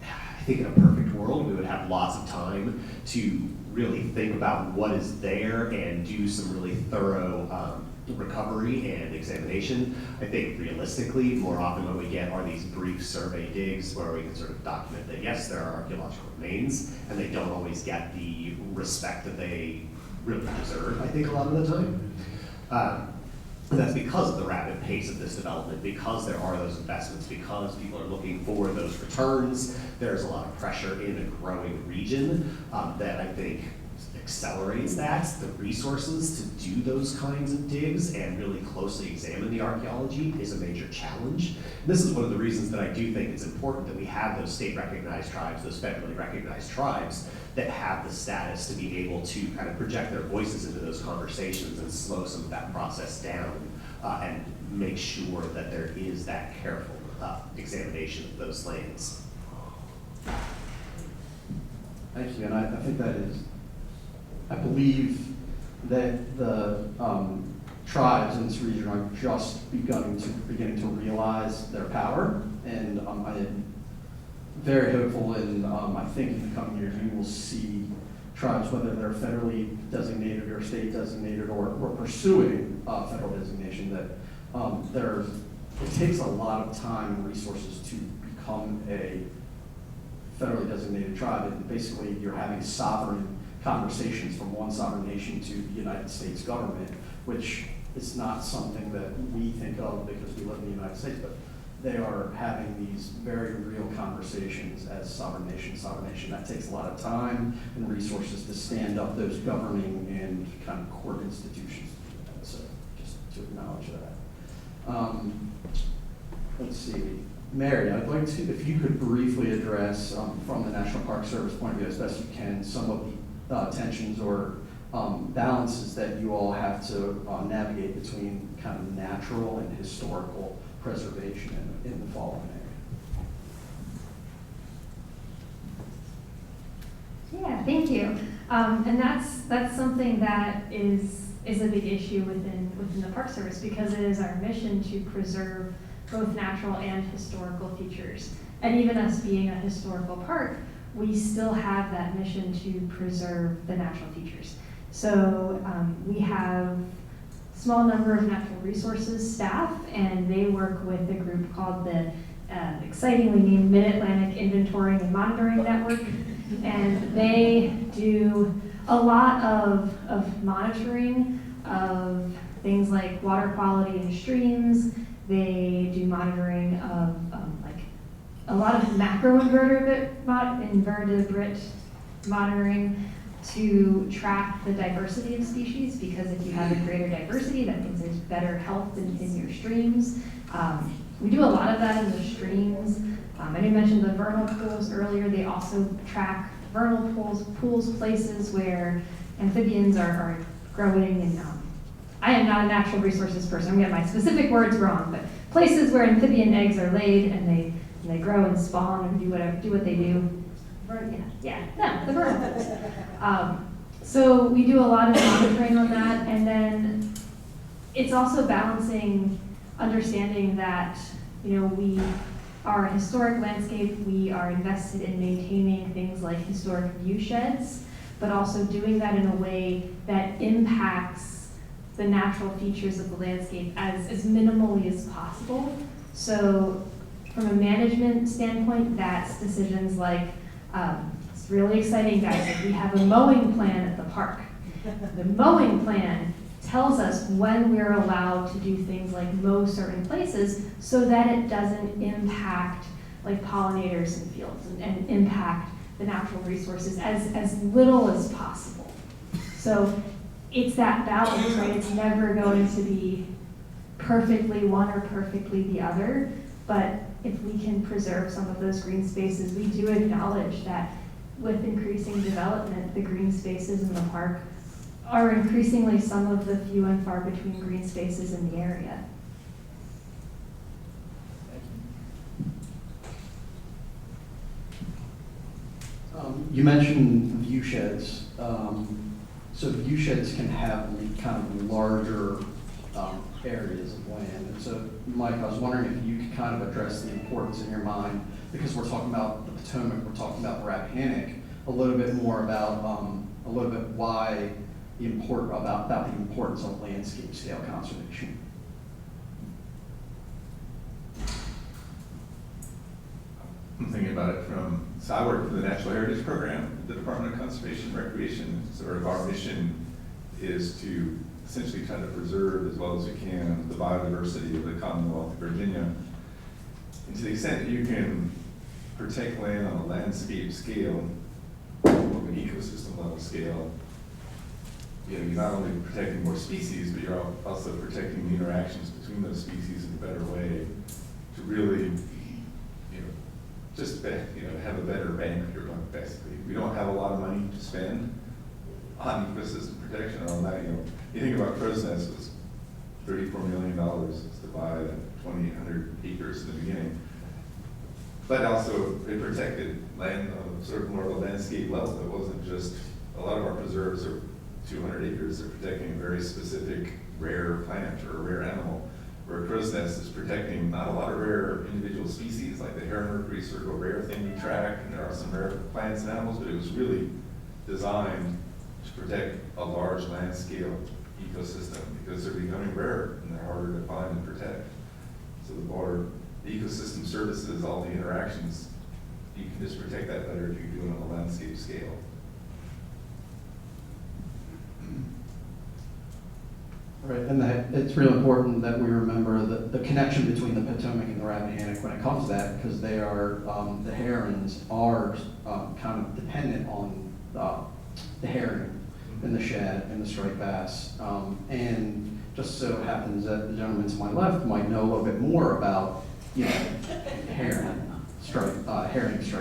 I think in a perfect world, we would have lots of time to really think about what is there and do some really thorough recovery and examination. I think realistically, more often what we get are these brief survey digs where we can sort of document that yes, there are archaeological remains, and they don't always get the respect that they really deserve, I think, a lot of the time. And that's because of the rapid pace of this development, because there are those investments, because people are looking for those returns. There's a lot of pressure in a growing region that I think accelerates that. The resources to do those kinds of digs and really closely examine the archaeology is a major challenge. This is one of the reasons that I do think it's important that we have those state-recognized tribes, those federally recognized tribes that have the status to be able to kind of project their voices into those conversations and slow some of that process down and make sure that there is that careful examination of those lands. Thank you, and I think that is, I believe that the tribes in this region are just beginning to realize their power, and I am very hopeful, and I think in the coming years you will see tribes, whether they're federally designated or state designated or pursuing federal designation, that it takes a lot of time and resources to become a federally designated tribe, and basically you're having sovereign conversations from one sovereign nation to the United States government, which is not something that we think of because we live in the United States, but they are having these very real conversations as sovereign nation. That takes a lot of time and resources to stand up those governing and kind of court institutions. So just to acknowledge that. Let's see. Mary, I'd like to, if you could briefly address, from the National Park Service point of view as best you can, some of the tensions or balances that you all have to navigate between kind of natural and historical preservation in the Fall Line area. Yeah, thank you. And that's something that is a big issue within the Park Service, because it is our mission to preserve both natural and historical features. And even us being a historical park, we still have that mission to preserve the natural features. So we have small number of natural resources staff, and they work with a group called the excitingly named Mid-Atlantic Inventorying and Monitoring Network. And they do a lot of monitoring of things like water quality in streams. They do monitoring of like a lot of macroinvertebrate monitoring to track the diversity of species, because if you have a greater diversity, that means there's better health in your streams. We do a lot of that in the streams. I didn't mention the vernal pools earlier. They also track vernal pools, places where amphibians are growing. And I am not a natural resources person. I'm getting my specific words wrong, but places where amphibian eggs are laid and they grow and spawn and do what they do. The vernal pools. So we do a lot of monitoring on that, and then it's also balancing understanding that, we are a historic landscape, we are invested in maintaining things like historic view sheds, but also doing that in a way that impacts the natural features of the landscape as minimally as possible. So from a management standpoint, that's decisions like, it's really exciting, guys, like we have a mowing plan at the park. The mowing plan tells us when we're allowed to do things like mow certain places so that it doesn't impact like pollinators in fields and impact the natural resources as little as possible. So it's that balance, right? It's never going to be perfectly one or perfectly the other, but if we can preserve some of those green spaces, we do acknowledge that with increasing development, the green spaces in the park are increasingly some of the few and far between green spaces in the area. You mentioned view sheds. So view sheds can have kind of larger areas of land. And so, Mike, I was wondering if you could kind of address the importance in your mind, because we're talking about the Potomac, we're talking about the Rappahannock, a little bit more about a little bit why the importance of landscape scale conservation. I'm thinking about it so I work for the Natural Heritage Program, the Department of Conservation and Recreation. Sort of our mission is to essentially try to preserve as well as we can the biodiversity of the Commonwealth of Virginia. And to the extent that you can protect land on a landscape scale, of an ecosystem level scale, you're not only protecting more species, but you're also protecting the interactions between those species in a better way to really, just have a better bang for your buck, basically. We don't have a lot of money to spend on ecosystem protection on that. You think about Crow's Nest was $34 million to buy 2,800 acres in the beginning. But also it protected land on sort of more of a landscape level. It wasn't just, a lot of our preserves are 200 acres, they're protecting a very specific rare plant or a rare animal, where Crow's Nest is protecting not a lot of rare individual species, like the heron-mercury sort of a rare thing we track, and there are some rare plants and animals, but it was really designed to protect a large land-scale ecosystem because they're becoming rare and they're harder to find and protect. So the broader ecosystem services, all the interactions, you can just protect that better if you do it on a landscape scale. Right, and it's really important that we remember the connection between the Potomac and the Rappahannock when it comes to that, because they are, the herons are kind of dependent on the herring and the shad and the striped bass. And just so happens that the gentleman to my left might know a little bit more about, herring, striped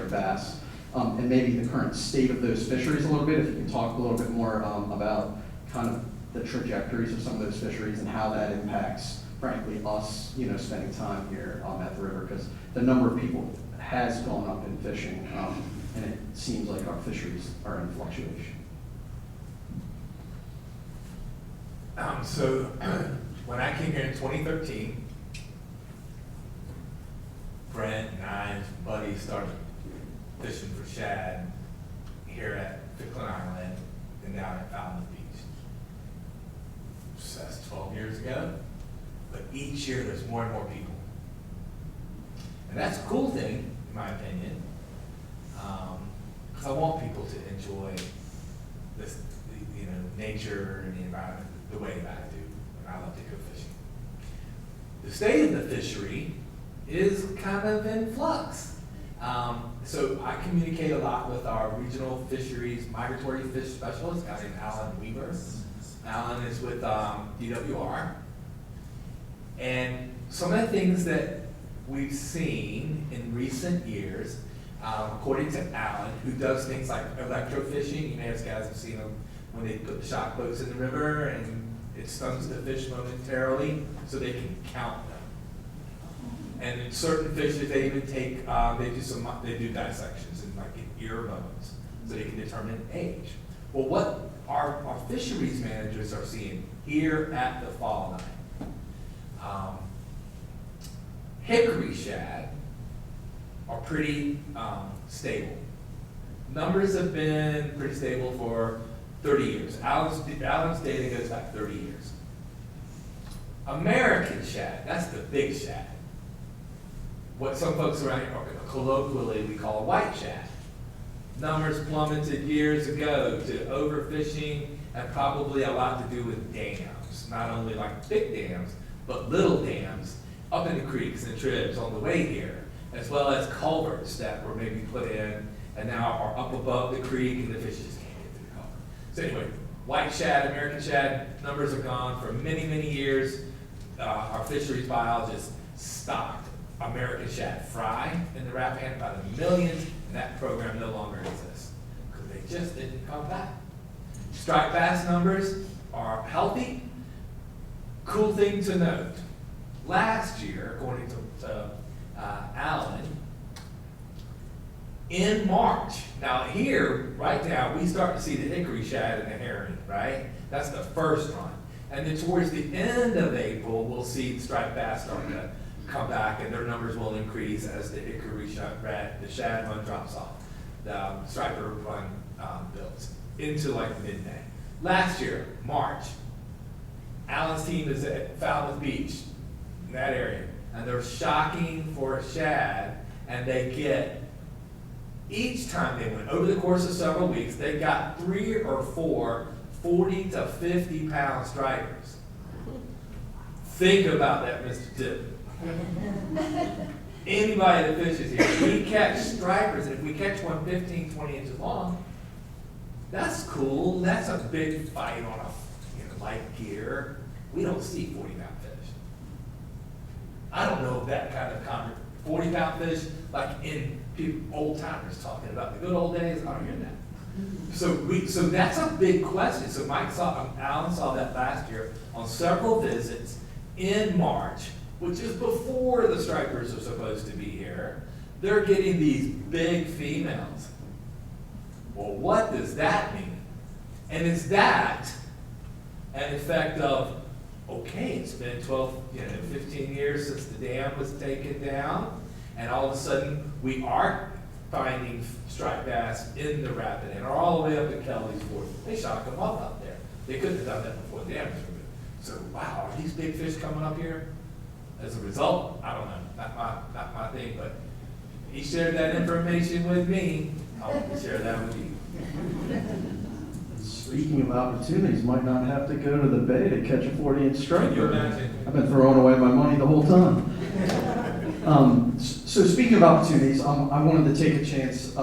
bass, and maybe the current state of those fisheries a little bit. If you can talk a little bit more about kind of the trajectories of some of those fisheries and how that impacts, frankly, us, spending time here at the river, because the number of people has gone up in fishing, and it seems like our fisheries are in fluctuation. So when I came here in 2013, Brent and I and some buddies started fishing for shad here at Ficklin Island and down at Falmouth Beach. So that's 12 years ago, but each year there's more and more people. And that's a cool thing, in my opinion, because I want people to enjoy this, nature and the environment the way that I do, and I love to go fishing. The state of the fishery is kind of in flux. So I communicate a lot with our regional fisheries migratory fish specialist, a guy named Alan Weaver. Alan is with DWR. And some of the things that we've seen in recent years, according to Alan, who does things like electrofishing, you may have guys have seen them when they put the shock boats in the river and it stuns the fish momentarily so they can count them. And in certain fishes, they even take, they do dissections and like ear bones so they can determine age. Well, what our fisheries managers are seeing here at the Fall Line, hickory shad are pretty stable. Numbers have been pretty stable for 30 years. Alan's data goes back 30 years. American shad, that's the big shad. What some folks around here colloquially we call white shad. Numbers plummeted years ago to overfishing and probably a lot to do with dams. Not only like big dams, but little dams up in the creeks and tribs on the way here, as well as culverts that were maybe put in and now are up above the creek and the fish just can't get to the culvert. So anyway, white shad, American shad, numbers are gone for many, many years. Our fisheries biologists stocked American shad fry in the Rappahannock by the millions, and that program no longer exists because they just didn't come back. Striped bass numbers are healthy. Cool thing to note, last year, according to Alan, in March, now here, right now, we start to see the hickory shad and the herring, right? That's the first run. And then towards the end of April, we'll see the striped bass start to come back, and their numbers will increase as the hickory shad, the shad run drops off. The striper run builds into like mid-May. Last year, March, Alan's team is at Falmouth Beach, in that area, and they're shocking for a shad, and they get, each time they went, over the course of several weeks, they got 3 or 4 40 to 50 pound stripers. Think about that, Mr. Tip. Anybody that fishes here, we catch stripers, and if we catch one 15, 20 inches long, that's cool. That's a big fight on a light gear. We don't see 40 pound fish. I don't know if that kind of 40 pound fish, like in old timers talking about the good old days, I don't hear that. So that's a big question. So Alan saw that last year on several visits in March, which is before the stripers are supposed to be here. They're getting these big females. Well, what does that mean? And is that an effect of, okay, it's been 15 years since the dam was taken down, and all of a sudden we are finding striped bass in the rapid and are all the way up to Kelly's Ford. They shock them up out there. They couldn't have done that before the dam was removed. So, wow, are these big fish coming up here? As a result, I don't know, not my thing, but he shared that information with me. I'll share that with you. Speaking of opportunities, might not have to go to the bay to catch a 40-inch striper. Can you imagine? I've been throwing away my money the whole time. So speaking of opportunities, I wanted to take a chance,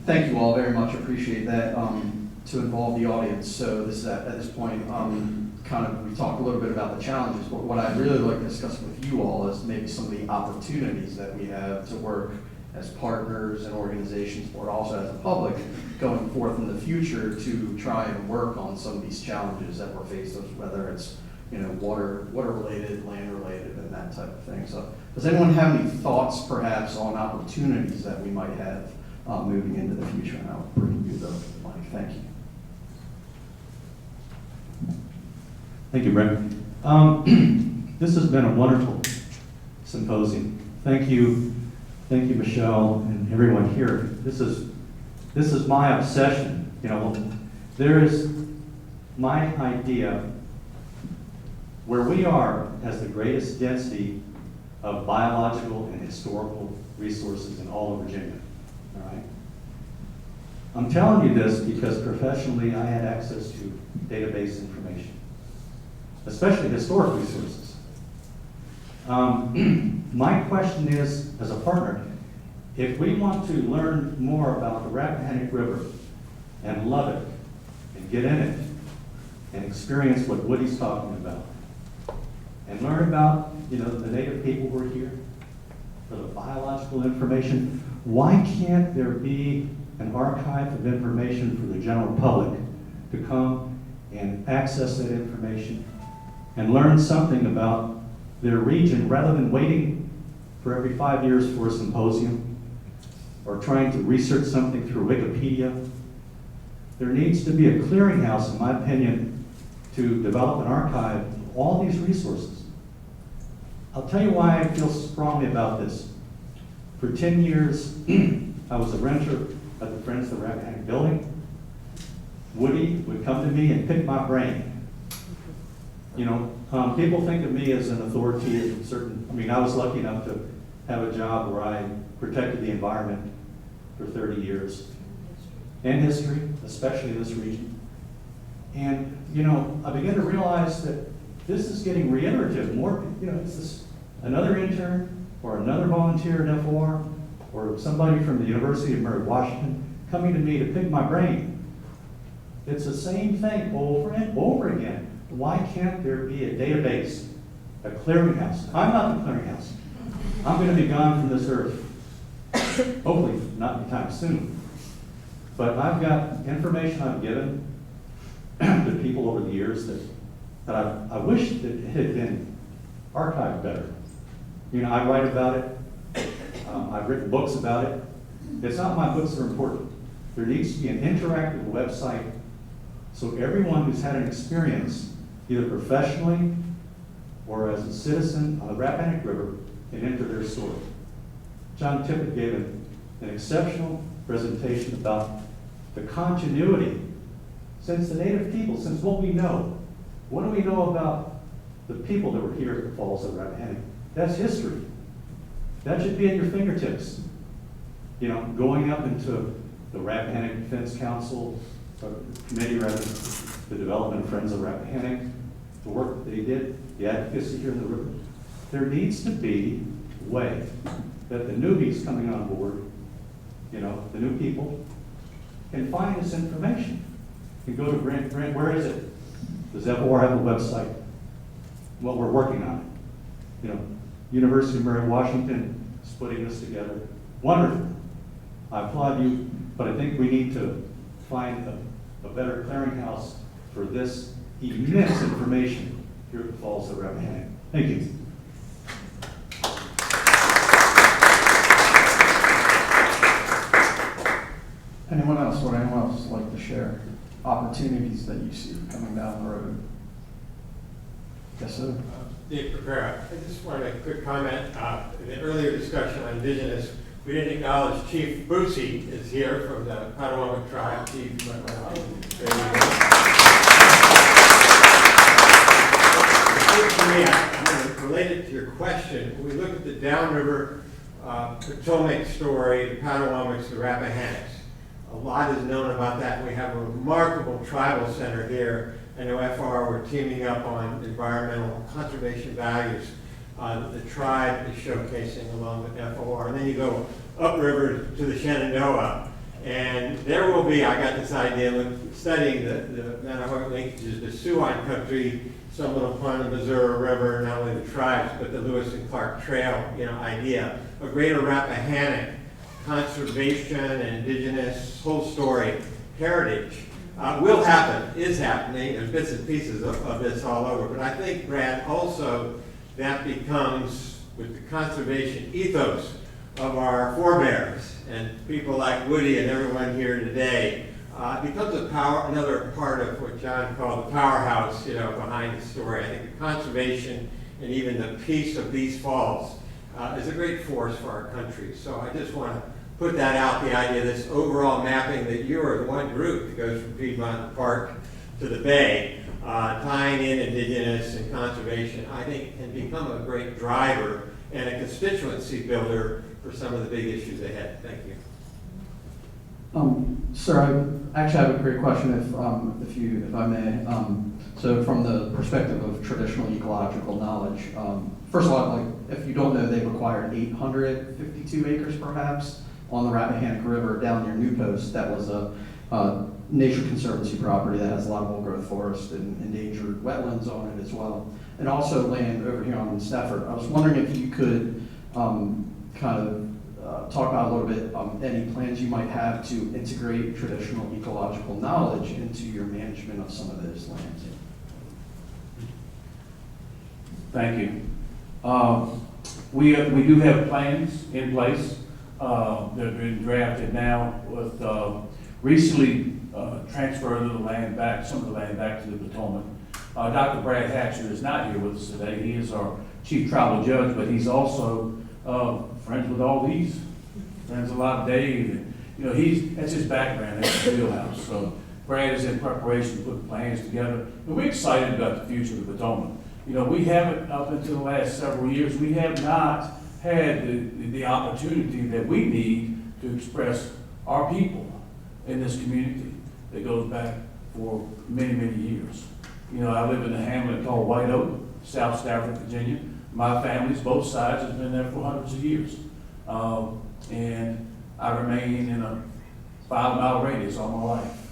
thank you all very much, appreciate that, to involve the audience. So this is at this point, we talked a little bit about the challenges, but what I'd really like to discuss with you all is maybe some of the opportunities that we have to work as partners and organizations, but also as a public, going forth in the future to try and work on some of these challenges that we're faced with, whether it's water related, land related, and that type of thing. So does anyone have any thoughts perhaps on opportunities that we might have moving into the future? And I'll bring you the mic. Thank you. Thank you, Brett. This has been a wonderful symposium. Thank you Thank you, Michelle, and everyone here. This is my obsession. You know, there is my idea where we are has the greatest density of biological and historical resources in all of Virginia. All right. I'm telling you this because professionally I had access to database information, especially historic resources. My question is, as a partner, if we want to learn more about the Rappahannock River and love it and get in it and experience what Woody's talking about and learn about, you know, the native people who are here, for the biological information, why can't there be an archive of information for the general public to come and access that information and learn something about their region rather than waiting for every 5 years for a symposium or trying to research something through Wikipedia? There needs to be a clearinghouse, in my opinion, to develop an archive of all these resources. I'll tell you why I feel strongly about this. For 10 years, I was a renter at the Friends of the Rappahannock building. Woody would come to me and pick my brain. You know, people think of me as an authority in certain, I mean, I was lucky enough to have a job where I protected the environment for 30 years. And history, especially in this region. And, you know, I began to realize that this is getting reiterative. More, you know, it's this another intern or another volunteer at FOR or somebody from the University of Mary Washington coming to me to pick my brain. It's the same thing over and over again. Why can't there be a database, a clearinghouse? I'm not the clearinghouse. I'm going to be gone from this earth. Hopefully not anytime soon. But I've got information I've given to people over the years that I wish that it had been archived better. You know, I write about it. I've written books about it. It's not my books that are important. There needs to be an interactive website so everyone who's had an experience, either professionally or as a citizen on the Rappahannock River, can enter their story. John Tippett gave an exceptional presentation about the continuity since the native people, since what we know. What do we know about the people that were here at the Falls of Rappahannock? That's history. That should be at your fingertips. You know, going up into the Rappahannock Defense Council committee, rather, the Development of Friends of Rappahannock, the work that they did, the advocacy here in the river. There needs to be a way that the newbies coming on board, you know, the new people, can find this information. You can go to Grant, where is it? Does FOR have a website? Well, we're working on it. You know, University of Mary Washington is putting this together. Wonderful. I applaud you, but I think we need to find a better clearinghouse for this immense information here at the Falls of Rappahannock. Thank you. Anyone else? Would anyone else like to share opportunities that you see coming down the road? Yes, sir. Dave Rivera. I just want to make a quick comment. In the earlier discussion on indigenous, we didn't acknowledge Chief Boosie is here from the Rappahannock tribe. Chief, for me, I'm going to relate it to your question. When we look at the downriver Potomac story, the Potawatomis, the Rappahannocks, a lot is known about that. We have a remarkable tribal center here. I know FR, we're teaming up on environmental conservation values. The tribe is showcasing along with FOR. And then you go upriver to the Shenandoah. And there will be, I got this idea, studying the Manahawk linkages, the Siouan country, stumbled upon the Missouri River, not only the tribes, but the Lewis and Clark Trail, you know, idea. A greater Rappahannock conservation and indigenous whole story heritage will happen, is happening. There's bits and pieces of this all over. But I think, Brad, also that becomes, with the conservation ethos of our forebears and people like Woody and everyone here today, becomes another part of what John called the powerhouse, you know, behind the story. I think the conservation and even the peace of these falls is a great force for our country. So I just want to put that out, the idea of this overall mapping, that you are the one group that goes from Piedmont Park to the Bay, tying in indigenous and conservation, I think can become a great driver and a constituency builder for some of the big issues ahead. Thank you. Sir, I actually have a great question, if I may. So from the perspective of traditional ecological knowledge, first of all, if you don't know, they've acquired 852 acres perhaps on the Rappahannock River down near New Post. That was a Nature Conservancy property that has a lot of old growth forest and endangered wetlands on it as well. And also land over here on Stafford. I was wondering if you could kind of talk about a little bit any plans you might have to integrate traditional ecological knowledge into your management of some of those lands. Thank you. We do have plans in place that have been drafted now with recently transferred the land back, some of the land back to the Potomac. Dr. Brad Hatcher is not here with us today. He is our chief tribal judge, but he's also friends with all these, friends a lot of Dave. And, you know, that's his background, that's his wheelhouse. So Brad is in preparation to put plans together. And we're excited about the future of the Potomac. You know, we haven't, up until the last several years, we have not had the opportunity that we need to express our people in this community that goes back for many, many years. You know, I live in a hamlet called White Oak, South Stafford, Virginia. My family's, both sides, has been there for hundreds of years. And I remain in a 5-mile radius all my life.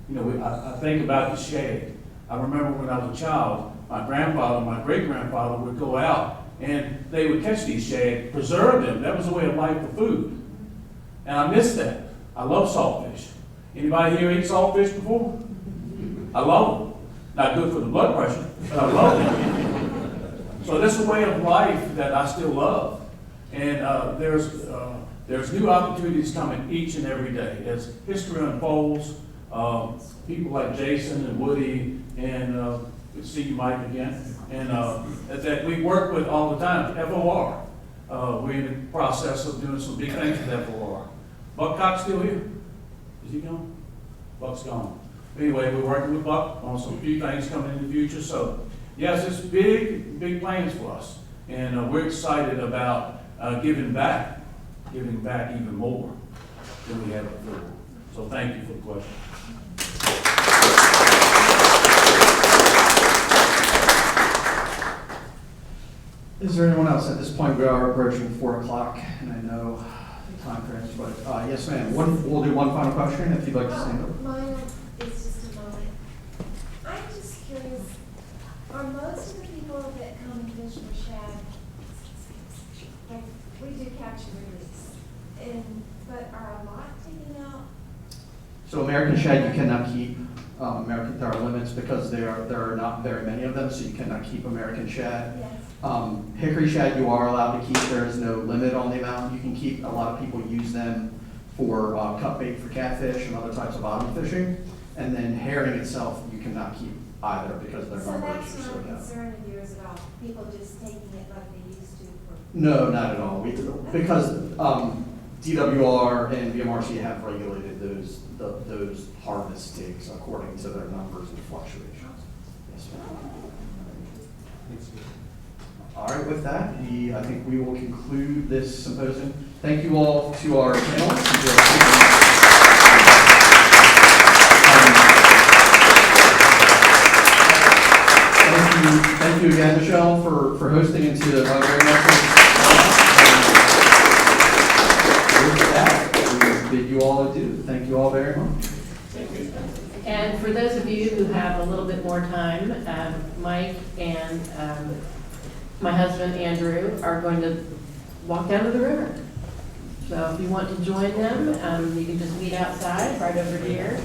You know, I think about the shade. I remember when I was a child, my grandfather, my great-grandfather would go out and they would catch these shad, preserve them. That was a way of life for food. And I miss that. I love saltfish. Anybody here eat saltfish before? I love them. Not good for the blood pressure, but I love them. So that's a way of life that I still love. And there's new opportunities coming each and every day. As history unfolds, people like Jason and Woody and good to see you, Mike, again. And that we work with all the time, FOR. We're in the process of doing some big things with FOR. Buckcock's still here? Is he gone? Buck's gone. Anyway, we're working with Buck on some few things coming in the future. So, yes, it's big, big plans for us. And we're excited about giving back even more than we have before. So thank you for the question. Is there anyone else? At this point, we are approaching 4 o'clock, and I know the time frames, but yes, ma'am. We'll do one final question if you'd like to stand up. Mine is just a moment. I'm just curious, are most of the people that come and fish for shad, like, we do catch and release, but are a lot taken out? So American shad you cannot keep. There are limits because there are not very many of them, so you cannot keep American shad. Yes. Hickory shad you are allowed to keep. There is no limit on the amount you can keep. A lot of people use them for cut bait for catfish and other types of bottom fishing. And then herring itself you cannot keep either because their So numbers that's are so not a down. concern of yours at all? People just taking it like they used to for... No, not at all. Because DWR and VMRC have regulated those harvest takes according to their numbers and fluctuations. Yes, ma'am. All right, with that, I think we will conclude this symposium. Thank you all to our panelists. And to our speakers. Thank you again, Michelle, for hosting and to very much. With that, we bid you all adieu. Thank you all very much. And for those of you who have a little bit more time, Mike and my husband, Andrew, are going to walk down to the river. So if you want to join them, you can just meet outside right over here.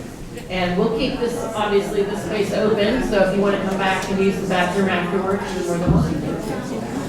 And we'll keep this, obviously, this space open, so if you want to come back and use the bathroom afterwards, you're more than welcome to.